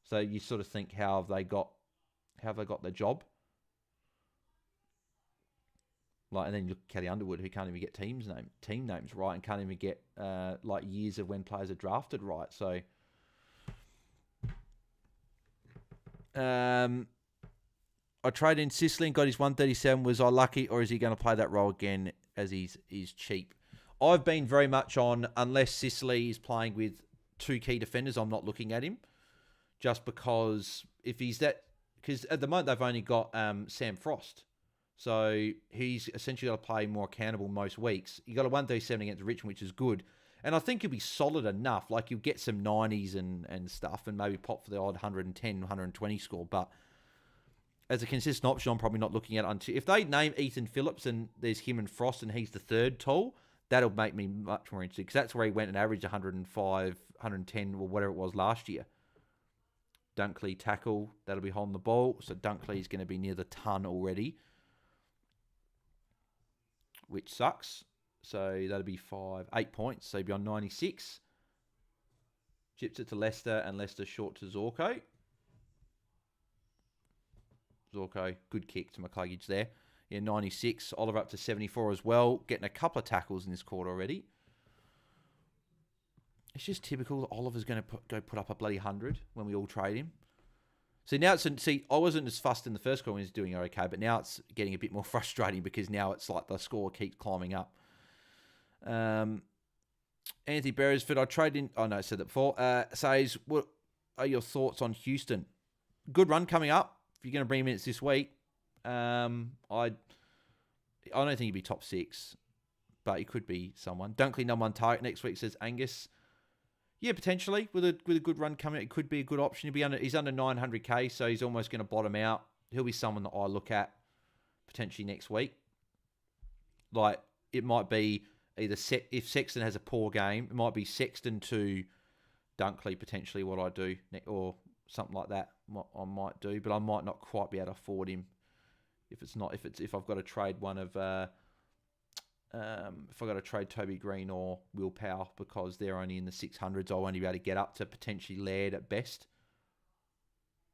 So you sort of think, how have they got their job? Like, and then you look at Kelly Underwood, who can't even get team names right, and can't even get like years of when players are drafted right. So, I traded in Sicily and got his 137. Was I lucky, or is he going to play that role again as he's cheap? I've been very much on, unless Sicily is playing with 2 key defenders, I'm not looking at him. Just because if he's that, because at the moment they've only got Sam Frost. So he's essentially got to play more accountable most weeks. You got a 137 against Richmond, which is good. And I think he'll be solid enough. Like, you'll get some 90s and stuff and maybe pop for the odd 110, 120 score. But as a consistent option, I'm probably not looking at it until... If they name Ethan Phillips and there's him and Frost and he's the third tall, that'll make me much more interested. Because that's where he went and averaged 105, 110 or whatever it was last year. Dunkley tackle, that'll be holding the ball. So Dunkley's going to be near the ton already, which sucks. So that'll be 8 points. So he'll be on 96. Chips it to Leicester, and Leicester short to Zorko. Zorko, good kick to McCluggage there. Yeah, 96. Oliver up to 74 as well. Getting a couple of tackles in this quarter already. It's just typical that Oliver's going to go put up a bloody 100 when we all trade him. I wasn't as fussed in the first quarter when he was doing okay, but now it's getting a bit more frustrating because now it's like the score keeps climbing up. Anthony Beresford, I traded in. Oh no, I said that before. Says, what are your thoughts on Houston? Good run coming up. If you're going to bring him in, it's this week. I don't think he'd be top 6, but he could be someone. Dunkley number 1 target next week, says Angus. Yeah, potentially with a good run coming, it could be a good option. He's under 900k, so he's almost going to bottom out. He'll be someone that I look at potentially next week. Like it might be either if Sexton has a poor game, it might be Sexton to Dunkley potentially what I do, or something like that. I might do, but I might not quite be able to afford him. If I've got to trade one of if I've got to trade Toby Green or Will Powell because they're only in the 600s, I'll only be able to get up to potentially Laird at best.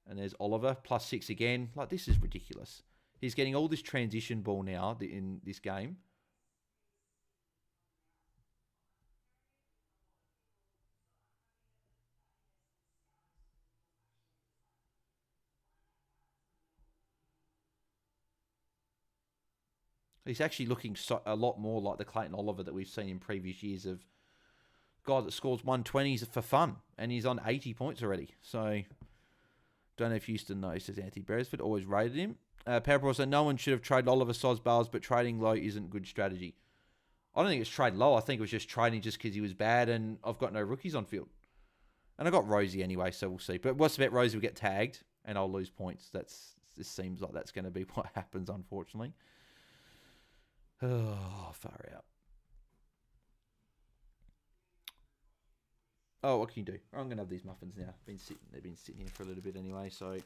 And there's Oliver plus 6 again. Like this is ridiculous. He's getting all this transition ball now in this game. He's actually looking a lot more like the Clayton Oliver that we've seen in previous years of guy that scores 120s for fun, and he's on 80 points already. So, don't know if Houston knows, says Anthony Beresford. Always rated him. Powerball said no one should have traded Oliver Sosbars, but trading low isn't good strategy. I don't think it's trading low. I think it was just trading just because he was bad, and I've got no rookies on field. And I got Rosie anyway, so we'll see. But what's about Rosie will get tagged, and I'll lose points. This seems like that's going to be what happens, unfortunately. Oh, far out. Oh, what can you do? I'm going to have these muffins now. They've been sitting here for a little bit anyway, so...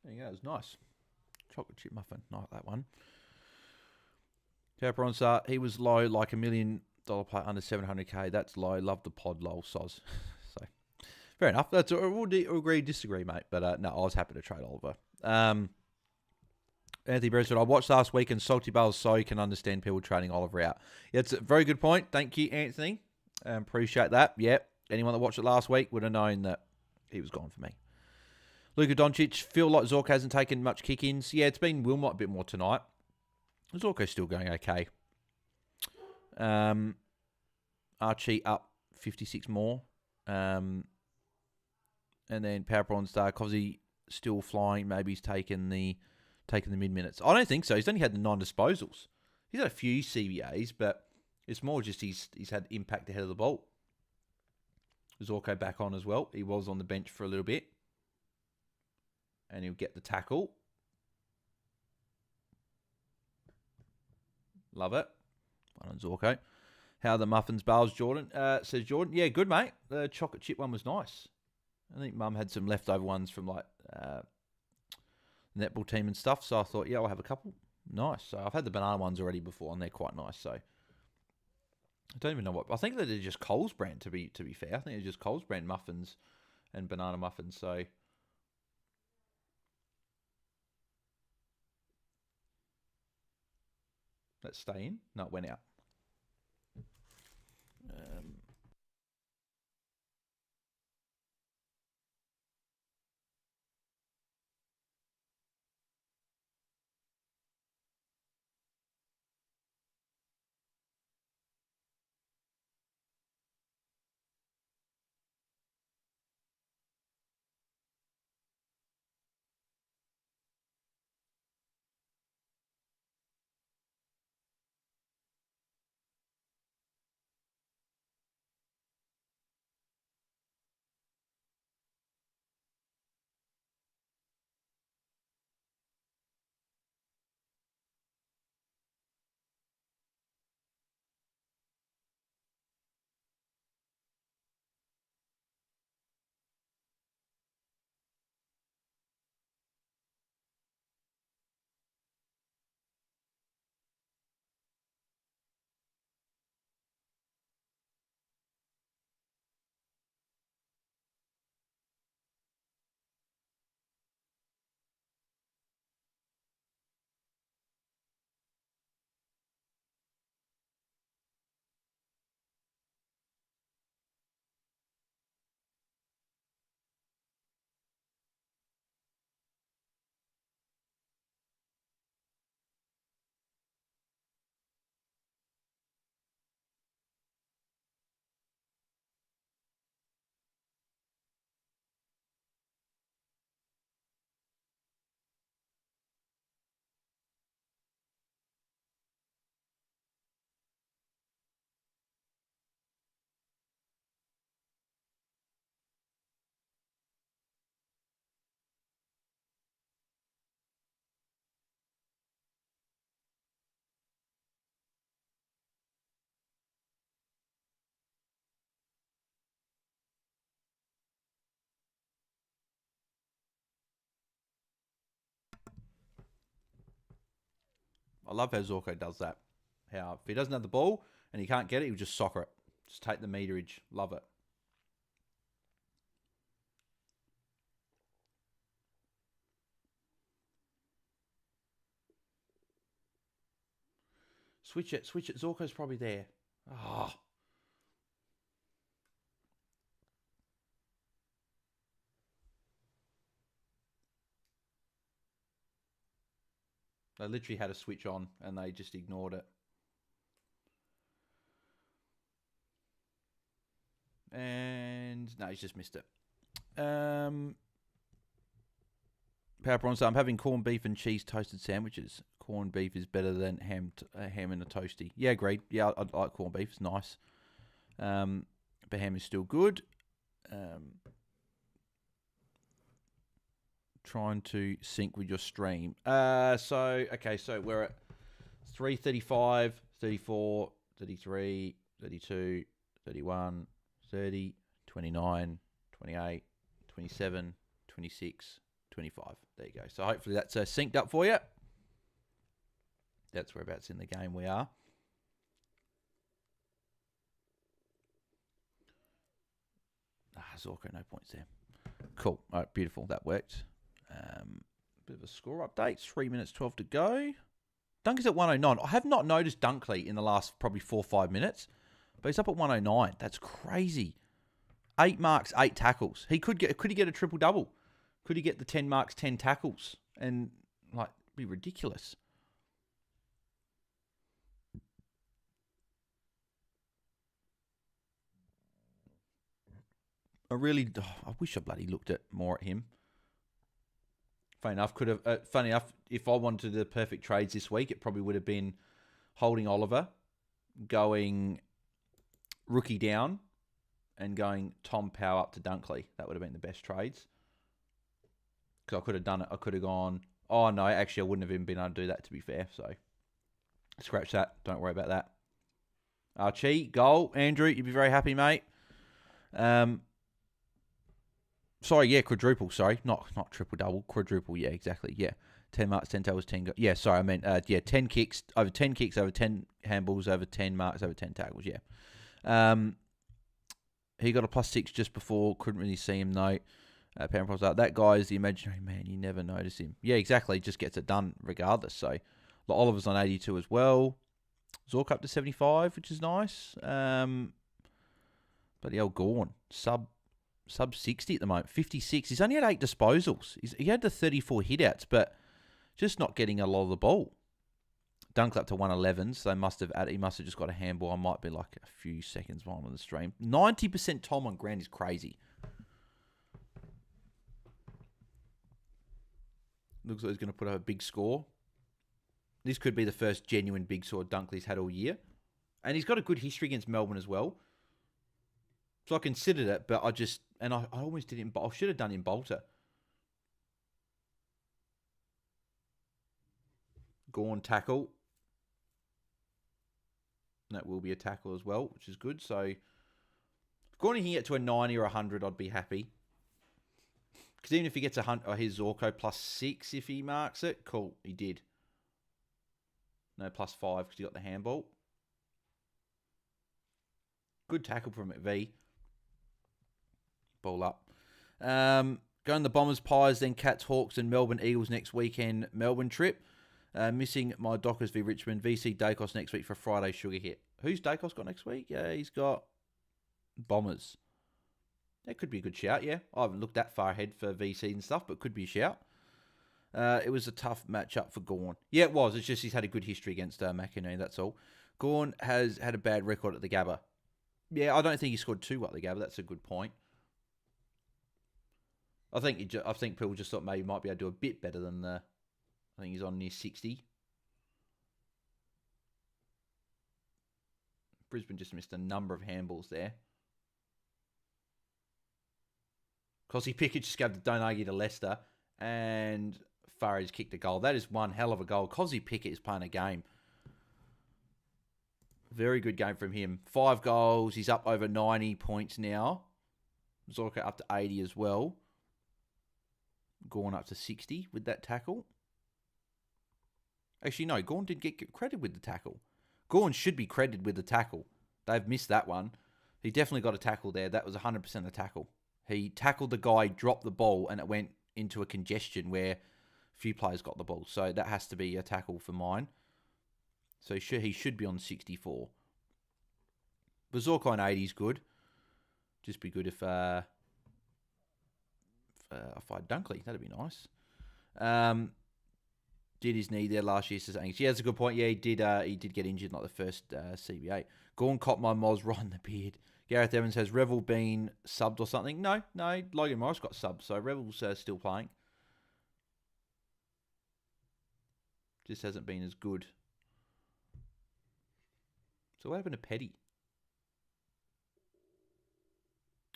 There you go. It was nice. Chocolate chip muffin. Like that one. Pepperon he was low, like $1 million play under 700k. That's low. Love the pod, lol, soz. So, fair enough. We'll agree, disagree, mate. But no, I was happy to trade Oliver. Anthony Beresford, I watched last week and Salty Bales so you can understand people trading Oliver out. Yeah, it's a very good point. Thank you, Anthony. Appreciate that. Yep. Anyone that watched it last week would have known that he was gone for me. Luka Doncic, feel like Zork hasn't taken much kick-ins. Yeah, it's been Wilmot a bit more tonight. Zorko's still going okay. Archie up 56 more. And then Powerprawn Star, Cosy still flying. Maybe he's taken the mid-minutes. I don't think so. He's only had the 9 disposals. He's had a few CBAs, but it's more just he's had impact ahead of the ball. Zorko back on as well. He was on the bench for a little bit. And he'll get the tackle. Love it. One on Zorko. How are the muffins bars, Jordan? Says Jordan. Yeah, good, mate. The chocolate chip one was nice. I think Mum had some leftover ones from like netball team and stuff. So I thought, yeah, I'll have a couple. Nice. So I've had the banana ones already before, and they're quite nice. So I don't even know what. I think that they're just Coles brand. To be fair, I think they're just Coles brand muffins and banana muffins. So let's stay in. No, it went out. I love how Zorko does that. How if he doesn't have the ball and he can't get it, he'll just soccer it. Just take the meterage. Love it. Switch it. Zorko's probably there. Oh. They literally had a switch on and they just ignored it. And no, he's just missed it. Power Prawn, so I'm having corned beef and cheese toasted sandwiches. Corned beef is better than ham in a toasty. Yeah, agreed. Yeah, I like corned beef. It's nice. But ham is still good. Trying to sync with your stream. So we're at 3:35, 34, 33, 32, 31, 30, 29, 28, 27, 26, 25. There you go. So hopefully that's synced up for you. That's whereabouts in the game we are. Zorko, no points there. Cool. All right, beautiful. That worked. Bit of a score update. 3 minutes 12 to go. Dunk is at 109. I have not noticed Dunkley in the last probably 4 or 5 minutes, but he's up at 109. That's crazy. 8 marks, 8 tackles. Could he get a triple double? Could he get the 10 marks, 10 tackles? And like be ridiculous. I wish I bloody looked at more at him. Funny enough, if I wanted the perfect trades this week, it probably would have been holding Oliver, going rookie down, and going Tom Power up to Dunkley. That would have been the best trades. Because I could have done it. I could have gone, oh no, actually I wouldn't have even been able to do that, to be fair. So, scratch that. Don't worry about that. Archie, goal. Andrew, you'd be very happy, mate. Sorry, yeah, quadruple. Sorry, not triple-double. Quadruple, yeah, exactly. Yeah. 10 marks, 10 tackles, 10 goals. Yeah, sorry, I meant, 10 kicks, over 10 handballs, over 10 marks, over 10 tackles, yeah. He got a +6 just before. Couldn't really see him, though. Pamper's like, that guy is the imaginary man. You never notice him. Yeah, exactly. Just gets it done regardless. So, Oliver's on 82 as well. Zork up to 75, which is nice. Bloody hell, Gorn. Sub 60 at the moment. 56. He's only had 8 disposals. He had the 34 hitouts, but just not getting a lot of the ball. Dunked up to 111, so he must have just got a handball. I might be like a few seconds behind on the stream. 90% Tom on ground is crazy. Looks like he's going to put up a big score. This could be the first genuine big score Dunkley's had all year. And he's got a good history against Melbourne as well. So I considered it, but I almost did it I should have done it in Bolter. Gorn tackle. That will be a tackle as well, which is good. So if Gorn can get to a 90 or 100, I'd be happy. Because even if he gets his Zorko +6 if he marks it, cool, he did. No, +5 because he got the handball. Good tackle from McVee. Ball up. Going the Bombers, Pies, then Cats, Hawks, and Melbourne Eagles next weekend. Melbourne trip. Missing my Dockers v Richmond. VC Dacos next week for Friday sugar hit. Who's Dacos got next week? Yeah, he's got Bombers. That could be a good shout, yeah. I haven't looked that far ahead for VC and stuff, but could be a shout. It was a tough matchup for Gorn. Yeah, it was. It's just he's had a good history against McInerney, that's all. Gorn has had a bad record at the Gabba. Yeah, I don't think he scored too well at the Gabba. That's a good point. I think people just thought maybe he might be able to do a bit better than the... I think he's on near 60. Brisbane just missed a number of handballs there. Cosy Pickett just gave the don't argue to Leicester. And Farage kicked a goal. That is one hell of a goal. Cosy Pickett is playing a game. Very good game from him. 5 goals. He's up over 90 points now. Zorka up to 80 as well. Gorn up to 60 with that tackle. Actually, no. Gorn didn't get credit with the tackle. Gorn should be credited with the tackle. They've missed that one. He definitely got a tackle there. That was 100% a tackle. He tackled the guy, dropped the ball, and it went into a congestion where a few players got the ball. So that has to be a tackle for mine. So he should be on 64. Bazorka on 80 is good. Just be good if I fired Dunkley. That'd be nice. Did his knee there last year. Says, yeah, that's a good point. Yeah, he did get injured like the first CBA. Gorn caught my Moz right in the beard. Gareth Evans, has Revel been subbed or something? No. Logan Morris got subbed, so Revel's still playing. Just hasn't been as good. So what happened to Petty?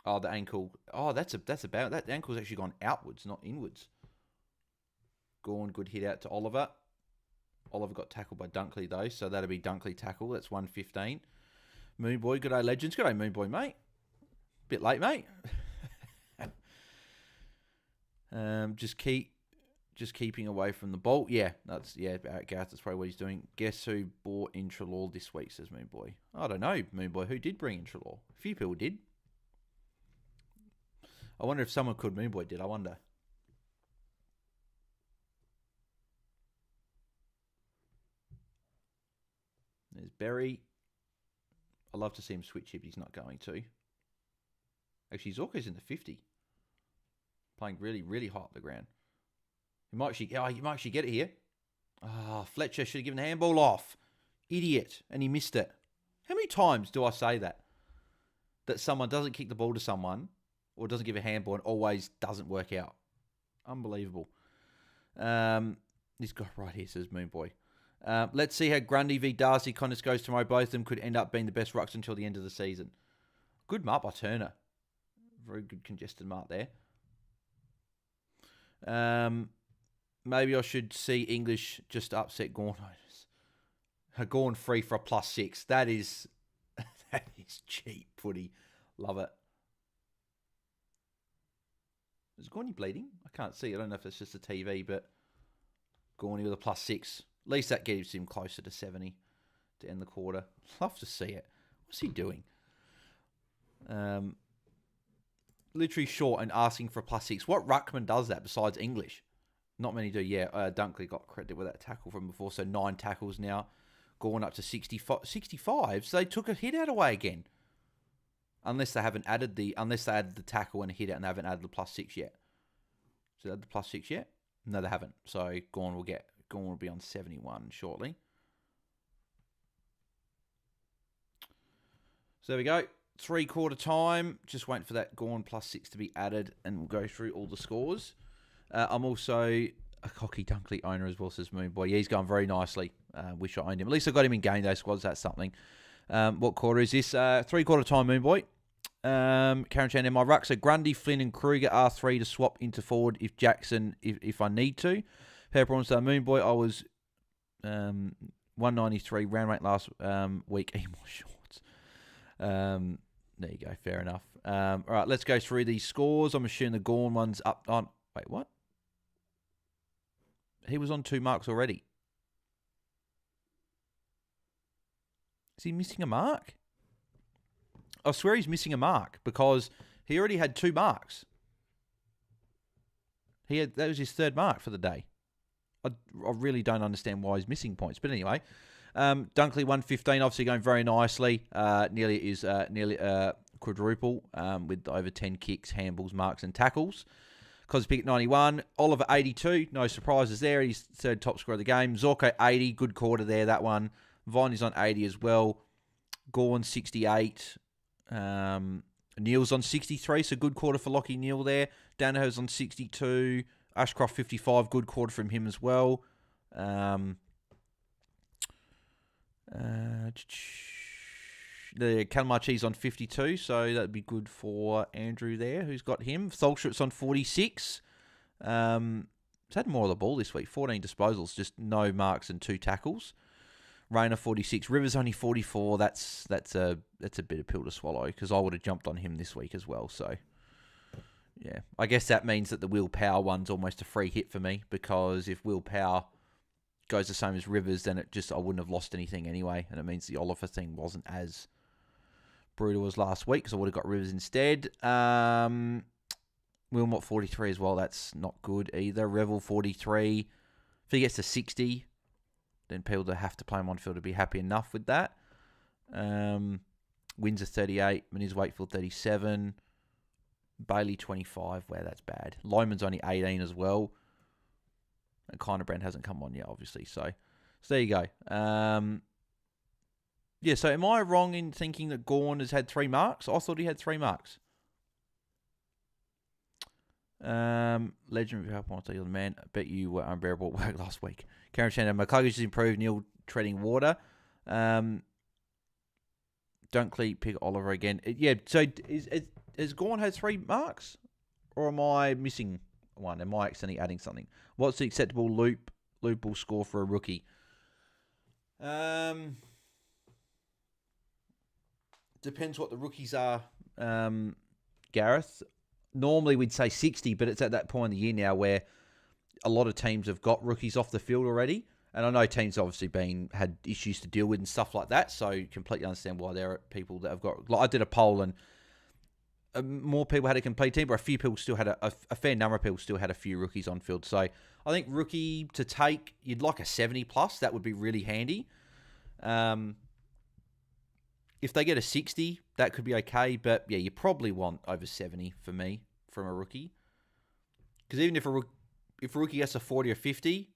Oh, the ankle. Oh, that's about that. The ankle's actually gone outwards, not inwards. Gorn, good hit out to Oliver. Oliver got tackled by Dunkley though, so that'll be Dunkley tackle. That's 115. Moonboy, good day, legends. Good day, Moonboy, mate. Bit late, mate. Just keeping away from the ball. Yeah, Gareth. That's probably what he's doing. Guess who bought in Trelaw this week? Says Moonboy. I don't know, Moonboy. Who did bring in Trelaw? A few people did. I wonder if someone called Moonboy did. I wonder. There's Berry. I'd love to see him switch if he's not going to. Actually, Zorko's in the 50. Playing really, really hot up the ground. He might actually get it here. Fletcher should have given the handball off. Idiot. And he missed it. How many times do I say that? That someone doesn't kick the ball to someone or doesn't give a handball and always doesn't work out. Unbelievable. This guy right here says Moonboy. Let's see how Grundy v Darcy contest goes tomorrow. Both of them could end up being the best rucks until the end of the season. Good mark by Turner. Very good congested mark there. Maybe I should see English just upset Gawn. Gawn free for a +6. That is cheap footy. Love it. Is Gawny bleeding? I can't see. I don't know if it's just a TV, but Gawny with a +6. At least that gets him closer to 70 to end the quarter. Love to see it. What's he doing? Literally short and asking for a +6. What ruckman does that besides English? Not many do. Yeah, Dunkley got credit with that tackle from before, so 9 tackles now. Gone up to 65, so they took a hit out away again. Unless they added the tackle and a hit out and they haven't added the +6 yet. So they added the +6 yet? No, they haven't. So Gawn will be on 71 shortly. So there we go. 3/4 time. Just waiting for that Gawn +6 to be added, and we'll go through all the scores. I'm also a cocky Dunkley owner as well, says Moon Boy. Yeah, he's going very nicely. Wish I owned him. At least I got him in game day squads. That's something. What quarter is this? 3/4 time, Moon Boy. Karen Chan in my ruck. So Grundy, Flynn, and Kruger R3 to swap into forward if Jackson, if I need to. Pepper on Star Moon Boy. I was 193 round rate last week. Eat more shorts. There you go. Fair enough. All right, let's go through these scores. I'm assuming the Gawn one's up on. Wait, what? He was on 2 marks already. Is he missing a mark? I swear he's missing a mark because he already had 2 marks. That was his 3rd mark for the day. I really don't understand why he's missing points. But anyway, Dunkley 115, obviously going very nicely. Nearly quadruple with over 10 kicks, handballs, marks, and tackles. Cos pick 91. Oliver 82. No surprises there. He's 3rd top scorer of the game. Zorko 80. Good quarter there, that one. Viney's on 80 as well. Gawn 68. Neil's on 63, so good quarter for Lockie Neil there. Danaher's on 62. Ashcroft 55, good quarter from him as well. The Calmarchi's on 52, so that'd be good for Andrew there, who's got him. Tholstrup's on 46. He's had more of the ball this week. 14 disposals, just no marks and 2 tackles. Rayner 46. Rivers only 44. That's a bit of pill to swallow because I would have jumped on him this week as well. So yeah, I guess that means that the Will Power one's almost a free hit for me because if Will Power goes the same as Rivers, then I wouldn't have lost anything anyway, and it means the Oliver thing wasn't as brutal as last week because I would have got Rivers instead. Wilmot 43 as well. That's not good either. Revel 43. If he gets to 60. Then people that have to play him on field to be happy enough with that. Windsor 38. Meniz Wakefield 37. Bailey 25. Well, that's bad. Loman's only 18 as well. And Kinderbrand hasn't come on yet, obviously. So there you go. Yeah, so am I wrong in thinking that Gawn has had 3 marks? I thought he had 3 marks. Legend of help, I'll tell you the man. I bet you were unbearable at work last week. Karen Shannon, McCluggage has improved. Neil treading water. Dunkley pick Oliver again. Yeah, so has Gawn had 3 marks? Or am I missing one? Am I accidentally adding something? What's the acceptable loopable score for a rookie? Depends what the rookies are, Gareth. Normally we'd say 60, but it's at that point in the year now where a lot of teams have got rookies off the field already. And I know teams obviously had issues to deal with and stuff like that, so completely understand why there are people that have got... Like I did a poll and more people had a complete team, but a few people still had a fair number of people still had a few rookies on field. So I think rookie to take, you'd like a 70 plus. That would be really handy. If they get a 60, that could be okay. But yeah, you probably want over 70 for me from a rookie. Because even if a rookie gets a 40 or 50,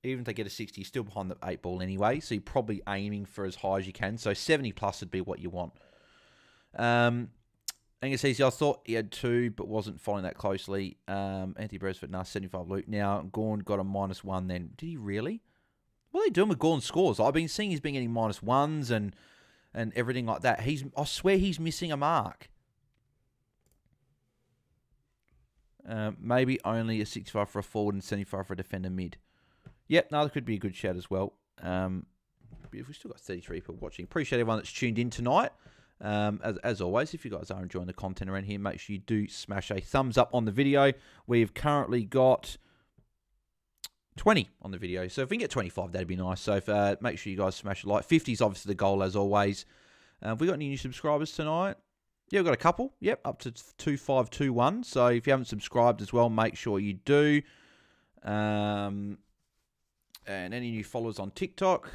even if they get a 60, you're still behind the 8 ball anyway. So you're probably aiming for as high as you can. So 70 plus would be what you want. Angus Easy, I thought he had 2, but wasn't following that closely. Anthony Beresford, 75 loot. Now, Gawn got a -1 then. Did he really? What are they doing with Gordon's scores? I've been seeing he's been getting -1s and everything like that. I swear he's missing a mark. Maybe only a 65 for a forward and 75 for a defender mid. Yep, no, that could be a good shout as well. We've still got 33 people watching. Appreciate everyone that's tuned in tonight. As always, if you guys are enjoying the content around here, make sure you do smash a thumbs up on the video. We've currently got 20 on the video. So if we can get 25, that'd be nice. So make sure you guys smash a like. 50 is obviously the goal, as always. Have we got any new subscribers tonight? Yeah, we've got a couple. Yep, up to 2521. So if you haven't subscribed as well, make sure you do. And any new followers on TikTok.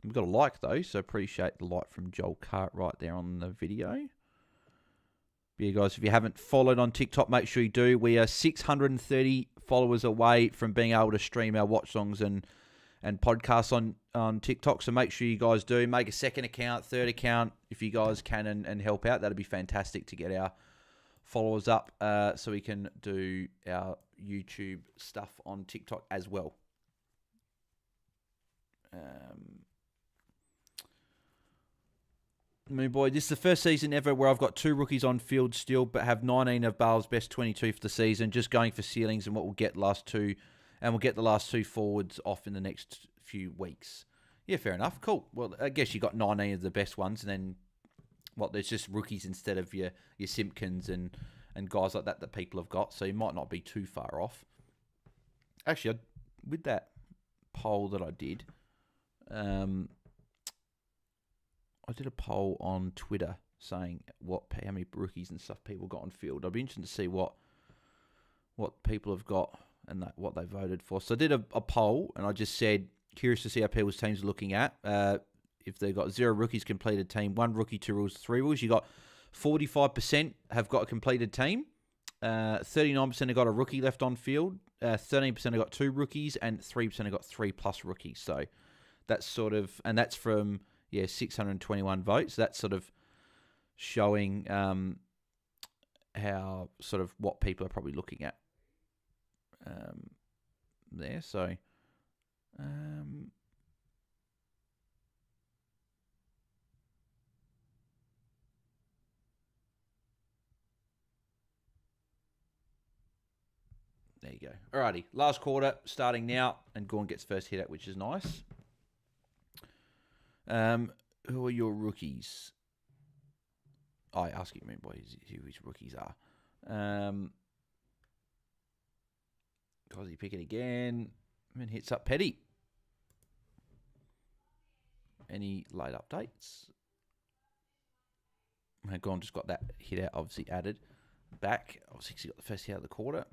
We've got a like, though, so appreciate the like from Joel Cart right there on the video. But yeah, guys, if you haven't followed on TikTok, make sure you do. We are 630 followers away from being able to stream our watch songs and podcasts on TikTok, so make sure you guys do. Make a second account, third account, if you guys can, and help out. That'd be fantastic to get our followers up so we can do our YouTube stuff on TikTok as well. Moon Boy, this is the first season ever where I've got 2 rookies on field still, but have 19 of Bale's best 22 for the season. Just going for ceilings and what we'll get last 2, and we'll get the last 2 forwards off in the next few weeks. Yeah, fair enough. Cool. Well, I guess you got 19 of the best ones, and then there's just rookies instead of your Simpkins and guys like that people have got. So you might not be too far off. Actually, with that poll that I did, I did a poll on Twitter saying how many rookies and stuff people got on field. I'd be interested to see what people have got and what they voted for. So I did a poll, and I just said, curious to see how people's teams are looking at. If they've got 0 rookies completed team, 1 rookie, 2 rules, 3 rules, you got 45% have got a completed team. 39% have got a rookie left on field. 13% have got 2 rookies, and 3% have got 3+ rookies. So that's sort of, and that's from 621 votes. That's sort of showing how sort of what people are probably looking at there. So there you go. Alrighty, last quarter starting now, and Gorn gets first hit at, which is nice. Who are your rookies? I ask you, who his rookies are. Cosy Pickett again. And hits up Petty. Any late updates? Gone just got that hit out, obviously added. Back, obviously he got the first hit out of the quarter.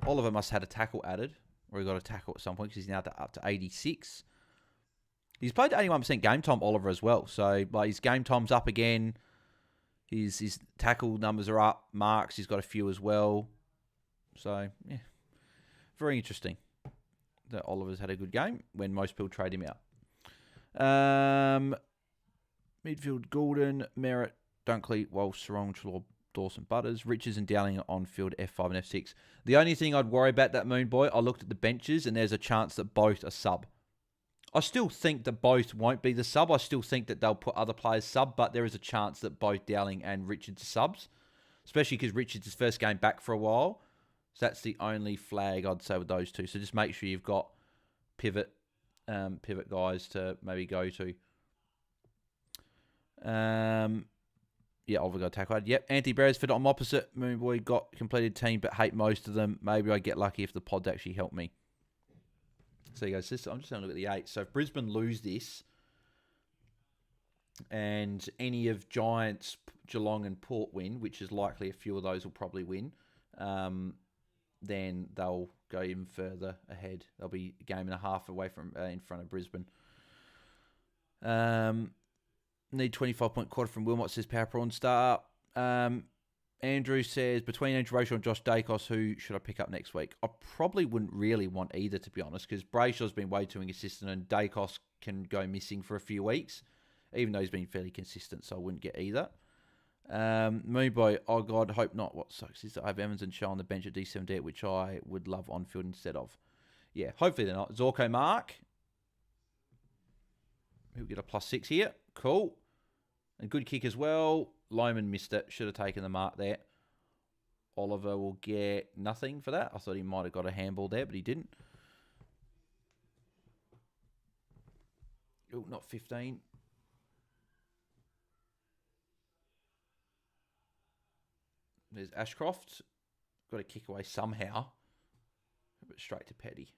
Oliver must have had a tackle added, or he got a tackle at some point because he's now up to 86. He's played 81% game time, Oliver, as well. So his game time's up again. His tackle numbers are up. Marks, he's got a few as well. So, yeah. Very interesting that Oliver's had a good game when most people trade him out. Midfield, Goulden, Merritt, Dunkley, Walsh, Sarong, Chalor, Dawson, Butters. Richards and Dowling are on field F5 and F6. The only thing I'd worry about that Moon Boy, I looked at the benches and there's a chance that both are sub. I still think that both won't be the sub. I still think that they'll put other players sub, but there is a chance that both Dowling and Richards are subs, especially because Richards is first game back for a while. So that's the only flag I'd say with those two. So just make sure you've got pivot guys to maybe go to. Oliver got tackled. Yep, Anthony Beresford on opposite. Moonboy got completed team, but hate most of them. Maybe I get lucky if the pods actually help me. So you guys, I'm just having a look at the 8. So if Brisbane lose this, and any of Giants, Geelong and Port win, which is likely a few of those will probably win, then they'll go even further ahead. They'll be a game and a half away from in front of Brisbane. Need 25-point quarter from Wilmot, says Power Prawn Star. Andrew says, between Andrew Brayshaw and Josh Dacos, who should I pick up next week? I probably wouldn't really want either, to be honest, because Brayshaw's been way too inconsistent and Dacos can go missing for a few weeks, even though he's been fairly consistent, so I wouldn't get either. Moonboy, oh God, hope not. What sucks is that I have Evans and Shaw on the bench at D7D, which I would love on field instead of. Yeah, hopefully they're not. Zorko mark. He'll get a +6 here. Cool. A good kick as well. Lohman missed it. Should have taken the mark there. Oliver will get nothing for that. I thought he might have got a handball there, but he didn't. Oh, not 15. There's Ashcroft. Got to kick away somehow. But straight to Petty.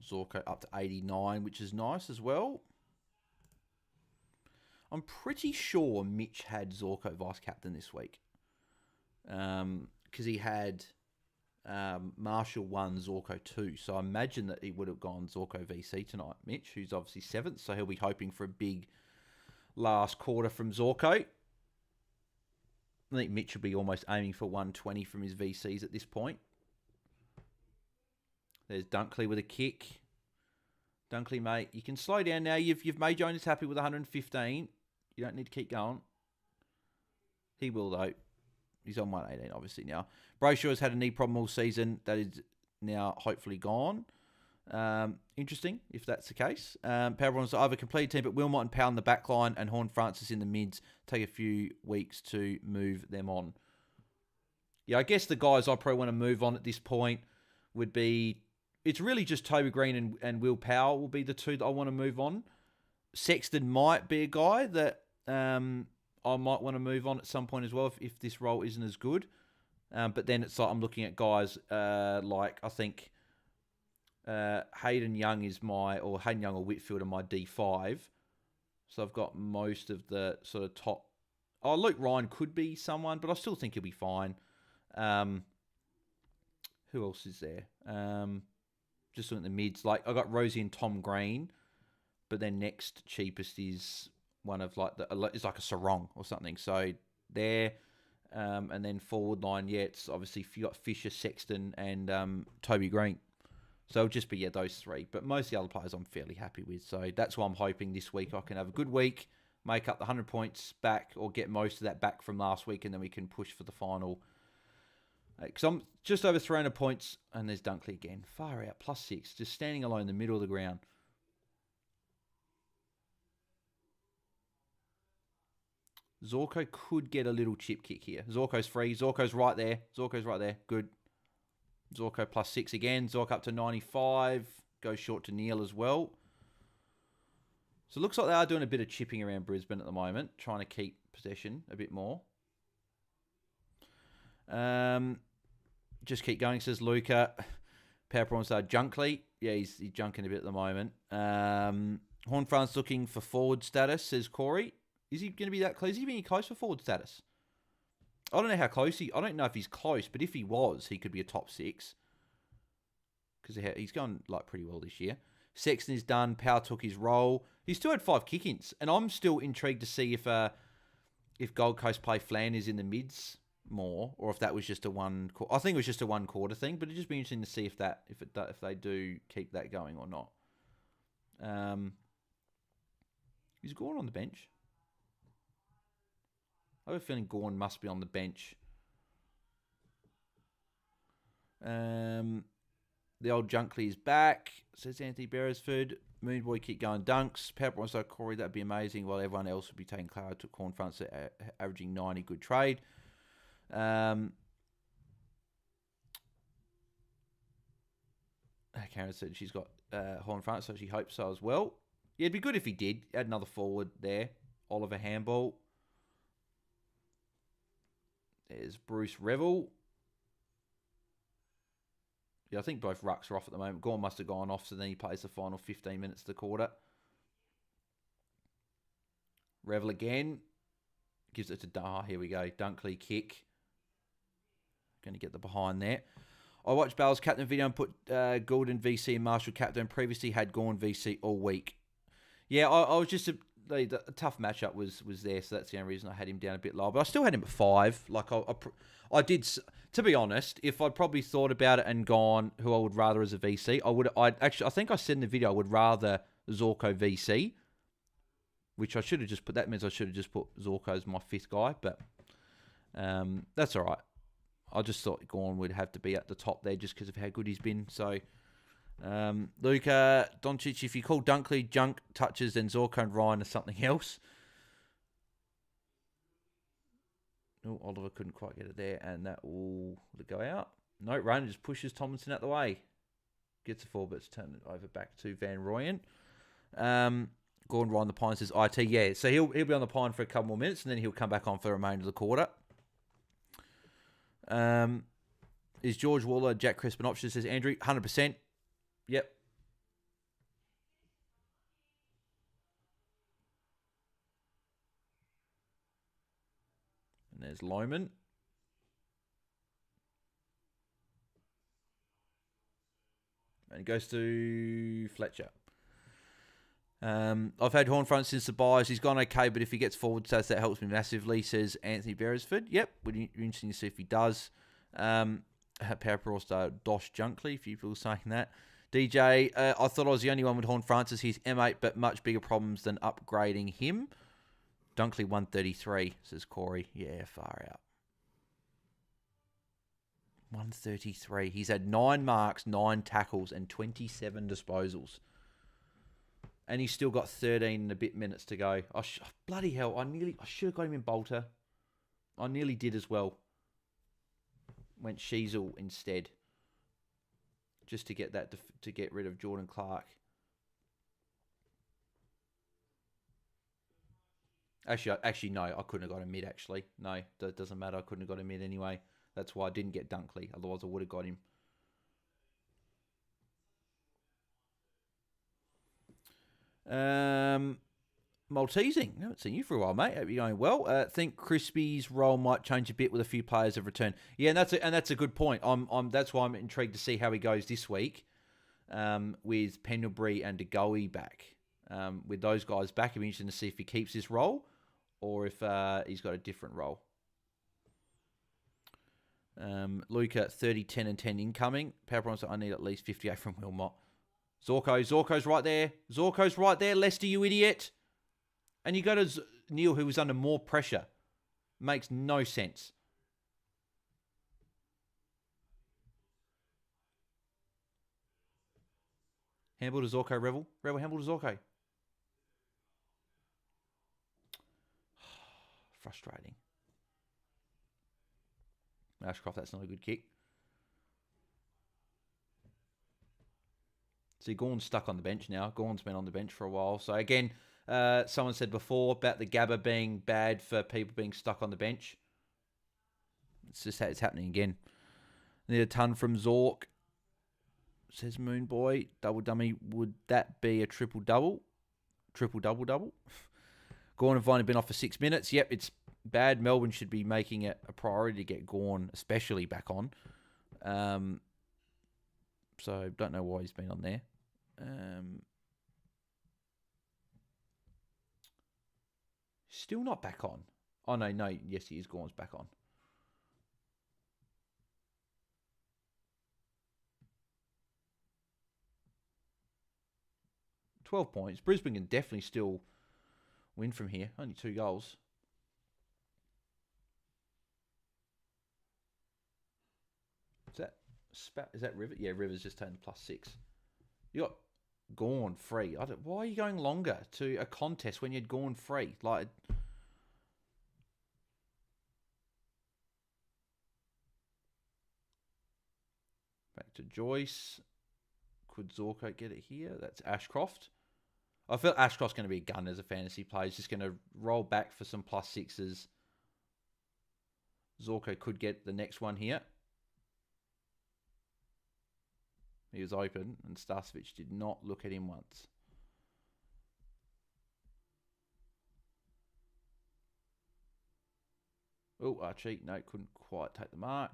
Zorko up to 89, which is nice as well. I'm pretty sure Mitch had Zorko vice-captain this week. Because he had Marshall 1, Zorko 2. So I imagine that he would have gone Zorko VC tonight, Mitch, who's obviously 7th. So he'll be hoping for a big last quarter from Zorko. I think Mitch will be almost aiming for 120 from his VCs at this point. There's Dunkley with a kick. Dunkley, mate, you can slow down now. You've made Jonas happy with 115. You don't need to keep going. He will, though. He's on 118, obviously, now. Brayshaw's had a knee problem all season. That is now hopefully gone. Interesting, if that's the case. Powerbom's either complete team, but Wilmot and Powell in the back line and Horn Francis in the mids. Take a few weeks to move them on. Yeah, I guess the guys I probably want to move on at this point would be... It's really just Toby Green and Will Powell will be the two that I want to move on. Sexton might be a guy that I might want to move on at some point as well if this role isn't as good. But then it's like I'm looking at guys like I think Hayden Young or Whitfield are my D5. So I've got most of the sort of top. Oh, Luke Ryan could be someone, but I still think he'll be fine. Who else is there? Just looking at the mids. Like I got Rosie and Tom Green, but then next cheapest is one of like it's like a Sarong or something. So there, and then forward line. Yeah, it's obviously you got Fisher, Sexton, and Toby Green. So it'll just be those three. But most of the other players I'm fairly happy with. So that's why I'm hoping this week I can have a good week, make up the 100 points back, or get most of that back from last week, and then we can push for the final. Because I'm just over 300 points, and there's Dunkley again. Far out, +6, just standing alone in the middle of the ground. Zorko could get a little chip kick here. Zorko's free. Zorko's right there. Good. Zorko +6 again. Zorko up to 95. Goes short to Neil as well. So it looks like they are doing a bit of chipping around Brisbane at the moment, trying to keep possession a bit more. Just keep going, says Luca. Power Prawns are Junkley. Yeah, he's junking a bit at the moment. Horn France looking for forward status, says Corey. Is he going to be that close? Is he being close for forward status? I don't know how close I don't know if he's close, but if he was, he could be a top 6. Because he's gone like pretty well this year. Sexton is done. Power took his role. He still had 5 kick-ins. And I'm still intrigued to see if Gold Coast play Flanders in the mids more, or if that was just I think it was just a 1 quarter thing, but it'd just be interesting to see if they do keep that going or not. Is Gorn on the bench? I have a feeling Gorn must be on the bench. The old Junkley is back, says Anthony Beresford. Moonboy keep going dunks. Pepper wants to Corey, that'd be amazing, while everyone else would be taking Clara to Corn Fronts, averaging 90. Good trade. Karen said she's got Horn Front, so she hopes so as well. Yeah, it'd be good if he did. Add another forward there. Oliver Handball. There's Bruce Revel. Yeah, I think both rucks are off at the moment. Gorn must have gone off, so then he plays the final 15 minutes of the quarter. Revel again. Gives it to here we go. Dunkley kick. Going to get the behind there. I watched Bell's captain video and put Gordon VC and Marshall captain. Previously had Gorn VC all week. Yeah, I was just... The tough matchup was there, so that's the only reason I had him down a bit lower. But I still had him at 5. Like, I did... To be honest, if I'd probably thought about it and gone who I would rather as a VC, I think I said in the video I would rather Zorko VC, which I should have just put. That means I should have just put Zorko as my 5th guy. But That's all right. I just thought Gorn would have to be at the top there just because of how good he's been. So, Luka Doncic, if you call Dunkley junk touches, then Zorko and Ryan are something else. Oh, Oliver couldn't quite get it there, and that will go out. No, Ryan just pushes Tomlinson out the way. Gets a four, but it's turned it over back to Van Rooyen. Gordon Ryan, the Pine says IT, yeah. So he'll be on the Pine for a couple more minutes, and then he'll come back on for the remainder of the quarter. Is George Waller, Jack Crisp an option? Says Andrew, 100%. Yep. And there's Loman. And it goes to Fletcher. I've had Hornfront since the buys. He's gone okay, but if he gets forward stats, that helps me massively, says Anthony Beresford. Yep, would be interesting to see if he does. Power All-Star Dosh Junkley, if you feel saying that. DJ, I thought I was the only one with Horn Francis. He's M8, but much bigger problems than upgrading him. Dunkley 133, says Corey. Yeah, far out. 133. He's had 9 marks, 9 tackles, and 27 disposals. And he's still got 13 and a bit minutes to go. Bloody hell, I should have got him in Bolter. I nearly did as well. Went Sheasel instead. Just to get that to get rid of Jordan Clark. Actually, no, I couldn't have got a mid, actually. No, that doesn't matter. I couldn't have got a mid anyway. That's why I didn't get Dunkley. Otherwise, I would have got him. Maltesing. I haven't seen you for a while, mate. Hope you're going well. I think Crispy's role might change a bit with a few players have returned. Yeah, and that's a good point. That's why I'm intrigued to see how he goes this week, with Pendlebury and DeGoey back. With those guys back, it'll be interesting to see if he keeps this role or if he's got a different role. Luca 30, 10, and 10 incoming. Power Bronze, I need at least 58 from Wilmot. Zorko's right there. Zorko's right there. Lester, you idiot. And you go to Neil, who was under more pressure. Makes no sense. Handball to Zorko, Revel. Revel, handball to Zorko. Frustrating. Ashcroft, that's not a good kick. See, Gorn's stuck on the bench now. Gorn's been on the bench for a while. So, again, someone said before about the Gabba being bad for people being stuck on the bench. It's just it's happening again. Need a ton from Zork. Says Moonboy. Double dummy. Would that be a triple-double? Triple-double-double? Gorn and Vine have been off for 6 minutes. Yep, it's bad. Melbourne should be making it a priority to get Gorn especially back on. So, don't know why he's been on there. Still not back on. Oh, no. Yes, he is. Gorn's back on. $12 points. Brisbane can definitely still win from here. Only 2 goals. Is that River? Yeah, River's just taken +6. You got Gorn free. Why are you going longer to a contest when you'd Gorn free? Like, back to Joyce. Could Zorko get it here? That's Ashcroft. I feel Ashcroft's going to be a gun as a fantasy player. He's just going to roll back for some +6s. Zorko could get the next one here. He was open, and Starcevic did not look at him once. Oh, Archie, no, couldn't quite take the mark.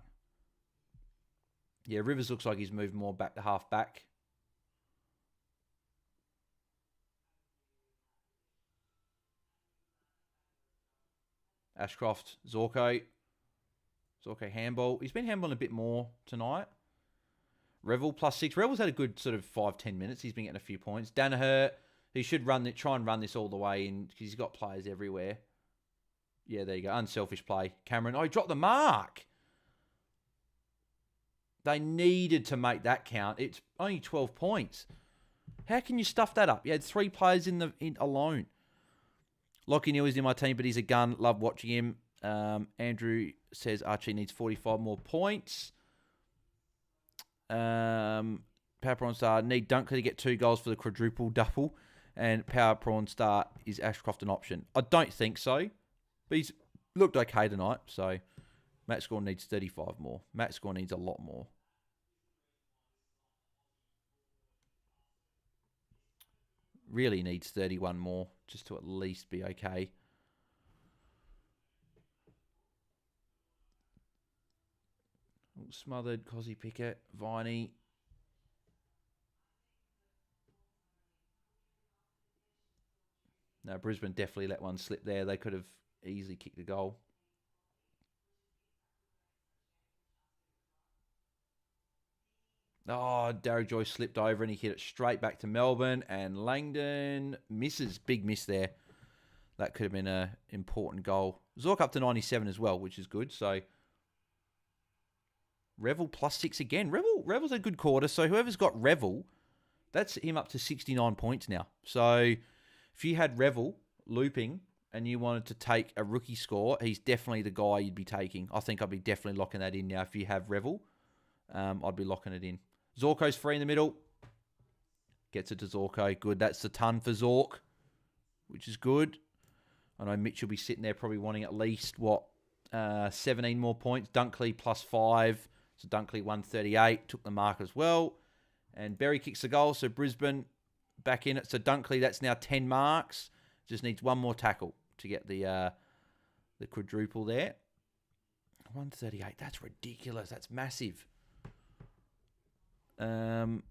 Yeah, Rivers looks like he's moved more back to half back. Ashcroft, Zorko handball. He's been handballing a bit more tonight. Revel +6. Revel's had a good sort of 5-10 minutes. He's been getting a few points. Danaher, he should try and run this all the way in because he's got players everywhere. Yeah, there you go. Unselfish play. Cameron, he dropped the mark. They needed to make that count. It's only 12 points. How can you stuff that up? You had 3 players in alone. Lockie Neal is in my team, but he's a gun. Love watching him. Andrew says Archie needs 45 more points. Power Prawn Star need Dunkley to get 2 goals for the quadruple double. And Power Prawn Star is Ashcroft an option? I don't think so. But he's looked okay tonight. So Matt Score needs 35 more. Matt Score needs a lot more. Really needs 31 more just to at least be okay. Smothered, Cozzy Pickett, Viney. No, Brisbane definitely let one slip there. They could have easily kicked a goal. Oh, Derek Joyce slipped over and he hit it straight back to Melbourne. And Langdon misses. Big miss there. That could have been an important goal. Zork up to 97 as well, which is good. So, Revel +6 again. Revel's a good quarter. So, whoever's got Revel, that's him up to 69 points now. So, if you had Revel looping and you wanted to take a rookie score, he's definitely the guy you'd be taking. I think I'd be definitely locking that in now. If you have Revel, I'd be locking it in. Zorko's free in the middle. Gets it to Zorko. Good. That's the ton for Zork, which is good. I know Mitch will be sitting there probably wanting at least, 17 more points. Dunkley +5. So Dunkley 138. Took the mark as well. And Berry kicks the goal. So Brisbane back in it. So Dunkley, that's now 10 marks. Just needs one more tackle to get the quadruple there. 138. That's ridiculous. That's massive. And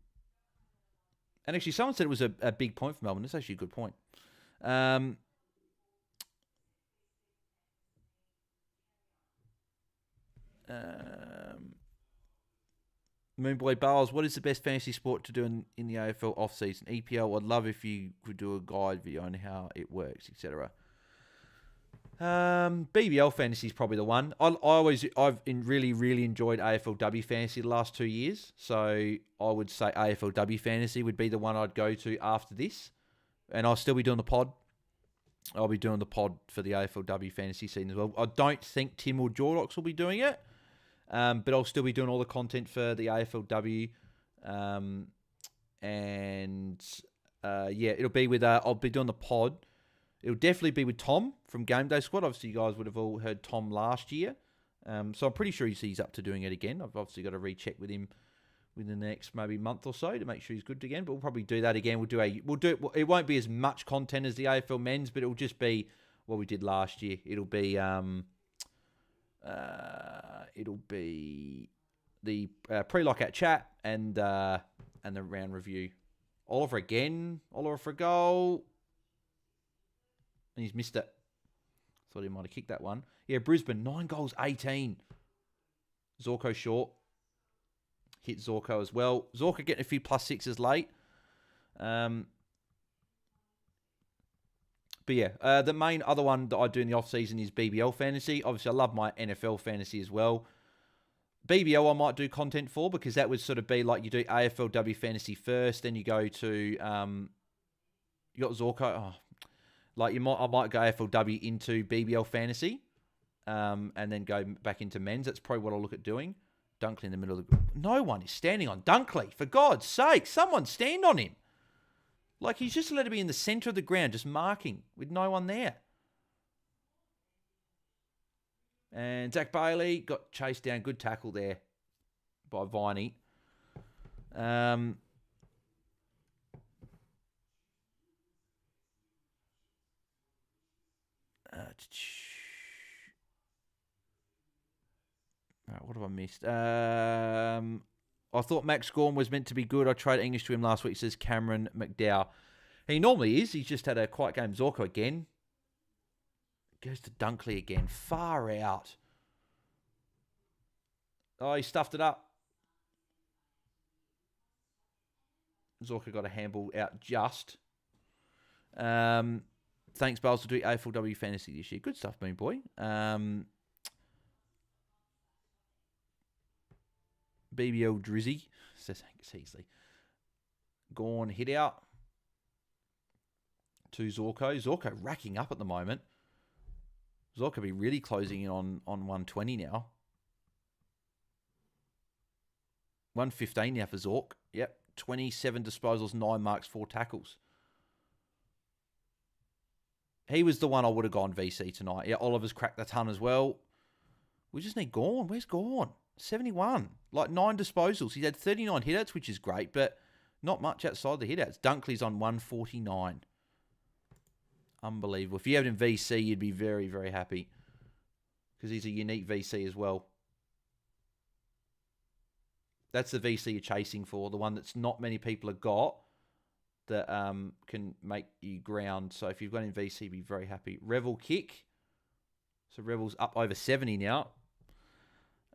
actually, someone said it was a big point for Melbourne. That's actually a good point. Moonboy Bales, what is the best fantasy sport to do in the AFL off-season? EPL, I'd love if you could do a guide video on how it works, etc. BBL Fantasy is probably the one. I've really enjoyed AFLW Fantasy the last 2 years. So I would say AFLW Fantasy would be the one I'd go to after this. And I'll still be doing the pod. I'll be doing the pod for the AFLW Fantasy season as well. I don't think Tim or Jordox will be doing it. But I'll still be doing all the content for the AFLW. It'll be with... I'll be doing the pod. It'll definitely be with Tom from Game Day Squad. Obviously, you guys would have all heard Tom last year. So I'm pretty sure he's up to doing it again. I've obviously got to recheck with him within the next maybe month or so to make sure he's good again. But we'll probably do that again. It won't be as much content as the AFL men's, but it'll just be what we did last year. It'll be the pre-lockout chat and the round review. Oliver for a goal. And he's missed it. Thought he might have kicked that one. Yeah, Brisbane, 9 goals, 18. Zorko short. Hit Zorko as well. Zorko getting a few +6s late. But yeah, the main other one that I do in the off-season is BBL Fantasy. Obviously, I love my NFL Fantasy as well. BBL I might do content for because that would sort of be like you do AFLW Fantasy first, then you go to... you got Zorko... Oh, I might go AFLW into BBL Fantasy, and then go back into men's. That's probably what I'll look at doing. Dunkley in the middle of the... No one is standing on Dunkley. For God's sake, someone stand on him. Like, he's just allowed to be in the centre of the ground, just marking, with no one there. And Zach Bailey got chased down. Good tackle there by Viney. What have I missed? I thought Max Gorn was meant to be good. I tried English to him last week, says Cameron McDowell. He normally is. He's just had a quiet game. Zorko again. Goes to Dunkley again. Far out. Oh, he stuffed it up. Zorko got a handball out just. Thanks, Bales, to do AFLW Fantasy this year. Good stuff, Moon Boy. BBL Drizzy says Heasley. Gorn hit out to Zorko. Zorko racking up at the moment. Zorko be really closing in on 120 now. 115 now for Zork. Yep. 27 disposals, 9 marks, 4 tackles. He was the one I would have gone VC tonight. Yeah, Oliver's cracked the ton as well. We just need Gorn. Where's Gorn? 71. Like 9 disposals. He's had 39 hitouts, which is great, but not much outside the hitouts. Dunkley's on 149. Unbelievable. If you have him in VC, you'd be very, very happy. Because he's a unique VC as well. That's the VC you're chasing for. The one that's not many people have got that can make you ground. So if you've got him in VC, be very happy. Revel kick. So Revel's up over 70 now.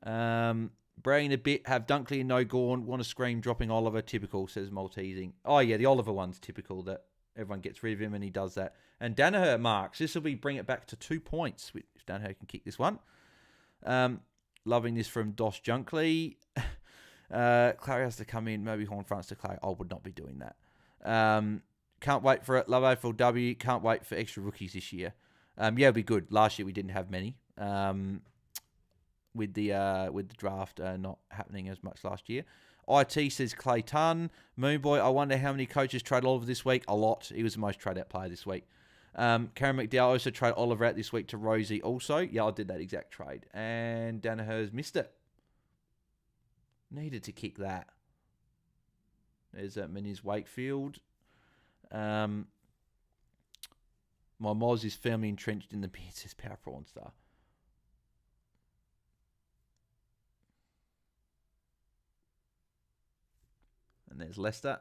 Bragging a bit, have Dunkley and no Gorn. Want to scream, dropping Oliver. Typical, says Maltesing. Oh, yeah, the Oliver one's typical that everyone gets rid of him and he does that. And Danaher marks. This will be bring it back to 2 points if Danaher can kick this one. Loving this from Dos Junkley. Clary has to come in. Maybe Horn fronts to Clary. I would not be doing that. Can't wait for it. Love AFLW. Can't wait for extra rookies this year. Yeah, it'll be good. Last year we didn't have many. With the draft not happening as much last year. IT says Clay Tunn. Moonboy, I wonder how many coaches trade Oliver this week. A lot. He was the most trade out player this week. Karen McDowell also trade Oliver out this week to Rosie also. Yeah, I did that exact trade. And Danaher's missed it. Needed to kick that. There's Meniz Wakefield. My Moz is firmly entrenched in the beard, says Power Prawn Star. And there's Leicester.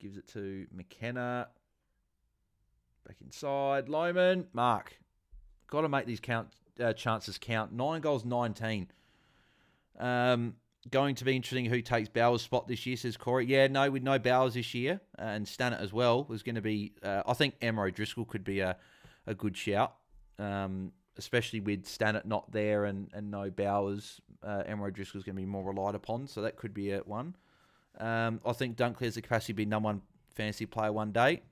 Gives it to McKenna. Back inside. Lohman. Mark. Got to make these chances count. 9 goals, 19. Going to be interesting who takes Bowers' spot this year, says Corey. Yeah, no, with no Bowers this year. And Stannett as well was going to be... I think Emro Driscoll could be a good shout. Especially with Stannett not there and no Bowers. Emro Driscoll's going to be more relied upon. So that could be a one. I think Dunkley has the capacity to be number 1 fantasy player one day.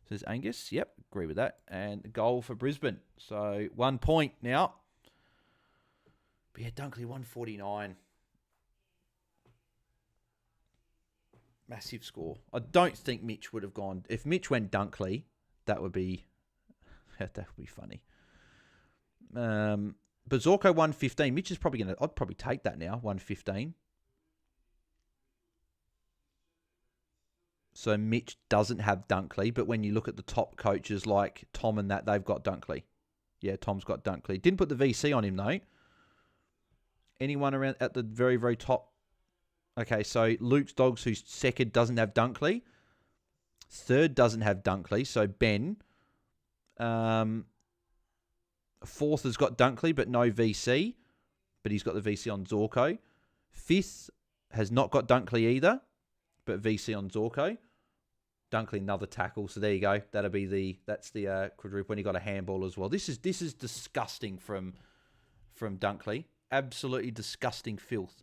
Says Angus. Yep, agree with that. And a goal for Brisbane. So 1 point now. But yeah, Dunkley 149. Massive score. I don't think Mitch would have gone. If Mitch went Dunkley, that would be funny. But Zorko 115. Mitch is probably going to... I'd probably take that now, 115. So Mitch doesn't have Dunkley, but when you look at the top coaches like Tom and that, they've got Dunkley. Yeah, Tom's got Dunkley. Didn't put the VC on him, though. Anyone around at the very, very top? Okay, so Luke's Dogs, who's second, doesn't have Dunkley. Third doesn't have Dunkley, so Ben. Fourth has got Dunkley, but no VC. But he's got the VC on Zorko. Fifth has not got Dunkley either, but VC on Zorko. Dunkley, another tackle. So there you go. That's the quadruple. When he got a handball as well. This is disgusting from Dunkley. Absolutely disgusting filth.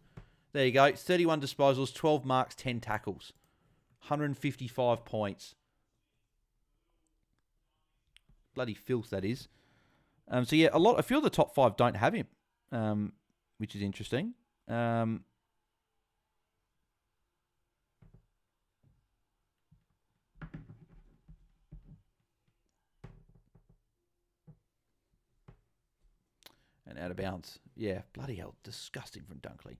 There you go. 31 disposals, 12 marks, 10 tackles. 155 points. Bloody filth, that is. So yeah, a few of the top 5 don't have him, which is interesting. And out of bounds. Yeah, bloody hell. Disgusting from Dunkley.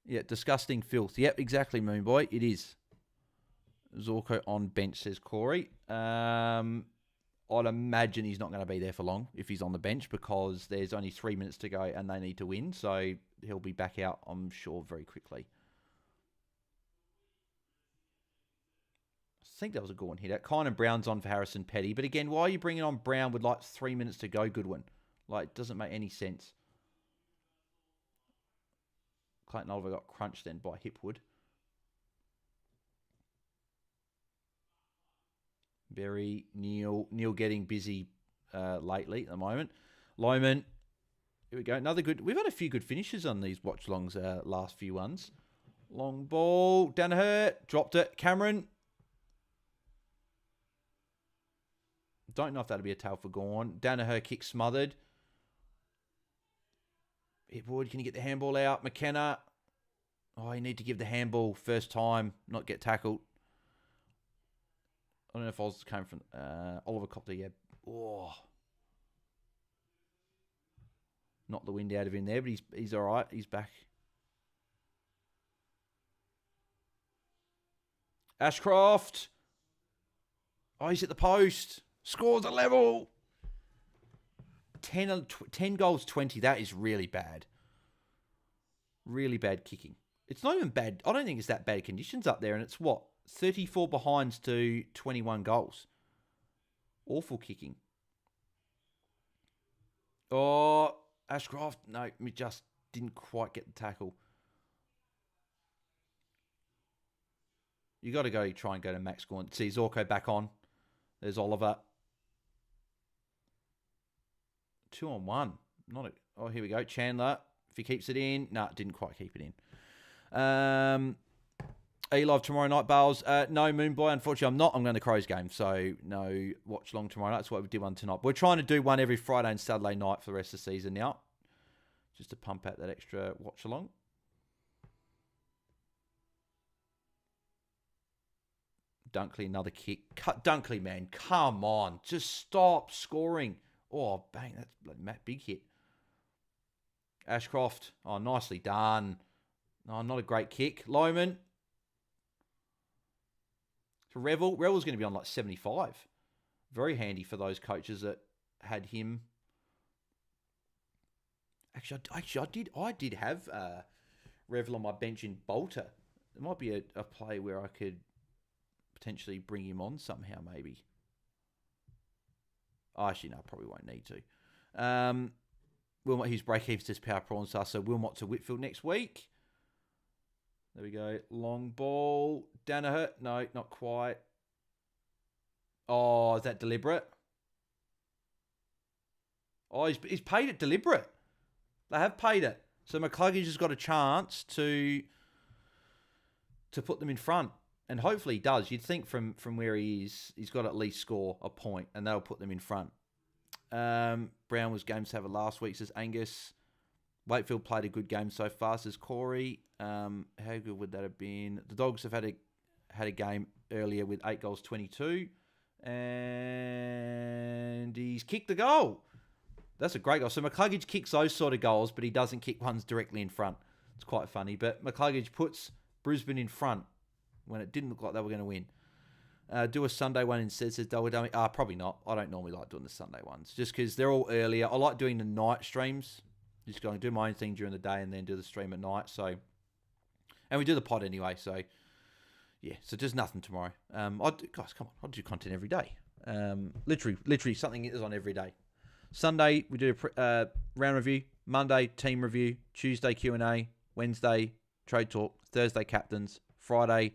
Yeah, disgusting filth. Yep, exactly, Moonboy. It is. Zorko on bench, says Corey. I'd imagine he's not going to be there for long if he's on the bench because there's only 3 minutes to go and they need to win. So he'll be back out, I'm sure, very quickly. I think that was a good one hit. Kynan Brown's on for Harrison Petty. But again, why are you bringing on Brown with like 3 minutes to go, Goodwin? Like, it doesn't make any sense. Clayton Oliver got crunched then by Hipwood. Berry, Neil getting busy lately at the moment. Lohman, here we go. Another good. We've had a few good finishes on these Watchalongs last few ones. Long ball, Danaher, dropped it. Cameron. Don't know if that'll be a tail for Gorn. Danaher kick smothered. Edward, can you get the handball out? McKenna. Oh, you need to give the handball first time, not get tackled. I don't know if Oz came from Oliver Copter, yeah. Oh. Knocked the wind out of him there, but he's all right. He's back. Ashcroft. Oh, he's at the post. Scores a level. 10 goals, 20. That is really bad. Really bad kicking. It's not even bad. I don't think it's that bad conditions up there. And it's what? 34 behinds to 21 goals. Awful kicking. Oh, Ashcroft. No, we just didn't quite get the tackle. You got to go try and go to Max Gorn. See Zorko back on. There's Oliver. 2-on-1. Oh, here we go. Chandler. If he keeps it in. No, didn't quite keep it in. Are you live tomorrow night, Bales? No, Moonboy. Unfortunately, I'm not. I'm going to Crows game. So, no watch long tomorrow night. That's why we did one tonight. We're trying to do one every Friday and Saturday night for the rest of the season now. Just to pump out that extra watch along. Dunkley, another kick. Dunkley, man. Come on. Just stop scoring. Oh, bang. That's Matt big hit. Ashcroft. Oh, nicely done. No, not a great kick. Lohman. So Revel's going to be on like 75. Very handy for those coaches that had him. Actually, I did have Revel on my bench in Bolter. There might be a play where I could potentially bring him on somehow, maybe. Oh, actually, no, I probably won't need to. Wilmot, his break-even says power prawn star. So Wilmot to Whitfield next week. There we go. Long ball. Danaher. No, not quite. Oh, is that deliberate? Oh, he's paid it deliberate. They have paid it. So McCluggage has got a chance to put them in front. And hopefully he does. You'd think from where he is, he's got to at least score a point, and they'll put them in front. Brown was game saver last week, says Angus. Wakefield played a good game so far, says Corey. How good would that have been? The Dogs have had a game earlier with 8 goals, 22. And he's kicked the goal. That's a great goal. So McCluggage kicks those sort of goals, but he doesn't kick ones directly in front. It's quite funny. But McCluggage puts Brisbane in front when it didn't look like they were going to win. Do a Sunday one instead, says Double Dummy. Probably not. I don't normally like doing the Sunday ones, just because they're all earlier. I like doing the night streams. Just going to do my own thing during the day and then do the stream at night. So, and we do the pod anyway. So, yeah. So just nothing tomorrow. Guys, come on. I'll do content every day. Literally something is on every day. Sunday we do a round review. Monday team review. Tuesday Q&A. Wednesday trade talk. Thursday captains. Friday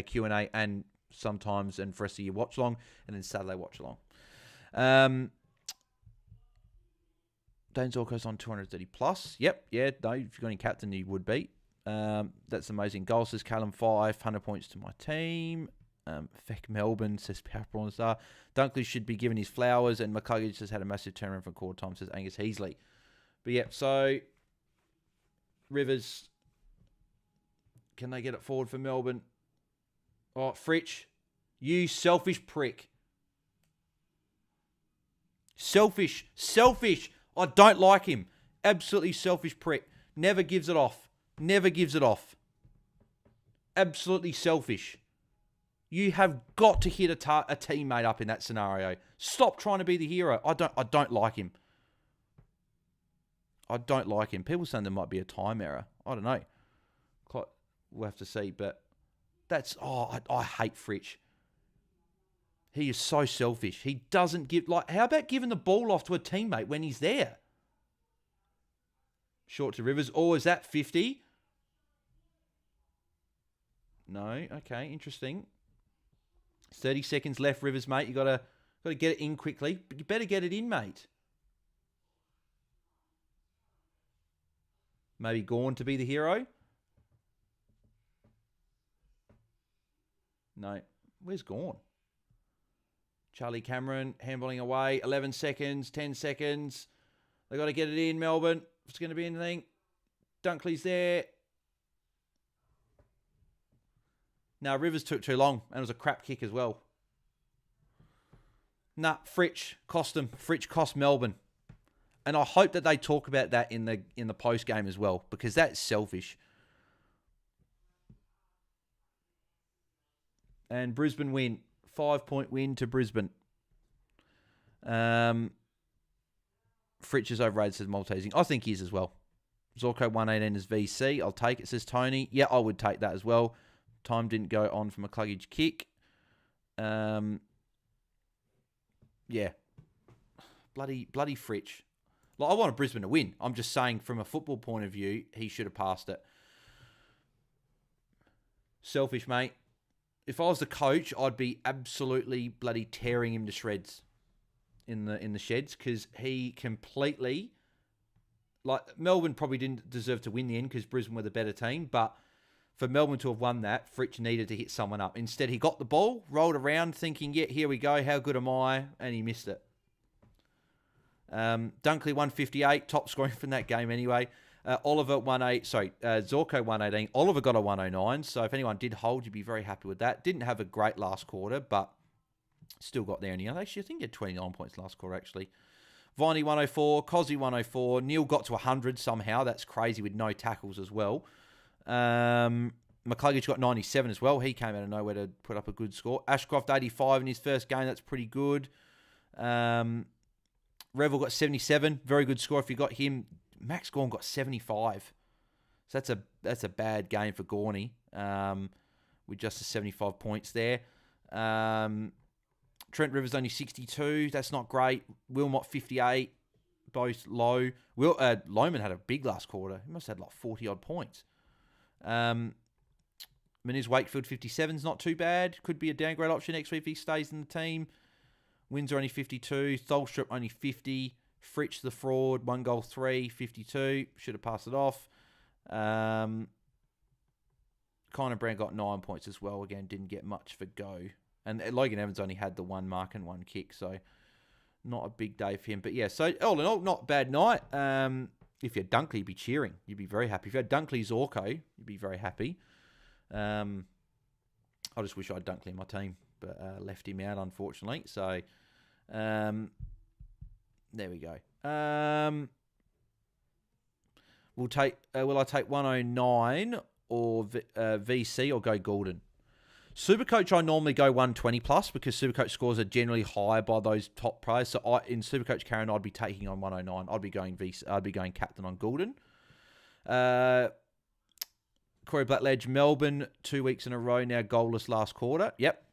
Q&A and sometimes and for the rest of your watch along, and then Saturday watch along. Dane Zorko's on 230 plus. Yep, yeah, no, if you've got any captain, he would be. That's amazing. Goal says Callum 500 points to my team. Feck Melbourne says Power Prawn Star. Dunkley should be given his flowers, and McCluggage has had a massive turnaround for quarter time, says Angus Heasley. But yeah, so Rivers, can they get it forward for Melbourne? Oh, Fritsch, you selfish prick. Selfish. I don't like him. Absolutely selfish prick. Never gives it off. Absolutely selfish. You have got to hit a teammate up in that scenario. Stop trying to be the hero. I don't like him. People saying there might be a time error. I don't know. We'll have to see, but that's... I hate Fritsch. He is so selfish. He doesn't give... how about giving the ball off to a teammate when he's there? Short to Rivers. Oh, is that 50? No. Okay, interesting. 30 seconds left, Rivers, mate. You got to get it in quickly. But you better get it in, mate. Maybe Gawn to be the hero. No. Where's Gawn? Charlie Cameron handballing away. 11 seconds, 10 seconds. They got to get it in, Melbourne. If it's going to be anything. Dunkley's there. No, Rivers took too long, and it was a crap kick as well. Nah, Fritsch cost them. Fritsch cost Melbourne. And I hope that they talk about that in the post game as well, because that's selfish. And Brisbane win. 5-point win to Brisbane. Fritsch is overrated, says Maltesing. I think he is as well. Zorko 118 is VC. I'll take it, says Tony. Yeah, I would take that as well. Time didn't go on from a cluggage kick. Yeah. Bloody Fritsch. Like, I wanted Brisbane to win. I'm just saying, from a football point of view, he should have passed it. Selfish, mate. If I was the coach, I'd be absolutely bloody tearing him to shreds in the sheds, because he completely, like, Melbourne probably didn't deserve to win the end because Brisbane were the better team, but for Melbourne to have won that, Fritsch needed to hit someone up. Instead, he got the ball, rolled around thinking, yeah, here we go, how good am I? And he missed it. Dunkley 158, top scoring from that game anyway. Zorko 118. Oliver got a 109, so if anyone did hold, you'd be very happy with that. Didn't have a great last quarter, but still got there in the end. Actually, I think he had 29 points last quarter, actually. Viney 104, Cozzy 104. Neil got to 100 somehow. That's crazy with no tackles as well. McCluggage got 97 as well. He came out of nowhere to put up a good score. Ashcroft 85 in his first game. That's pretty good. Revel got 77. Very good score if you got him. Max Gawn got 75. So that's a bad game for Gawny, with just the 75 points there. Trent Rivers only 62. That's not great. Wilmot 58. Both low. Lohman had a big last quarter. He must have had like 40-odd points. Meniz Wakefield 57 is not too bad. Could be a downgrade option next week if he stays in the team. Windsor only 52. Tholstrup only 50. Fritsch the fraud, 1 goal, 3, 52. Should have passed it off. Connor Brown got 9 points as well. Again, didn't get much for go. And Logan Evans only had the 1 mark and 1 kick, so not a big day for him. But yeah, so all in all, not a bad night. If you had Dunkley, you'd be cheering. You'd be very happy. If you had Dunkley Zorko, you'd be very happy. I just wish I had Dunkley in my team, but left him out, unfortunately. So there we go. Will I take 109 or VC or go Goulden? Supercoach, I normally go 120 plus because Supercoach scores are generally higher by those top players. So in Supercoach Karen, I'd be taking on 109. I'd be going VC. I'd be going captain on Goulden. Corey Blackledge, Melbourne 2 weeks in a row now, goalless last quarter. Yep.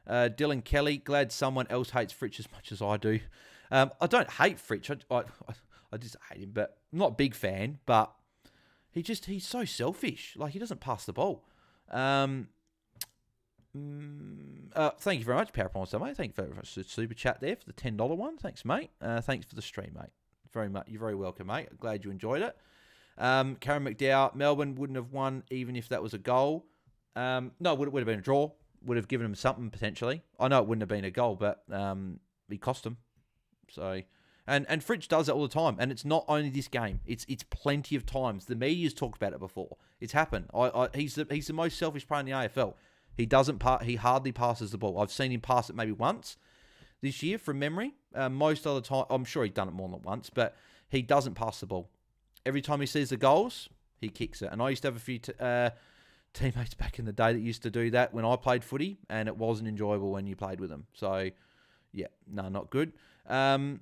Dylan Kelly, glad someone else hates Fritsch as much as I do. I don't hate Fritsch. I just hate him, but I'm not a big fan. But he's so selfish. Like, he doesn't pass the ball. Thank you very much, PowerPoint, mate. Thank you very much for the super chat there for the $10 one. Thanks, mate. Thanks for the stream, mate. Very much. You're very welcome, mate. Glad you enjoyed it. Karen McDowell, Melbourne wouldn't have won even if that was a goal. No, it would have been a draw. Would have given them something potentially. I know it wouldn't have been a goal, but it cost them. So, and Fritsch does that all the time, and it's not only this game. It's plenty of times. The media's talked about it before. It's happened. He's the most selfish player in the AFL. He he hardly passes the ball. I've seen him pass it maybe once this year from memory. Most of the time, I'm sure he's done it more than once, but he doesn't pass the ball. Every time he sees the goals, he kicks it. And I used to have a few teammates back in the day that used to do that when I played footy, and it wasn't enjoyable when you played with them. So, yeah, no, not good. Oliver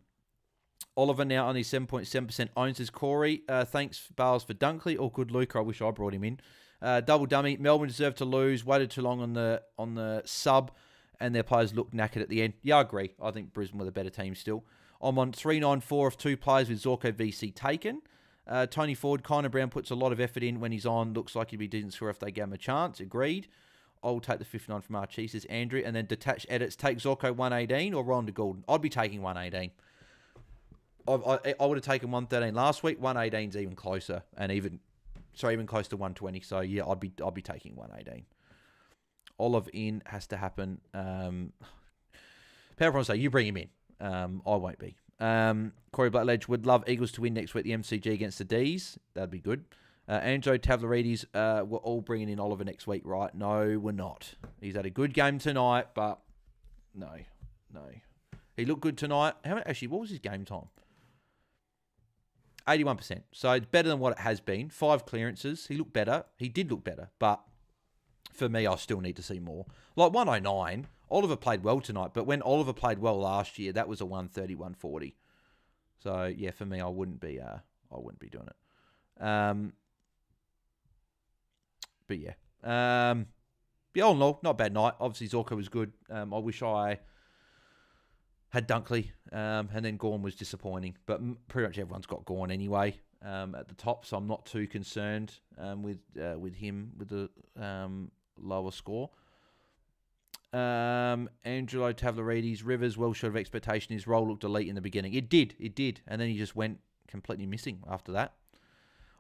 now only 7.7% owns his Corey. Thanks, Bales, for Dunkley. Or good Luke. I wish I brought him in. Double dummy. Melbourne deserved to lose. Waited too long on the sub, and their players looked knackered at the end. Yeah, I agree. I think Brisbane were the better team still. I'm on 394 of 2 players with Zorko VC taken. Tony Ford, Connor Brown puts a lot of effort in when he's on. Looks like he'd be decent score if they gave him a chance. Agreed. I'll take the 59 from Archie, says Andrew. And then detached edits, take Zorko 118 or Ron to Goulden. I'd be taking 118. I would have taken 113 last week. 118's even closer, and even close to 120. So yeah, I'd be taking 118. Olive in has to happen. Power say you bring him in. I won't be. Corey Blackledge would love Eagles to win next week. The MCG against the D's. That'd be good. Angelo Tavlaridis, we're all bringing in Oliver next week, right? No, we're not. He's had a good game tonight, but no. He looked good tonight. Actually, what was his game time? 81%. So it's better than what it has been. 5 clearances. He looked better. He did look better, but for me, I still need to see more. Like 109, Oliver played well tonight, but when Oliver played well last year, that was a 130, 140. So yeah, for me, I wouldn't be doing it. But yeah. All in all, not a bad night. Obviously, Zorko was good. I wish I had Dunkley, and then Gorn was disappointing. But pretty much everyone's got Gorn anyway at the top, so I'm not too concerned with him with the lower score. Angelo Tavlaridis, Rivers, well short of expectation. His role looked elite in the beginning. It did. And then he just went completely missing after that.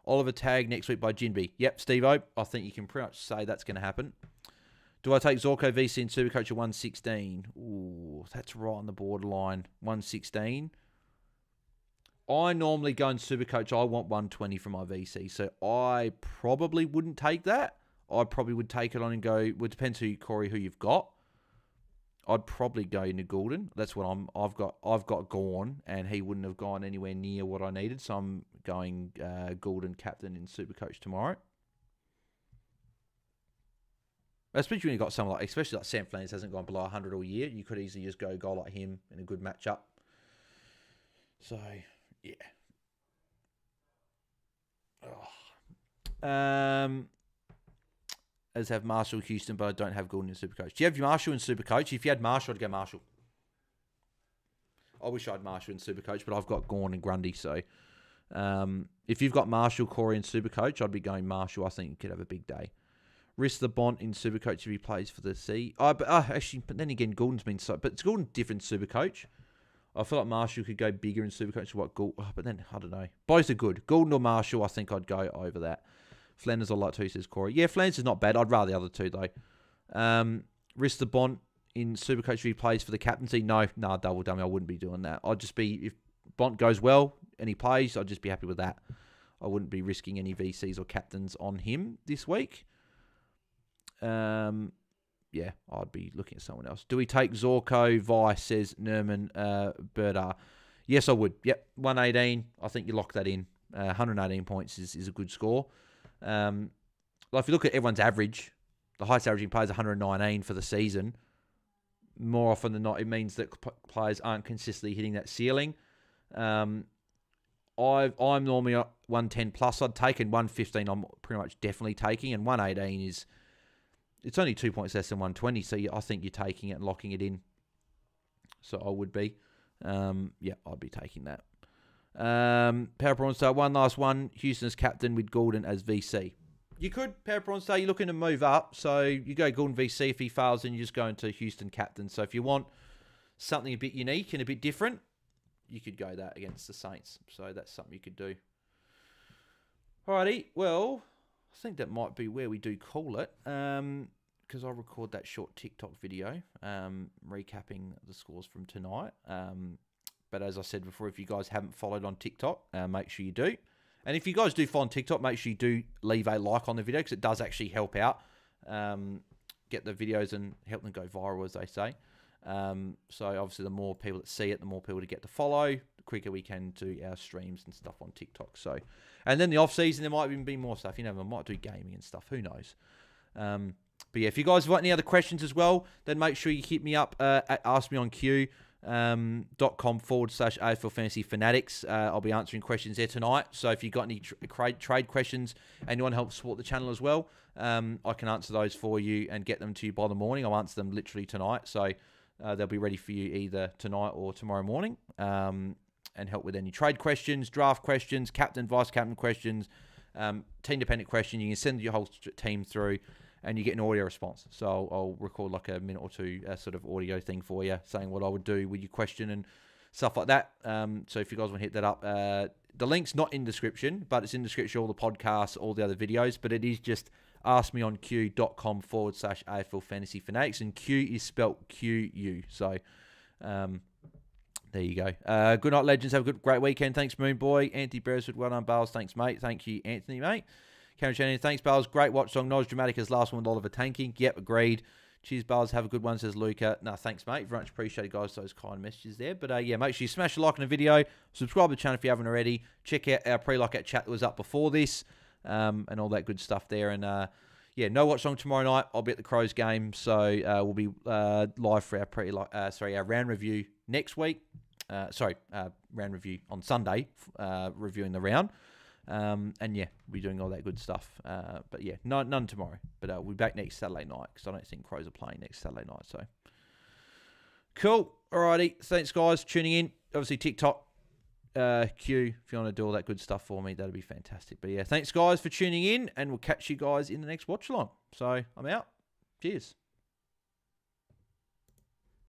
Oliver tagged next week by Jinby. Yep, Steve-O. I think you can pretty much say that's going to happen. Do I take Zorko VC and Supercoach at 116? Ooh, that's right on the borderline. 116. I normally go in Supercoach. I want 120 for my VC, so I probably wouldn't take that. I probably would take it on and go. Well, it depends who you've got. I'd probably go into Goulden. That's what I've got Gorn, and he wouldn't have gone anywhere near what I needed. So I'm going Goulden captain in Supercoach tomorrow. Especially when you've got someone especially like Sam Flanders hasn't gone below 100 all year. You could easily just go a guy like him in a good matchup. So yeah. As have Marshall, Houston, but I don't have Goulden in Supercoach. Do you have Marshall in Supercoach? If you had Marshall, I'd go Marshall. I wish I had Marshall in Supercoach, but I've got Gorn and Grundy. So if you've got Marshall, Corey in Supercoach, I'd be going Marshall. I think you could have a big day. Risk the Bont in Supercoach if he plays for the C. But then again, Goulden's been but it's Goulden different Supercoach. I feel like Marshall could go bigger in Supercoach than what Goulden. But then I don't know. Both are good. Goulden or Marshall, I think I'd go over that. Flanders I like too, says Corey. Yeah, Flanders is not bad. I'd rather the other two though. Risk the Bont in Supercoach if he plays for the captaincy. No, double dummy. I wouldn't be doing that. I'd just be, if Bont goes well and he plays, I'd just be happy with that. I wouldn't be risking any VCs or captains on him this week. Yeah, I'd be looking at someone else. Do we take Zorko Vice, says Nerman Berdar. Yes, I would. Yep, 118. I think you lock that in. 118 points is a good score. If you look at everyone's average, the highest averaging player is 119 for the season. More often than not, it means that players aren't consistently hitting that ceiling. I'm normally 110 plus. I'd take, and 115 I'm pretty much definitely taking, and 118 it's only 2 points less than 120, so I think you're taking it and locking it in. So I would be. Yeah, I'd be taking that. Power Prawn Star, one last one. Houston's captain with Goulden as VC. You could, Power Prawn Star, you're looking to move up, so you go Goulden VC. If he fails, then you just go into Houston captain. So if you want something a bit unique and a bit different, you could go that against the Saints. So that's something you could do. Alrighty, well, I think that might be where we do call it, because I'll record that short TikTok video recapping the scores from tonight. But as I said before, if you guys haven't followed on TikTok, make sure you do. And if you guys do follow on TikTok, make sure you do leave a like on the video, because it does actually help out, get the videos and help them go viral, as they say. So obviously the more people that see it, the more people to get to follow, the quicker we can do our streams and stuff on TikTok. So, and then the off season, there might even be more stuff. You know, we might do gaming and stuff. Who knows? But yeah, if you guys have got any other questions as well, then make sure you hit me up at askmeonq.com/AFL Fantasy Fanatics. I'll be answering questions there tonight. So if you've got any trade questions and you want to help support the channel as well, I can answer those for you and get them to you by the morning. I'll answer them literally tonight. So they'll be ready for you either tonight or tomorrow morning, and help with any trade questions, draft questions, captain, vice captain questions, team dependent questions. You can send your whole team through, and you get an audio response. So I'll record like a minute or two sort of audio thing for you, saying what I would do with your question and stuff like that. So if you guys want to hit that up, the link's not in the description, but it's in the description, all the podcasts, all the other videos, but it is just askmeonq.com/AFL Fantasy Fanatics, and Q is spelt QU. So there you go. Good night, legends. Have a great weekend. Thanks, Moon Boy. Anthony Beresford, well done, Bales. Thanks, mate. Thank you, Anthony, mate. Cameron Shannon, thanks, Bales. Great watch song. Not as dramatic as last one with Oliver tanking. Yep, agreed. Cheers, Bales. Have a good one, says Luca. No, thanks, mate. Very much appreciated, guys, those kind messages there. But yeah, make sure you smash a like on the video. Subscribe to the channel if you haven't already. Check out our pre-lockout chat that was up before this, and all that good stuff there. And yeah, no watch song tomorrow night. I'll be at the Crows game, so we'll be live for our our round review next week. Round review on Sunday, reviewing the round. And yeah, we'll be doing all that good stuff. But yeah, none tomorrow. But we'll be back next Saturday night, because I don't think Crows are playing next Saturday night. So cool. Alrighty. Thanks, guys, tuning in. Obviously, TikTok, Q, if you want to do all that good stuff for me, that'd be fantastic. But yeah, thanks, guys, for tuning in, and we'll catch you guys in the next watch along. So I'm out. Cheers.